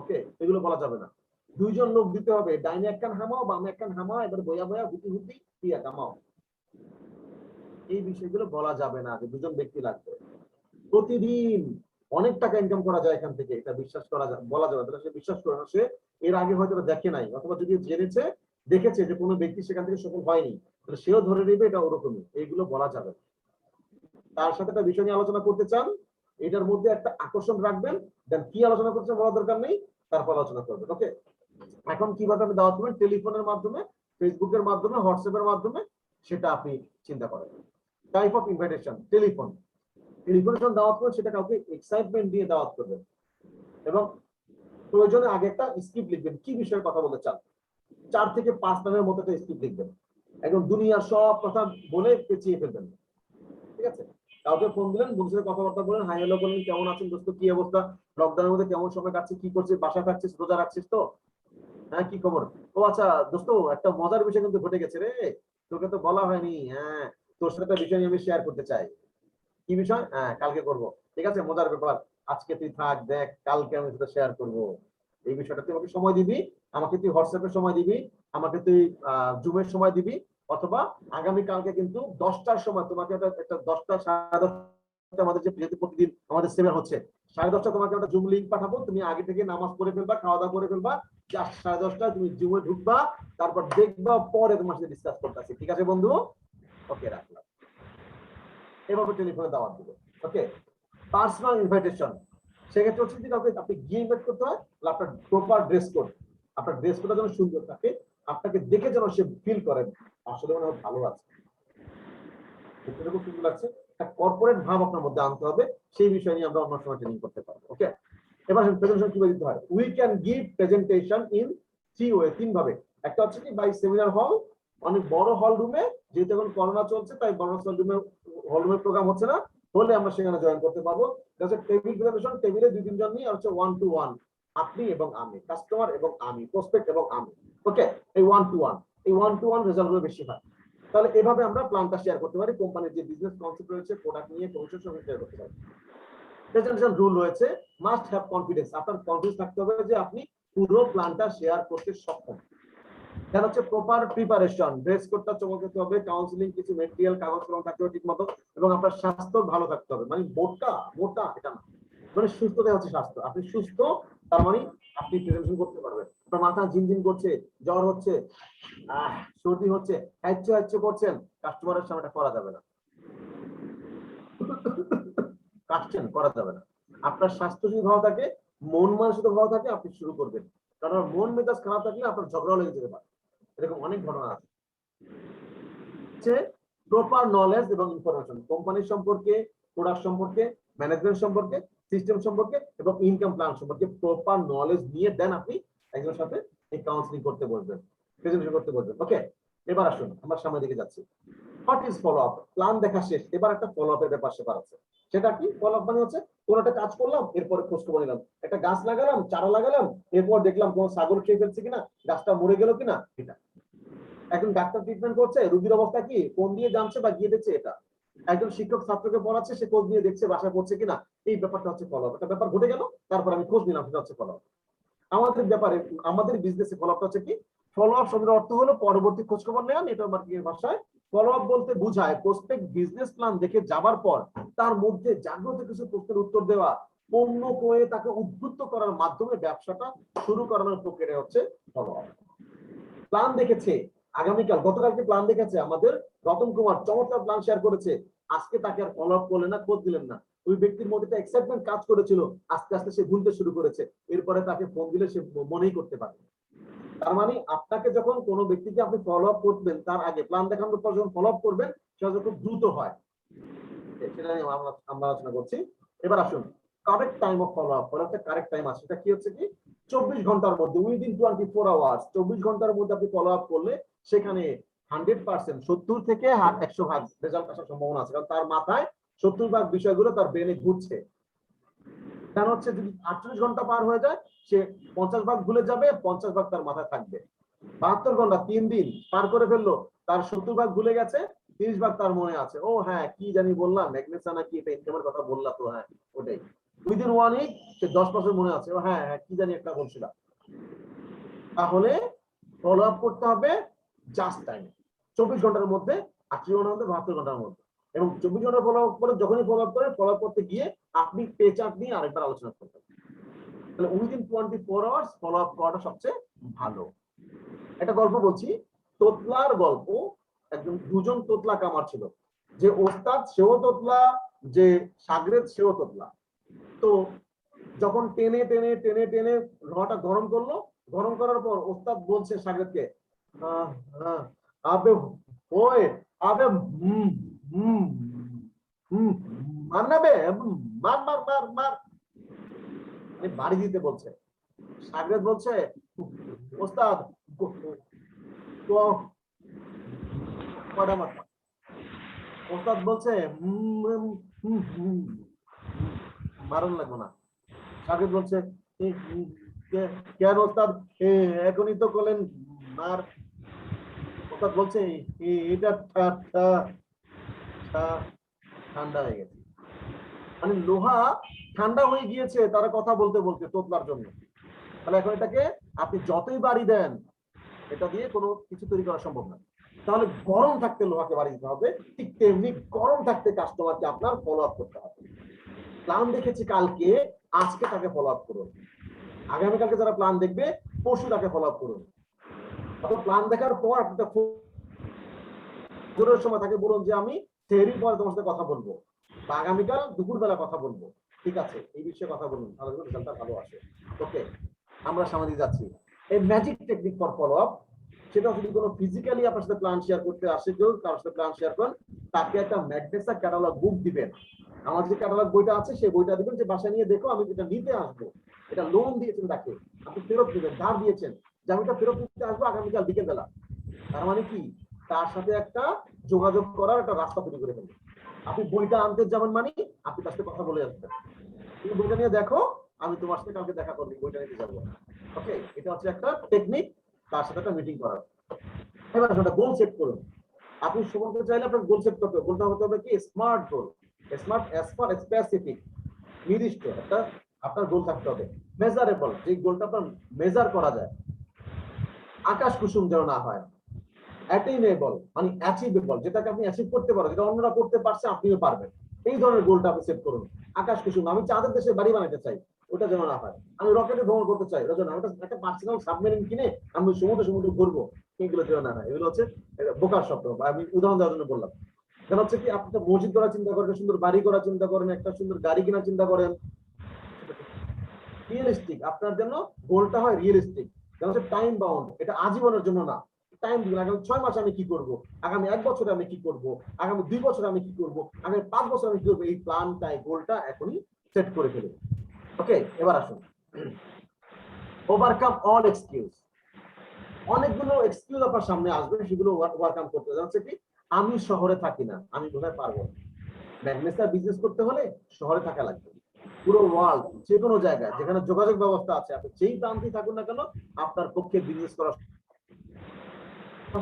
ওকে, এগুলো বলা যাবে না। দুইজন লোক দিতে হবে, ডাইনে একখান হামাও বামে একখান হামাও, এবার বইয়া বইয়া হুটি হুটি দিয়া কামাও, এই বিষয়গুলো বলা যাবে না যে দুজন ব্যক্তি লাগবে। প্রতিদিন অনেক টাকা ইনকাম করা যায় এখান থেকে, এটা বিশ্বাস করা যায়, বলা যাবে না। সে বিশ্বাস করে না, সে এর আগে হয়তো দেখে নাই, অথবা যদি জেনেছে দেখেছে যে কোনো ব্যক্তি সেখান থেকে সফল হয়নি, তাহলে সেও ধরে নেবে এটা ওরকমই, এইগুলো বলা যাবে। তার সাথে একটা বিষয় নিয়ে আলোচনা করতে চান, এটার মধ্যে একটা আকর্ষণ রাখবেন, দেন কি আলোচনা করছেন বলার দরকার নেই, তারপর আলোচনা করবেন। ওকে, এখন কিভাবে আপনি দাওয়াত করবেন, টেলিফোনের মাধ্যমে, ফেসবুকের মাধ্যমে, হোয়াটসঅ্যাপের মাধ্যমে, সেটা আপনি চিন্তা করেন। টাইপ অফ ইনভাইটেশন, টেলিফোনের দাওয়াত করবেন, সেটা কাউকে এক্সাইটমেন্ট দিয়ে দাওয়াত করবেন, এবং প্রয়োজনে আগে একটা স্ক্রিপ্ট লিখবেন, কি বিষয়ে কথা বলতে চান, 4 থেকে 5 লাইনের মতো একটা স্ক্রিপ্ট লিখবেন, একদম দুনিয়ার সব কথা বলে পেঁচিয়ে ফেলবেন। ঠিক আছে, কাউকে ফোন দিলেন, বন্ধুর সাথে কথাবার্তা বলেন, হাই হ্যালো বললেন, কেমন আছেন দোস্ত, কি অবস্থা, লকডাউনের মধ্যে কেমন সময় কাটছে, কি করছিস, বাসা থাকছিস, রোজা রাখছিস তো, হ্যাঁ কি খবর, ও আচ্ছা দোস্ত একটা মজার বিষয় কিন্তু ঘটে গেছে রে, তোকে তো বলা হয়নি, হ্যাঁ তোর সাথে একটা বিষয় আমি শেয়ার করতে চাই। কি বিষয়? হ্যাঁ কালকে করব, ঠিক আছে মজার ব্যাপার, আজকে তুই থাক, দেখ কালকে আমি সেটা শেয়ার করব। এই বিষয়টা তুই আমাকে সময় দিবি, আমাকে তুই হোয়াটসঅ্যাপের সময় দিবি, আমাকে তুই জুমের সময় দিবি, অথবা আগামী কালকে কিন্তু 10টার সময় তোমাকে একটা 10টা 10:30 আমাদের যে প্রতিদিন আমাদের সেমিনার হচ্ছে, 10:30 তোমাকে একটা জুম লিংক পাঠাবো, তুমি আগে থেকে নামাজ পড়ে ফেলবা, খাওয়া দাওয়া করে ফেলবা, 10:30 তুমি জুমে ঢুকবা, তারপর দেখবা, পরে তোমার সাথে ডিসকাস করতেছি। ঠিক আছে বন্ধু? ওকে, রাখলাম। এভাবে টেলিফোনে দাওয়াত দিবে। ওকে, পার্সোনাল ইনভাইটেশন, সেক্ষেত্রে হচ্ছে যদি কাউকে আপনি গিয়ে ইনভাইট করতে হয়, আপনার প্রপার ড্রেস কোড, আপনার ড্রেস কোডটা যেন সুন্দর থাকে, আপনাকে দেখে যেন সে ফিল করেন আসলে মনে হয় ভালো আছে, খুব সুন্দর লাগছে, একটা কর্পোরেট ভাব আপনার মধ্যে আনতে হবে। সেই বিষয় নিয়ে আমরা অন্য সময় ট্রেনিং করতে পারবো। ওকে, এবার প্রেজেন্টেশন কিভাবে দিতে হয়, we can give presentation in 3 way, 3 ভাবে। একটা হচ্ছে কি বাই সেমিনার হল, অনেক বড় হল রুমে, যেহেতু এখন করোনা চলছে তাই বড় হল রুমে প্রোগ্রাম হচ্ছে না, হলে আমরা সেখানে জয়েন করতে পারবো। টেবিল প্রেজেন্টেশন, টেবিলে 2-3 জন নিয়ে, আর হচ্ছে 1-to-1, আপনি এবং আমি, কাস্টমার এবং আমি, প্রসপেক্ট এবং আমি। ওকে, এই 1-to-1, এই 1-to-1 রেজাল্ট গুলো বেশি হয়। তাহলে এভাবে আমরা প্ল্যানটা শেয়ার করতে পারি, কোম্পানির যে বিজনেস কনসেপ্ট রয়েছে, প্রোডাক্ট নিয়ে কমিশন সঙ্গে শেয়ার করতে পারি। প্রেজেন্টেশন রুল রয়েছে, মাস্ট হ্যাভ কনফিডেন্স, আপনার কনফিডেন্স থাকতে হবে যে আপনি পুরো প্ল্যানটা শেয়ার করতে সক্ষম। দেন হচ্ছে প্রপার প্রিপারেশন, ড্রেস কোডটা চমকাতে হবে, কাউন্সিলিং কিছু মেটেরিয়াল কাগজ কলম থাকতে হবে ঠিক মতো, এবং আপনার স্বাস্থ্য ভালো থাকতে হবে, মানে মোটা এটা না, মানে সুস্থতা হচ্ছে স্বাস্থ্য। আপনি সুস্থ, তার মানে আপনি প্রেজেন্টেশন করতে পারবেন। আপনার মাথা ঝিনঝিন করছে, জ্বর হচ্ছে, সর্দি হচ্ছে, হ্যাচ্চে করছেন, কাস্টমারের সামনে এটা করা যাবে না, কাটছেন করা যাবে না। আপনার স্বাস্থ্য যদি ভালো থাকে, মন মানসিক ভালো থাকে, আপনি শুরু করবেন। কারণ মন মেজাজ খারাপ থাকলে আপনার ঝগড়া লেগে যেতে পারে, এরকম অনেক ঘটনা আছে। প্রপার নলেজ এবং ইনফরমেশন, কোম্পানি সম্পর্কে, প্রোডাক্ট সম্পর্কে, ম্যানেজমেন্ট সম্পর্কে, সিস্টেম সম্পর্কে এবং ইনকাম প্ল্যান সম্পর্কে প্রপার নলেজ নিয়ে দেন আপনি একজনের সাথে এই কাউন্সিলিং করতে বলবেন, প্রেজেন্টেশন করতে বলবেন। ওকে, এবার আসুন আমরা সামনের দিকে যাচ্ছি। What is follow up? Plan দেখা শেষ, এবার একটা ফলো আপের ব্যাপার সেপার আছে। সেটা কি ফলো আপ? মানে হচ্ছে কোন একটা কাজ করলাম, এরপরে খোঁজ খবর নিলাম, একটা গাছ লাগালাম, চারা লাগালাম, এরপর দেখলাম কোন ছাগল খেয়ে ফেলছে কিনা, গাছটা মরে গেল কিনা, এটা। একজন ডাক্তার ট্রিটমেন্ট করছে, রোগীর অবস্থা কি কোন দিয়ে জানছে বা গিয়ে দেখছে, এটা। একজন শিক্ষক ছাত্রকে পড়াচ্ছে, সে খোঁজ নিয়ে দেখছে বাসায় পড়ছে কিনা, এই ব্যাপারটা হচ্ছে ফলো আপ। একটা ব্যাপার ঘটে গেল, তারপর আমি খোঁজ নিলাম, সেটা হচ্ছে ফলো আপ। আমাদের ব্যাপারে, আমাদের বিজনেসে ফলো আপটা হচ্ছে কি, ফলো আপ শব্দের অর্থ হলো পরবর্তী খোঁজ খবর নেওয়া, নেটওয়ার্ক মার্কেটিং এর ভাষায় ফলো আপ বলতে বোঝায় প্রসপেক্ট বিজনেস প্ল্যান দেখে যাবার পর তার মধ্যে জাগ্রত কিছু প্রশ্নের উত্তর দেওয়া, পণ্য ক্রয়ে তাকে উদ্বুদ্ধ করার মাধ্যমে ব্যবসাটা শুরু করানোর প্রক্রিয়া হচ্ছে ফলো আপ। প্ল্যান দেখেছে আগামীকাল, গতকালকে প্ল্যান দেখেছে আমাদের রতন কুমার, চমৎকার প্ল্যান শেয়ার করেছে, আজকে তাকে আর ফলো আপ করলেন না, খোঁজ দিলেন না। ওই ব্যক্তির মধ্যে একটা এক্সাইটমেন্ট কাজ করেছিল, আস্তে আস্তে সে ভুলতে শুরু করেছে, এরপরে তাকে ফোন দিলে সে মনেই করতে পারে। তার মানে আপনাকে যখন কোনো ব্যক্তিকে আপনি ফলো আপ করবেন, তার আগে প্ল্যান দেখানোর পর যখন ফলো আপ করবেন সেটা যখন দ্রুত হয়, সেটা নিয়ে আমরা আলোচনা করছি। এবার আসুন correct time of follow up. Follow আপের কারেক্ট টাইম আছে, এটা কি হচ্ছে কি 24 ঘন্টার মধ্যে, উইদিন 24 আওয়ার্স, 24 ঘন্টার মধ্যে আপনি ফলো আপ করলে সেখানে 100% 70 থেকে 100 ভাগ রেজাল্ট আসার সম্ভাবনা আছে, কারণ তার মাথায় 70 ভাগ বিষয়গুলো তার ব্রেনে ঘুরছে। কারণ হচ্ছে যদি 48 ঘন্টা পার হয়ে যায় সে 50 ভাগ ভুলে যাবে, 50 ভাগ তার মাথায় থাকবে। 72 ঘন্টা 3 দিন পার করে ফেললো, তার 70 ভাগ ভুলে গেছে, 30 ভাগ তার মনে আছে, ও হ্যাঁ কি জানি বললাম ম্যাগনেসিয়াম নাকি এটা ইনকামের কথা বললা তো, হ্যাঁ ওটাই। উইদিন 1 উইক সে 10% মনে আছে, ও হ্যাঁ হ্যাঁ কি জানি একটা বলছিলাম। তাহলে ফলো আপ করতে হবে জাস্ট টাইম, 24 ঘন্টার মধ্যে, 80 ঘন্টার মধ্যে, 72 ঘন্টার মধ্যে। এবং 24 ঘন্টা ফলো আপ করে যখনই ফলো আপ করে, ফলো আপ করতে গিয়ে আপনি পে চার্ট নিয়ে আরেকবার আলোচনা করবেন। তাহলে উইদিন 24 আওয়ার্স ফলো আপ করাটা সবচেয়ে ভালো। একটা গল্প বলছি, তোতলার গল্প। দুজন তোতলা কামার ছিল, যে ওস্তাদ সেও তোতলা, যে সাগরেদ সেও তোতলা। তো যখন টেনে টেনে টেনে টেনে লোহাটা গরম করলো, গরম করার পর ওস্তাদ বলছে সাগরেদকে, আবে ওই আবে মার না বে, মার মার মার মার, বাড়ি দিতে বলছে। সাগরেদ বলছে, ওস্তাদ ওস্তাদ বলছে মারণ লাগবে না। সাগরেদ বলছে কেন ওস্তাদ এখনই তো করলেন মার। ওস্তাদ বলছে এটা ঠান্ডা হয়ে গেছে, মানে লোহা ঠান্ডা হয়ে গিয়েছে তারা কথা বলতে বলতে তোতলার জন্য। তাহলে এখন এটাকে আপনি যতই বাড়ি দেন এটা দিয়ে কোনো কিছু তৈরি করা সম্ভব না। তাহলে গরম থাকতে লোহাকে বাড়ি দিতে হবে, ঠিক তেমনি গরম থাকতে কাস্টমারকে আপনার ফলো আপ করতে হবে। প্ল্যান দেখেছি কালকে, আজকে তাকে ফলো আপ করুন। আগামীকালকে যারা প্ল্যান দেখবে পরশু তাকে ফলো আপ করুন। অথবা প্ল্যান দেখার পর আপনার জোরের সময় তাকে বলুন যে আমি সেহরির পরে তোমার সাথে কথা বলবো, বা আগামীকাল দুপুরবেলা কথা বলবো, ঠিক আছে এই বিষয়ে কথা বলুন, তাহলে রেজাল্টটা ভালো আসে। ওকে, আমরা সামনে দিয়ে যাচ্ছি। এই magic technique for follow up, সেটা যদি কোনো ফিজিক্যালি আপনার সাথে প্ল্যান শেয়ার করতে আসে, কেউ কারোর সাথে প্ল্যান শেয়ার করেন, তাকে একটা ম্যাগনেসা ক্যাটালগ বুক দিবেন। আমার যে ক্যাটালগ বইটা আছে সেই বইটা দিবেন, যে বাসায় নিয়ে দেখো আমি এটা নিতে আসবো, এটা লোন দিয়েছেন তাকে, আপনি ফেরত দিবেন, ধার দিয়েছেন, যে আমি এটা ফেরত দিতে আসবো আগামীকাল বিকেল বেলা। তার মানে কি, তার সাথে একটা যোগাযোগ করার একটা রাস্তা তৈরি করে ফেলবেন। আপনি বইটা আনতে যাবেন মানে আপনি তার সাথে কথা বলে আসবেন, তুমি বইটা নিয়ে দেখো, আমি তোমার সাথে কালকে দেখা করবো, বইটা নিতে যাবো। ওকে, এটা হচ্ছে একটা টেকনিক তার সাথে একটা মিটিং করার। এবার একটা গোল সেট করুন। আপনি সময় চাইলে আপনার গোল সেট করতে হবে, গোলটা হতে হবে কি smart goal, smart as for specific, নির্দিষ্ট একটা আপনার গোল থাকতে হবে। মেজারেবল, যে গোলটা আপনার মেজার করা যায়, আকাশ কুসুম যেন না হয়। অ্যাটেইনেবল মানে অ্যাচিভেবল, যেটাকে আপনি অ্যাচিভ করতে পারেন, যেটা অন্যরা করতে পারছে আপনিও পারবেন, এই ধরনের গোলটা আপনি সেট করুন। আকাশ কুসুম, আমি চাঁদের দেশে বাড়ি বানাতে চাই, ওটা যেন না হয়। আমি রকেটে ভ্রমণ করতে চাই, ওটা যেন না, ওটা একটা পার্সোনাল সাবমেরিন কিনে আমি সমুদ্র ঘুরবো, এগুলো যেন না হয়। এগুলো হচ্ছে বোকার স্বপ্ন, বা আমি উদাহরণ দেওয়ার জন্য বললাম। কারণ হচ্ছে কি, আপনি একটা মসজিদ করার চিন্তা করেন, সুন্দর বাড়ি করার চিন্তা করেন, একটা সুন্দর গাড়ি কেনার চিন্তা করেন, রিয়েলিস্টিক আপনার জন্য গোলটা হয় রিয়েলিস্টিক, যেন হচ্ছে টাইম বাউন্ড, এটা আজীবনের জন্য না। টাইম দিবেন, আগামী 6 মাসে আমি কি করব, আগামী 1 বছরে আমি কি করব, আগামী 2 বছরে আমি কি করব, আগামী 5 বছরে আমি কি করবো, এই প্ল্যানটাই গোলটা এখনই সেট করে ফেলুন। ওকে, এবার আসুন ওভারকাম অল এক্সকিউজ। অনেকগুলো এক্সকিউজ আপনার সামনে আসবে, সেগুলো ওভারকাম করতে যাচ্ছে কি, আমি শহরে থাকি না, আমি বোধহয় পারবো না। ম্যাগনেসিয়া বিজনেস করতে হলে শহরে থাকা লাগবে। পুরো ওয়ার্ল্ড যে কোনো জায়গায় যেখানে যোগাযোগ ব্যবস্থা আছে, আপনি যেই প্রান্তেই থাকুন না কেন, আপনার পক্ষে বিজনেস করা,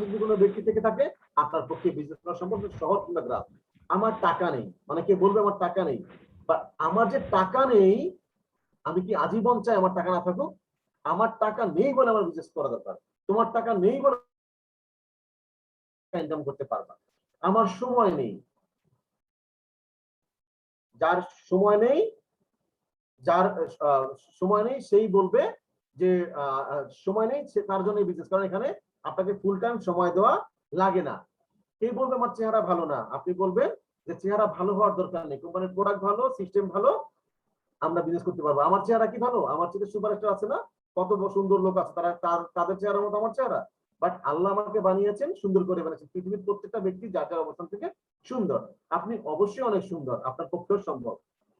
যদি কোনো ব্যক্তি থেকে থাকে আপনার পক্ষে বিজনেস করা সম্ভব, শহর কিংবা গ্রাম। আমার টাকা নেই, মানে কে বলবে আমার টাকা নেই, বা আমার যে টাকা নেই, আমি কি আজীবন চাই আমার টাকা না থাকুক? আমার টাকা নেই বলে আমার বিজনেস করা দরকার। তোমার টাকা নেই বলে ইনকাম করতে পারবা। আমার সময় নেই, যার সময় নেই, যার সময় নেই সেই বলবে যে সময় নেই, সে তার জন্য বিজনেস। কারণ এখানে আপনাকে ফুল টাইম সময় দেওয়া লাগে না। কে বলবে আমার চেহারা ভালো না, আপনি বলবেন যে চেহারা ভালো হওয়ার দরকার নেই, কোম্পানির প্রোডাক্ট ভালো, সিস্টেম ভালো, আমরা বিজনেস করতে পারবো। আমার চেহারা কি ভালো, আমার চেয়ে সুপারস্টার আছে না, কত সুন্দর লোক আছে, তারা তাদের চেহারার মতো আমার চেহারা। বাট আল্লাহ আমাকে বানিয়েছেন, সুন্দর করে বানিয়েছেন। পৃথিবীর প্রত্যেকটা ব্যক্তি যার যার অবস্থান থেকে সুন্দর। আপনি অবশ্যই অনেক সুন্দর, আপনার পক্ষেও সম্ভব।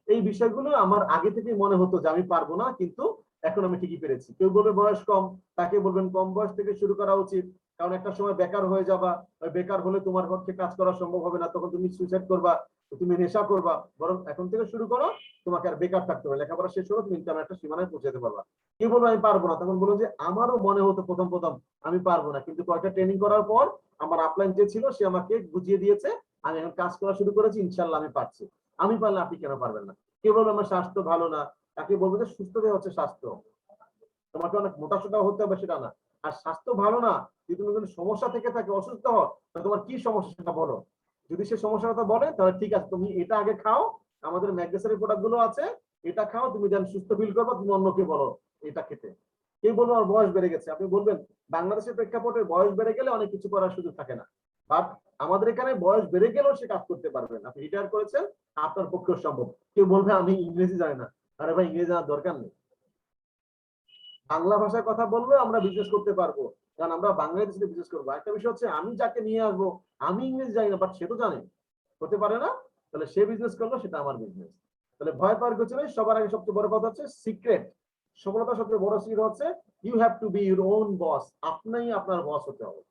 এই বিষয়গুলো আমার আগে থেকে মনে হতো যে আমি পারবো না, কিন্তু এখন আমি ঠিকই পেরেছি। কেউ বলবে বয়স কম, তাকে বলবেন কম বয়স থেকে শুরু করা উচিত, কারণ একটা সময় বেকার হয়ে যাবা, বেকার হলে তোমার পক্ষে কাজ করা সম্ভব হবে না, তখন তুমি সুইসাইড করবা, তুমি নেশা করবা। বরং এখন থেকে শুরু করো, তোমাকে আর বেকার থাকতে হবে, লেখাপড়া শেষ হলো, তুমি ইনকামের একটা সীমানায় পৌঁছাতে পারবা। কি বলবো আমি পারবো না, তখন বলবো যে আমারও মনে হতো প্রথম প্রথম আমি পারবো না, কিন্তু কয়েকটা ট্রেনিং করার পর আমার আপলাইন যে ছিল সে আমাকে বুঝিয়ে দিয়েছে, আমি এখন কাজ করা শুরু করেছি, ইনশাল্লাহ আমি পারছি। আমি পারলে আপনি কেন পারবেন না? কেউ বলবে আমার স্বাস্থ্য ভালো না, তাকে বলবো যে সুস্থ দেহ হচ্ছে স্বাস্থ্য। তোমাকে অনেক মোটাসোটা হতে হবে সেটা না। আর স্বাস্থ্য ভালো না, যদি তুমি কোনো সমস্যা থেকে থাকে, অসুস্থ হও, তাহলে তোমার কি সমস্যা সেটা বলো। যদি সে সমস্যার কথা বলে তাহলে ঠিক আছে, তুমি এটা আগে খাও, আমাদের ম্যাগনেসিয়াম প্রোডাক্ট গুলো আছে, এটা খাও, তুমি যেন সুস্থ ফিল করবো, তুমি অন্যকে বলো এটা খেতে। কেউ বলবো আমার বয়স বেড়ে গেছে, আপনি বলবেন বাংলাদেশের প্রেক্ষাপটে বয়স বেড়ে গেলে অনেক কিছু করার সুযোগ থাকে না। বাট আমাদের এখানে বয়স বেড়ে গেলেও সে কাজ করতে পারবেন। আপনি রিটায়ার করেছেন, আপনার পক্ষে সম্ভব। কেউ বলবে আমি ইংরেজি জানি না, আরে ভাই ইংরেজি জানার দরকার নেই, বাংলা ভাষায় কথা বললে আমরা বিজনেস করতে পারবো, কারণ আমরা বাংলাদেশে বিজনেস করবো। একটা বিষয় হচ্ছে আমি যাকে নিয়ে আসবো, আমি ইংরেজি জানি না, বাট সে তো জানে, হতে পারে না, তাহলে সে বিজনেস করলো, সেটা আমার বিজনেস। তাহলে ভয় পাওয়ার কিছু নেই। সবার আগে সবচেয়ে বড় কথা হচ্ছে সিক্রেট, সফলতার সবচেয়ে বড় সিক্রেট হচ্ছে you have to be your own boss. আপনিই আপনার বস হতে হবে।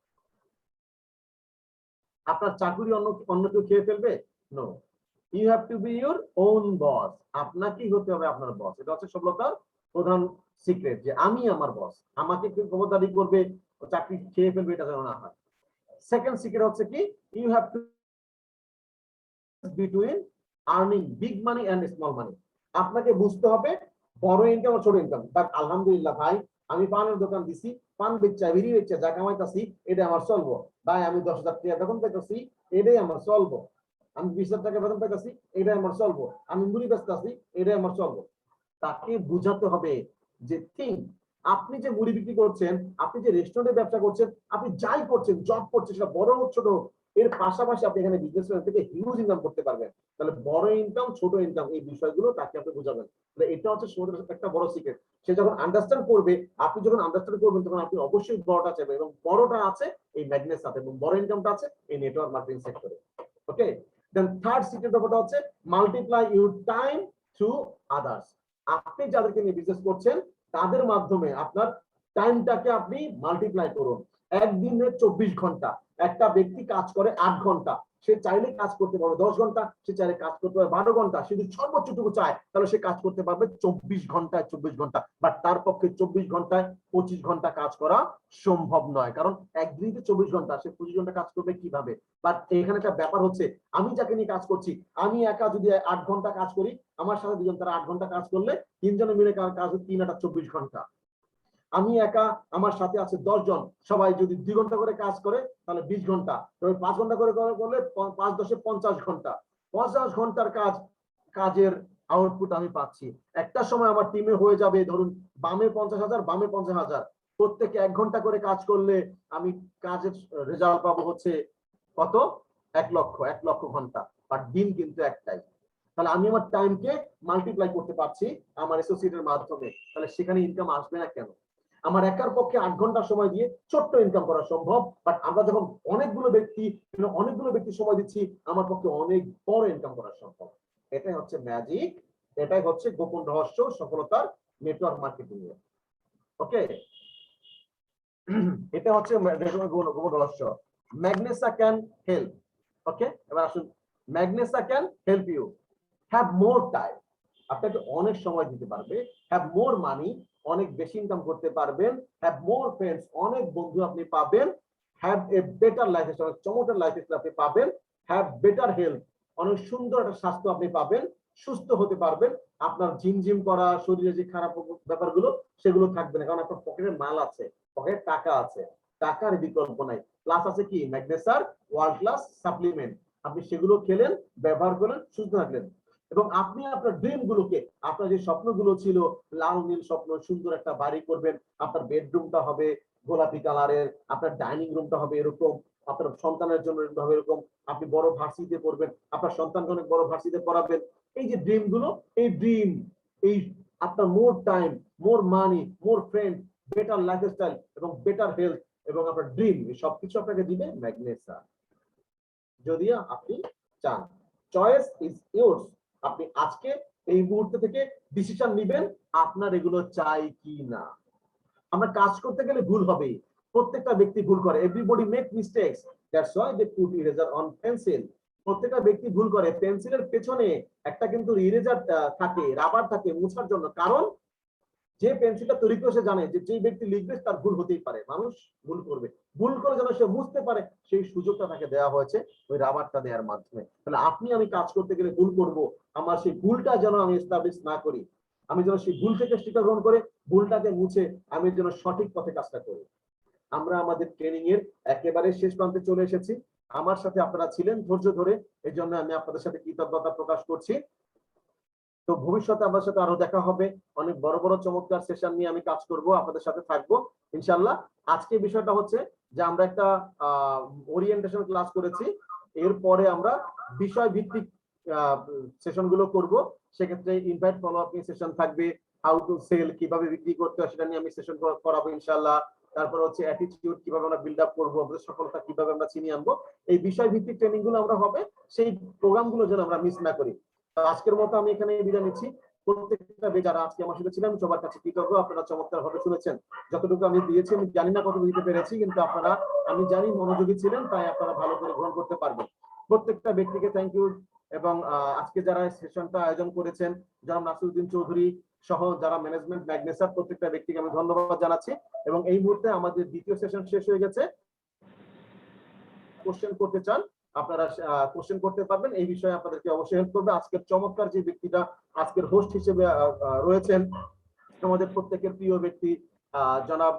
আপনার চাকরি অন্য অন্য কেউ খেয়ে ফেলবে? No, you have to be your own boss. আপনাকেই হতে হবে আপনার বস। এটা হচ্ছে সফলতার প্রধান সিক্রেট, যে আমি আমার বস, আমাকে কেউ ক্ষমতাধি করবে, চাকরি খেয়ে ফেলবে, এটা যেন না হয়। সেকেন্ড সিক্রেট হচ্ছে কি, you have to between earning big money and small money. আপনাকে বুঝতে হবে বড় ইনকাম আর ছোট ইনকাম। বাট আলহামদুলিল্লাহ ভাই, আমি পানের দোকান দিছি, পান বেচা, বিড়ি বেচা যা কামাইতাছি এটা আমার চলবো। ভাই আমি 10,000 টাকা বেতন পাইতাছি, এটাই আমার চলবো। আমি 20,000 টাকা বেতন পাইতাছি, এটাই আমার চলবো। আমি মুড়ি বেচতাছি, এটাই আমার চলবো। তাকে বুঝাতে হবে যে থিং, আপনি যে মুড়ি বিক্রি করছেন, আপনি যে রেস্টুরেন্টে ব্যবসা করছেন, আপনি যাই করছেন, জব করছেন, সেটা বড় হোক ছোট হোক, এর পাশাপাশি আপনি এখানে বিজনেস থেকে হিউজ ইনকাম করতে পারবেন। তাহলে বড় ইনকাম ছোট ইনকাম এই বিষয়গুলো তাকে আপনি বুঝাবেন। এটা হচ্ছে একটা বড় সিক্রেট। সে যখন আন্ডারস্ট্যান্ড করবে, আপনি যখন আন্ডারস্ট্যান্ড করবেন, তখন আপনি অবশ্যই বড়টা চাইবেন, এবং বড়টা আছে এই ম্যাগনেস সাথে, এবং বড় ইনকামটা আছে এই নেটওয়ার্ক মার্কেটিং সেক্টরে। ওকে, দেন থার্ড সিক্রেট ব্যাপারটা হচ্ছে multiply your time through others. আপনি যাদেরকে নিয়ে বিজনেস করছেন তাদের মাধ্যমে আপনার টাইমটাকে আপনি মাল্টিপ্লাই করুন। একদিনে 24 ঘন্টা, একটা ব্যক্তি কাজ করে 8 ঘন্টা, সে চাইলে কাজ করতে পারবে 10 ঘন্টা, সে চাইলে কাজ করতে পারবে 12 ঘন্টা, সে যদি সর্বোচ্চটুকু চায় তাহলে সে কাজ করতে পারবে 24 ঘন্টায় 24 ঘন্টা। বাট তার পক্ষে 24 ঘন্টায় 25 ঘন্টা কাজ করা সম্ভব নয়, কারণ একদিনে 24 ঘন্টা, সে 25 ঘন্টা কাজ করবে কিভাবে? বাট এখানে একটা ব্যাপার হচ্ছে, আমি যাকে নিয়ে কাজ করছি, আমি একা যদি 8 ঘন্টা কাজ করি, আমার সাথে দুজন তারা 8 ঘন্টা কাজ করলে তিনজনে মিলে কাজ 3/8 24 ঘন্টা। আমি একা, আমার সাথে আছে 10 জন, সবাই যদি 2 ঘন্টা করে কাজ করে তাহলে 20 ঘন্টা, তবে 5 ঘন্টা করে করলে 5 10 50 ঘন্টা। 50 ঘন্টার কাজের আউটপুট আমি পাচ্ছি। একটা সময় আমার টিমে হয়ে যাবে ধরুন বামে 50,000, বামে 50,000, প্রত্যেকে 1 ঘন্টা করে কাজ করলে আমি কাজের রেজাল্ট পাবো হচ্ছে কত? 1 লক্ষ ঘন্টা। বাট দিন কিন্তু একটাই। তাহলে আমি আমার টাইমকে মাল্টিপ্লাই করতে পারছি আমার অ্যাসোসিয়েটের মাধ্যমে, তাহলে সেখানে ইনকাম আসবে না কেন? আমার একার পক্ষে 8 ঘন্টা সময় দিয়ে ছোট্ট ইনকাম করা সম্ভব, বাট আমরা যখন অনেকগুলো ব্যক্তি সময় দিচ্ছি, আমার পক্ষে অনেক বড় ইনকাম করা সম্ভব। এটাই হচ্ছে ম্যাজিক, এটাই হচ্ছে গোপন রহস্য সফলতার নেটওয়ার্ক মার্কেটিং এর। ওকে, এটা হচ্ছে গোপন রহস্য। ম্যাগনেসা ক্যান হেল্প। ওকে, এবার আসুন, Magnessa can help you have more time. আপনাকে অনেক সময় দিতে পারবে, হ্যাভ মোর মানি, অনেক বেশি ইনকাম করতে পারবেন, হ্যাভ মোর ফ্রেন্ডস, অনেক বন্ধু আপনি পাবেন, have a better life style, চমৎকার লাইফ স্টাইল আপনি পাবেন, হ্যাভ বেটার হেলথ, অনেক সুন্দর একটা স্বাস্থ্য আপনি পাবেন, সুস্থ হতে পারবেন, আপনার ঝিমঝিম করা শরীরে যে খারাপ ব্যাপারগুলো সেগুলো থাকবে না, কারণ আপনার পকেটে মাল আছে, পকেটে টাকা আছে। টাকার বিকল্প নাই। প্লাস আছে কি ম্যাগনেসার ওয়ার্ল্ড ক্লাস সাপ্লিমেন্ট, আপনি সেগুলো খেলেন, ব্যবহার করলেন, সুস্থ থাকলেন। এবং আপনি আপনার ড্রিম গুলোকে, আপনার যে স্বপ্নগুলো ছিল, লাল নীল স্বপ্ন, সুন্দর একটা বাড়ি করবেন, আপনার বেডরুমটা হবে গোলাপি কালারের, আপনার ডাইনিং রুমটা হবে এরকম, আপনার সন্তানের জন্য হবে এরকম, আপনি বড় ভার্সিটিতে পড়বেন, আপনার সন্তানকে অনেক বড় ভার্সিটিতে পড়াবেন। এই যে ড্রিম গুলো, এই ড্রিম, এই আপনার মোর টাইম, মোর মানি, মোর ফ্রেন্ড, বেটার লাইফস্টাইল এবং বেটার হেলথ এবং আপনার ড্রিম, এই সবকিছু আপনাকে দিবে ম্যাগনেসা, যদি আপনি চান। Choice is yours. আপনি আজকে এই মুহূর্তে থেকে ডিসিশন নেবেন আপনার এগুলো চাই কি না। আমরা কাজ করতে গেলে ভুল হবে, প্রত্যেকটা ব্যক্তি ভুল করে, everybody make mistakes, that's why they put eraser on pencil. প্রত্যেকটা ব্যক্তি ভুল করে, পেন্সিলের পেছনে একটা কিন্তু ইরেজার থাকে, রাবার থাকে মোছার জন্য। কারণ যে পেন্সিলটা তৈরি করে সে জানে যে ব্যক্তি লিখবে তার ভুল হতেই পারে, মানুষ ভুল করবে, ভুল করে যেন সে বুঝতে পারে সেই সুযোগটা তাকে দেওয়া হয়েছে ওই রাবারটা দেওয়ার মাধ্যমে। তাহলে আপনি আমি কাজ করতে গেলে ভুল করব, আমার সেই ভুলটা যেন আমি এস্টাবলিশ না করি, আমি যেন সেই ভুল থেকে শিক্ষা গ্রহণ করে ভুলটাকে মুছে আমি যেন সঠিক পথে কাজটা করি। আমরা আমাদের ট্রেনিং এর একেবারে শেষ প্রান্তে চলে এসেছি। আমার সাথে আপনারা ছিলেন ধৈর্য ধরে, এই জন্য আমি আপনাদের সাথে কৃতজ্ঞতা প্রকাশ করছি। তো ভবিষ্যতে আপনার সাথে আরো দেখা হবে, অনেক বড় বড় চমৎকার সেশন নিয়ে আমি কাজ করব, আপনাদের সাথে থাকবো ইনশাআল্লাহ। আজকে বিষয়টা হচ্ছে যে আমরা একটা ওরিয়েন্টেশন ক্লাস করেছি, এরপরে আমরা বিষয় ভিত্তিক সেশন গুলো করব। সেক্ষেত্রে ইনভাইট ফলো আপ সেশন থাকবে, হাউ টু সেল, কিভাবে বিক্রি করতে হয় সেটা নিয়ে আমি সেশন করাবো ইনশাআল্লাহ। তারপর হচ্ছে অ্যাটিটিউড কিভাবে আমরা বিল্ড আপ করবো, আমাদের সফলতা কিভাবে আমরা চিনিয়ে আনবো, এই বিষয় ভিত্তিক ট্রেনিং গুলো আমরা হবে, সেই প্রোগ্রাম গুলো যেন আমরা মিস না করি। আজকের মতো আমি এখানে বিদায় নিচ্ছি। প্রত্যেকটা যারা আজকে আমার সাথে ছিলেন সবার কাছে কৃতজ্ঞ, আপনারা চমৎকার ভাবে শুনেছেন। যতটুকু আমি দিয়েছি আমি জানি না কতটুকু দিতে পেরেছি, কিন্তু আপনারা আমি জানি মনোযোগী ছিলেন, তাই আপনারা ভালো করে গ্রহণ করতে পারবেন। প্রত্যেকটা ব্যক্তিকে থ্যাংক ইউ। এবং আজকে যারা সেশনটা আয়োজন করেছেন, জনাব নাসিরউদ্দিন চৌধুরী সহ যারা ম্যানেজমেন্ট ম্যাগনেসার, প্রত্যেকটা ব্যক্তিকে আমি ধন্যবাদ জানাচ্ছি। এবং এই মুহূর্তে আমাদের দ্বিতীয় সেশন শেষ হয়ে গেছে। কোশ্চেন করতে চান আপনারা কোশ্চেন করতে পারবেন, এই বিষয়ে আপনাদেরকে অবশ্যই হেল্প করবে। আজকের চমৎকার যে ব্যক্তিটা আজকের হোস্ট হিসেবে রয়েছেন, আমাদের প্রত্যেকের প্রিয় ব্যক্তি জনাব